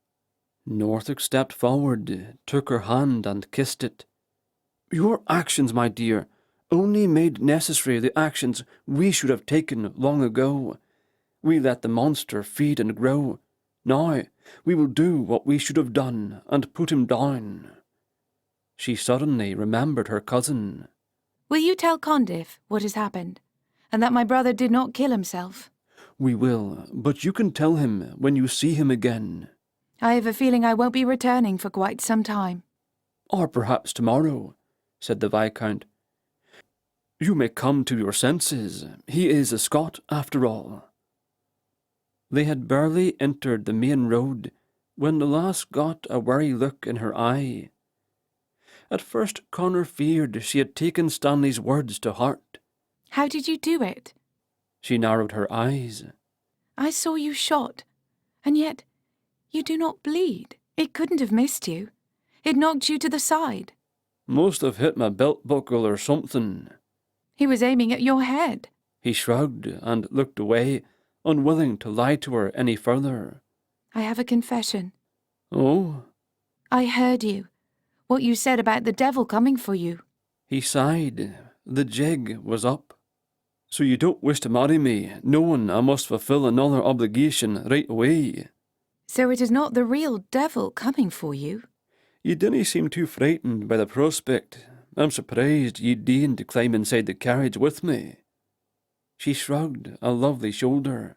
Norfolk stepped forward, took her hand and kissed it. "Your actions, my dear, only made necessary the actions we should have taken long ago. We let the monster feed and grow. Now we will do what we should have done and put him down." She suddenly remembered her cousin. "Will you tell Condiff what has happened, and that my brother did not kill himself?" "We will, but you can tell him when you see him again." "I have a feeling I won't be returning for quite some time." "Or perhaps tomorrow," said the Viscount. "You may come to your senses. He is a Scot, after all." They had barely entered the main road when the lass got a wary look in her eye. At first Connor feared she had taken Stanley's words to heart. "How did you do it?" She narrowed her eyes. "I saw you shot, and yet you do not bleed. It couldn't have missed you. It knocked you to the side." "Must have hit my belt buckle or something." "He was aiming at your head." He shrugged and looked away, unwilling to lie to her any further. "I have a confession." "Oh?" "I heard you. What you said about the devil coming for you." He sighed. The jig was up. "So you don't wish to marry me, knowing I must fulfill another obligation right away?" "So it is not the real devil coming for you?" "You didn't seem too frightened by the prospect. I'm surprised you deigned to climb inside the carriage with me." She shrugged a lovely shoulder.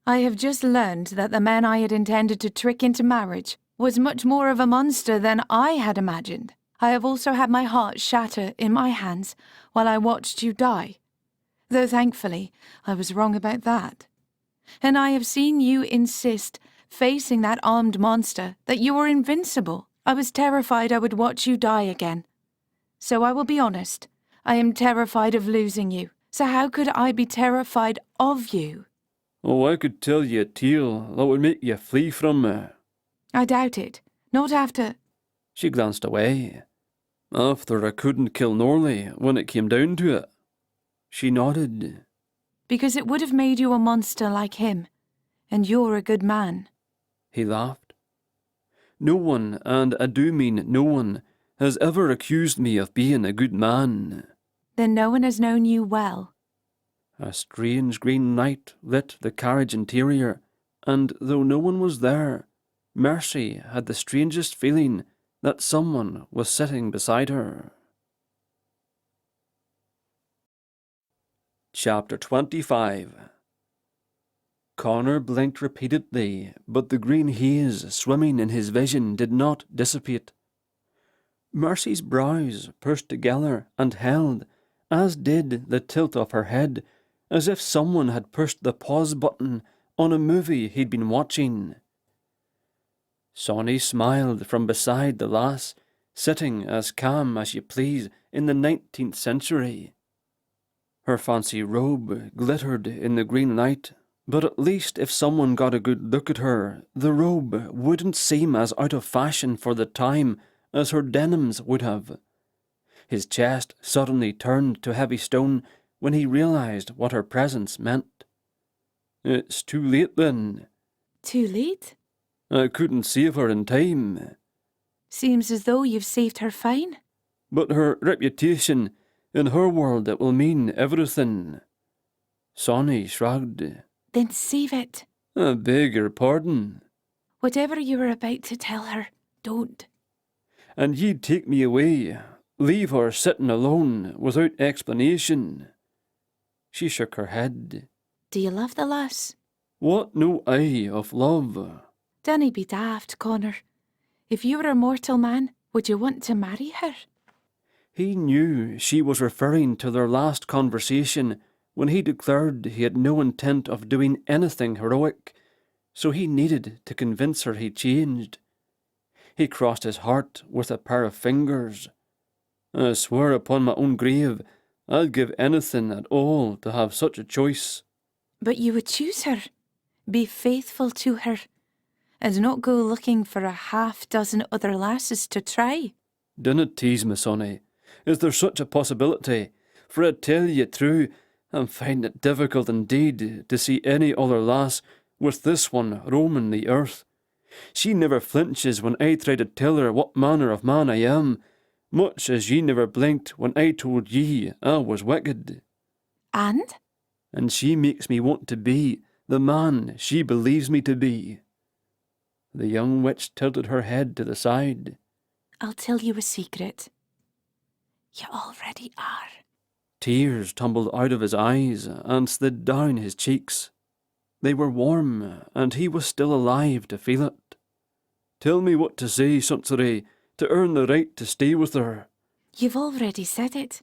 "I have just learned that the man I had intended to trick into marriage was much more of a monster than I had imagined. I have also had my heart shatter in my hands while I watched you die, though thankfully I was wrong about that. And I have seen you insist, facing that armed monster, that you were invincible. I was terrified I would watch you die again. so I will be honest. I am terrified of losing you. So how could I be terrified of you? Oh, I could tell you a tale that would make you flee from me. I doubt it. Not after. She glanced away. After I couldn't kill Norley when it came down to it. She nodded. Because it would have made you a monster like him. And you're a good man. He laughed. No one, and I do mean no one, has ever accused me of being a good man. Then no one has known you well. A strange green light lit the carriage interior, and though no one was there, Mercy had the strangest feeling that someone was sitting beside her. Chapter 25. Connor blinked repeatedly, but the green haze swimming in his vision did not dissipate. Mercy's brows pushed together and held, as did the tilt of her head, as if someone had pushed the pause button on a movie he'd been watching. Sonny smiled from beside the lass, sitting as calm as you please in the 19th century. Her fancy robe glittered in the green light, but at least if someone got a good look at her, the robe wouldn't seem as out of fashion for the time as her denims would have. His chest suddenly turned to heavy stone when he realized what her presence meant. It's too late then. Too late? I couldn't save her in time. Seems as though you've saved her fine. But her reputation, in her world it will mean everything. Sonny shrugged. Then save it. I beg your pardon. Whatever you were about to tell her, don't. And ye'd take me away, leave her sitting alone without explanation. She shook her head. Do you love the lass? What know I of love? Dinna be daft, Connor. If you were a mortal man, would you want to marry her? He knew she was referring to their last conversation when he declared he had no intent of doing anything heroic, so he needed to convince her he changed. He crossed his heart with a pair of fingers. I swear upon my own grave, I'd give anything at all to have such a choice. But you would choose her, be faithful to her, and not go looking for a half-dozen other lasses to try. Dinna tease me, sonny. Is there such a possibility? For I tell ye true, I'm finding it difficult indeed to see any other lass with this one roaming the earth. She never flinches when I try to tell her what manner of man I am, much as ye never blinked when I told ye I was wicked. And? And she makes me want to be the man she believes me to be. The young witch tilted her head to the side. I'll tell you a secret. You already are. Tears tumbled out of his eyes and slid down his cheeks. They were warm, and he was still alive to feel it. Tell me what to say, Sunsari, to earn the right to stay with her. You've already said it.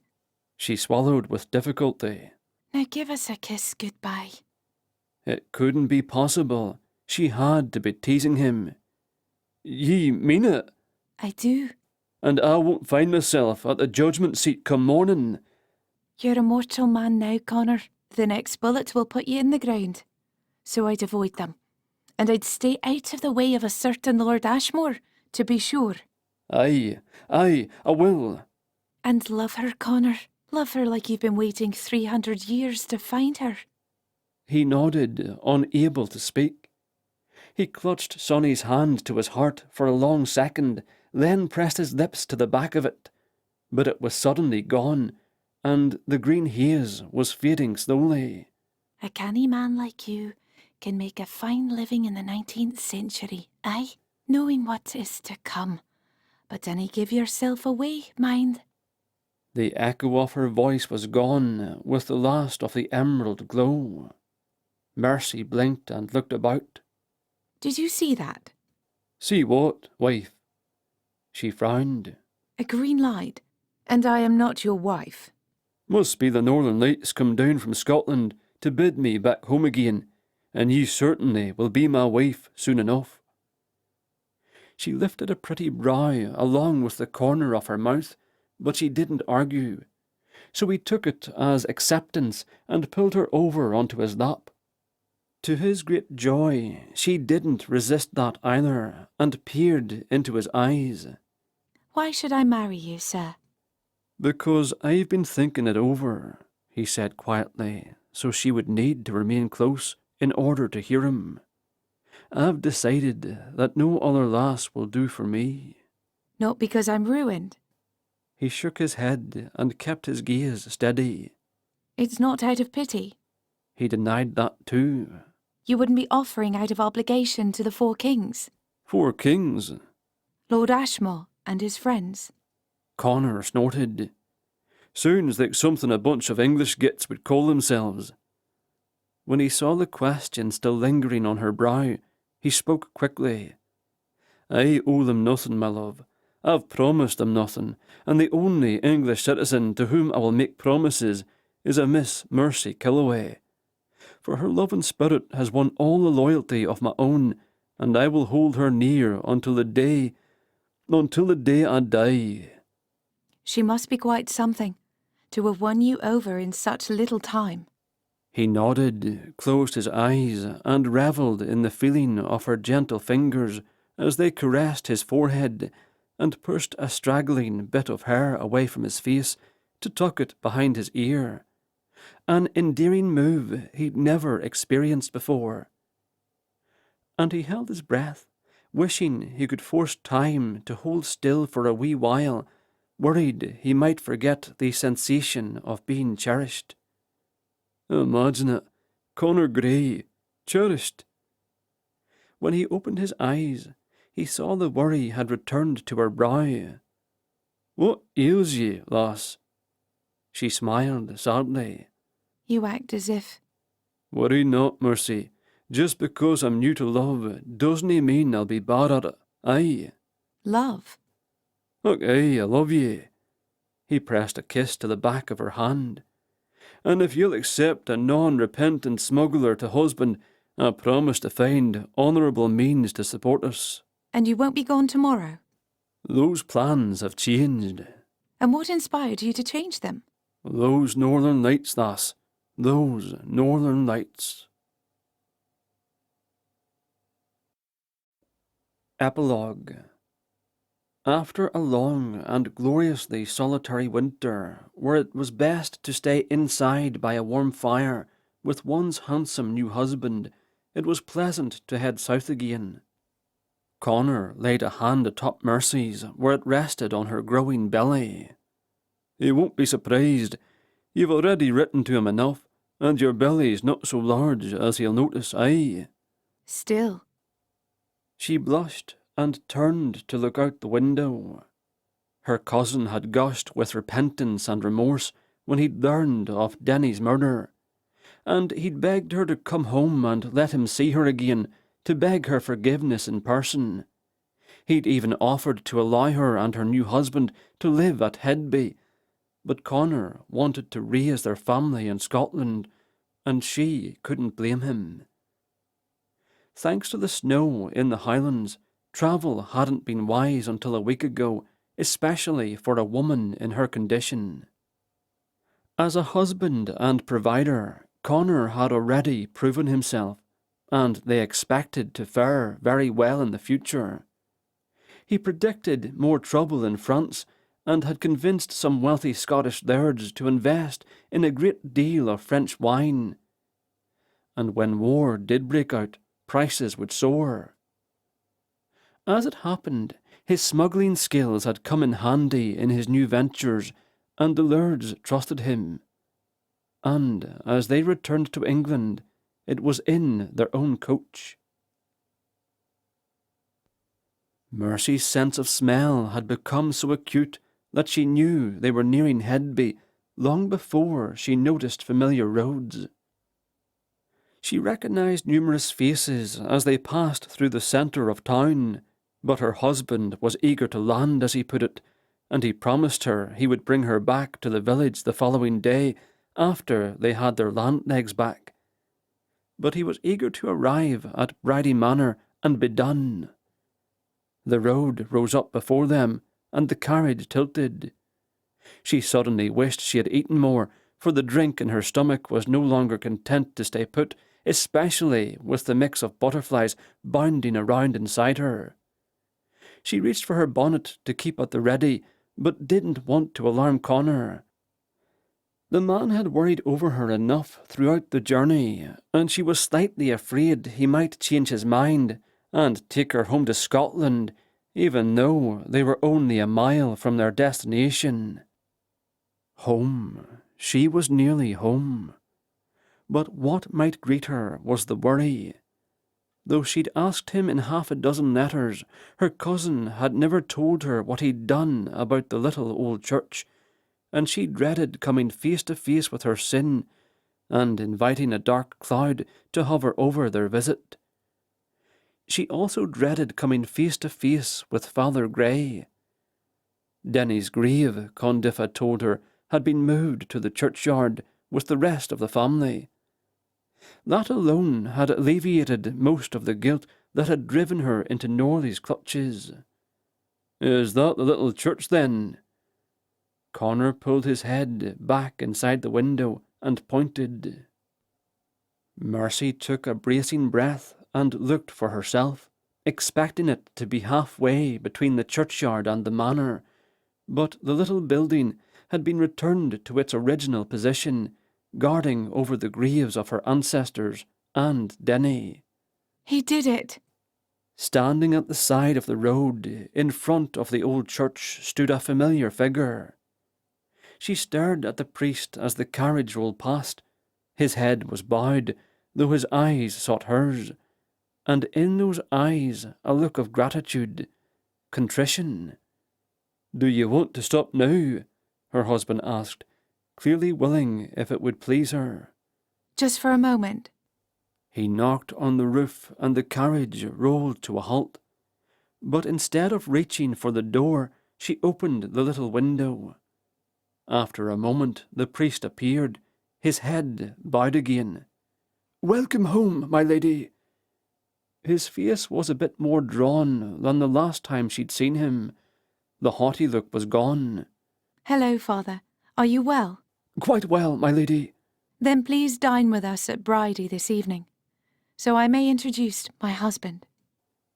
She swallowed with difficulty. Now give us a kiss goodbye. It couldn't be possible. She had to be teasing him. Ye mean it? I do. And I won't find myself at the judgment seat come morning. You're a mortal man now, Connor. The next bullet will put you in the ground. So I'd avoid them. And I'd stay out of the way of a certain Lord Ashmore, to be sure. Aye, I will. And love her, Connor. Love her like you've been waiting 300 years to find her. He nodded, unable to speak. He clutched Sonny's hand to his heart for a long second, then pressed his lips to the back of it. But it was suddenly gone, and the green haze was fading slowly. A canny man like you can make a fine living in the 19th century, aye, knowing what is to come. But dinna give yourself away, mind. The echo of her voice was gone with the last of the emerald glow. Mercy blinked and looked about. Did you see that? See what, wife? She frowned. A green light. And I am not your wife. Must be the northern lights come down from Scotland to bid me back home again, and ye certainly will be my wife soon enough. She lifted a pretty brow along with the corner of her mouth, but she didn't argue, so he took it as acceptance and pulled her over onto his lap. To his great joy, she didn't resist that either, and peered into his eyes. "Why should I marry you, sir?" "Because I've been thinking it over," he said quietly, so she would need to remain close in order to hear him. "I've decided that no other lass will do for me." "Not because I'm ruined. He shook his head and kept his gaze steady. It's not out of pity. He denied that too. You wouldn't be offering out of obligation to the 4 kings. 4 kings? Lord Ashmore and his friends." Connor snorted. "Sounds like something a bunch of English gits would call themselves." When he saw the question still lingering on her brow, he spoke quickly. "I owe them nothing, my love. I've promised them nothing, and the only English citizen to whom I will make promises is a Miss Mercy Kellaway. For her loving spirit has won all the loyalty of my own, and I will hold her near until the day I die." "She must be quite something, to have won you over in such little time." He nodded, closed his eyes, and revelled in the feeling of her gentle fingers as they caressed his forehead and pushed a straggling bit of hair away from his face to tuck it behind his ear. An endearing move he'd never experienced before. And he held his breath, wishing he could force time to hold still for a wee while, worried he might forget the sensation of being cherished. Imagine it, Connor Gray, cherished. When he opened his eyes, he saw the worry had returned to her brow. "What ails ye, lass?" She smiled sadly. "You act as if—" "Worry not, Mercy. Just because I'm new to love doesn't mean I'll be bad at it, aye." "Love?" "Look, aye, I love ye." He pressed a kiss to the back of her hand. "And if you'll accept a non-repentant smuggler to husband, I promise to find honourable means to support us." "And you won't be gone tomorrow?" "Those plans have changed." "And what inspired you to change them?" "Those northern lights, lass. Those northern lights." Epilogue. After a long and gloriously solitary winter, where it was best to stay inside by a warm fire with one's handsome new husband, it was pleasant to head south again. Connor laid a hand atop Mercy's where it rested on her growing belly. "He won't be surprised. You've already written to him enough, and your belly's not so large as he'll notice, aye." "Still." She blushed and turned to look out the window. Her cousin had gushed with repentance and remorse when he'd learned of Denny's murder, and he'd begged her to come home and let him see her again, to beg her forgiveness in person. He'd even offered to allow her and her new husband to live at Hedby, but Connor wanted to raise their family in Scotland, and she couldn't blame him. Thanks to the snow in the Highlands, travel hadn't been wise until a week ago, especially for a woman in her condition. As a husband and provider, Connor had already proven himself, and they expected to fare very well in the future. He predicted more trouble in France, and had convinced some wealthy Scottish lairds to invest in a great deal of French wine. And when war did break out, prices would soar. As it happened, his smuggling skills had come in handy in his new ventures, and the lairds trusted him. And as they returned to England, it was in their own coach. Mercy's sense of smell had become so acute that she knew they were nearing Hedby long before she noticed familiar roads. She recognised numerous faces as they passed through the centre of town, but her husband was eager to land, as he put it, and he promised her he would bring her back to the village the following day after they had their land legs back. But he was eager to arrive at Bridie Manor and be done. The road rose up before them, and the carriage tilted. She suddenly wished she had eaten more, for the drink in her stomach was no longer content to stay put, especially with the mix of butterflies bounding around inside her. She reached for her bonnet to keep at the ready, but didn't want to alarm Connor. The man had worried over her enough throughout the journey, and she was slightly afraid he might change his mind and take her home to Scotland, even though they were only a mile from their destination. Home. She was nearly home. But what might greet her was the worry. Though she'd asked him in half a dozen letters, her cousin had never told her what he'd done about the little old church, and she dreaded coming face to face with her sin and inviting a dark cloud to hover over their visit. She also dreaded coming face to face with Father Grey. Denny's grave, Condiff had told her, had been moved to the churchyard with the rest of the family. That alone had alleviated most of the guilt that had driven her into Norley's clutches. "Is that the little church, then?" Connor pulled his head back inside the window and pointed. Mercy took a bracing breath and looked for herself, expecting it to be halfway between the churchyard and the manor, but the little building had been returned to its original position, guarding over the graves of her ancestors and Denny. He did it. Standing at the side of the road, in front of the old church, stood a familiar figure. She stared at the priest as the carriage rolled past. His head was bowed, though his eyes sought hers, and in those eyes a look of gratitude, contrition. "Do you want to stop now?" her husband asked, clearly willing if it would please her. "Just for a moment." He knocked on the roof and the carriage rolled to a halt. But instead of reaching for the door, she opened the little window. After a moment, the priest appeared, his head bowed again. "Welcome home, my lady." His face was a bit more drawn than the last time she'd seen him. The haughty look was gone. "Hello, Father. Are you well?" "Quite well, my lady." "Then please dine with us at Bridie this evening, so I may introduce my husband."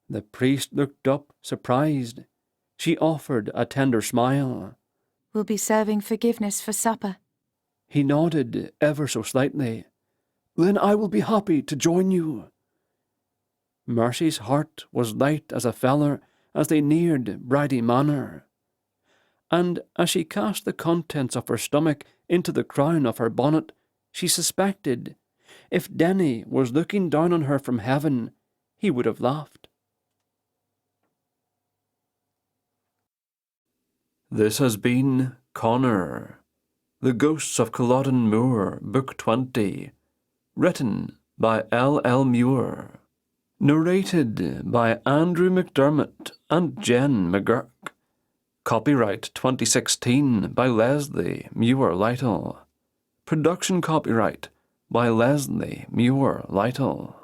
The priest looked up, surprised. She offered a tender smile. "We'll be serving forgiveness for supper." He nodded ever so slightly. "Then I will be happy to join you." Mercy's heart was light as a feather as they neared Bridie Manor. And as she cast the contents of her stomach into the crown of her bonnet, she suspected, if Denny was looking down on her from heaven, he would have laughed. This has been Connor, The Ghosts of Culloden Moor, Book 20, written by L. Muir, narrated by Andrew McDermott and Jen McGurk. Copyright 2016 by Leslie Muir Lytle. Production copyright by Leslie Muir Lytle.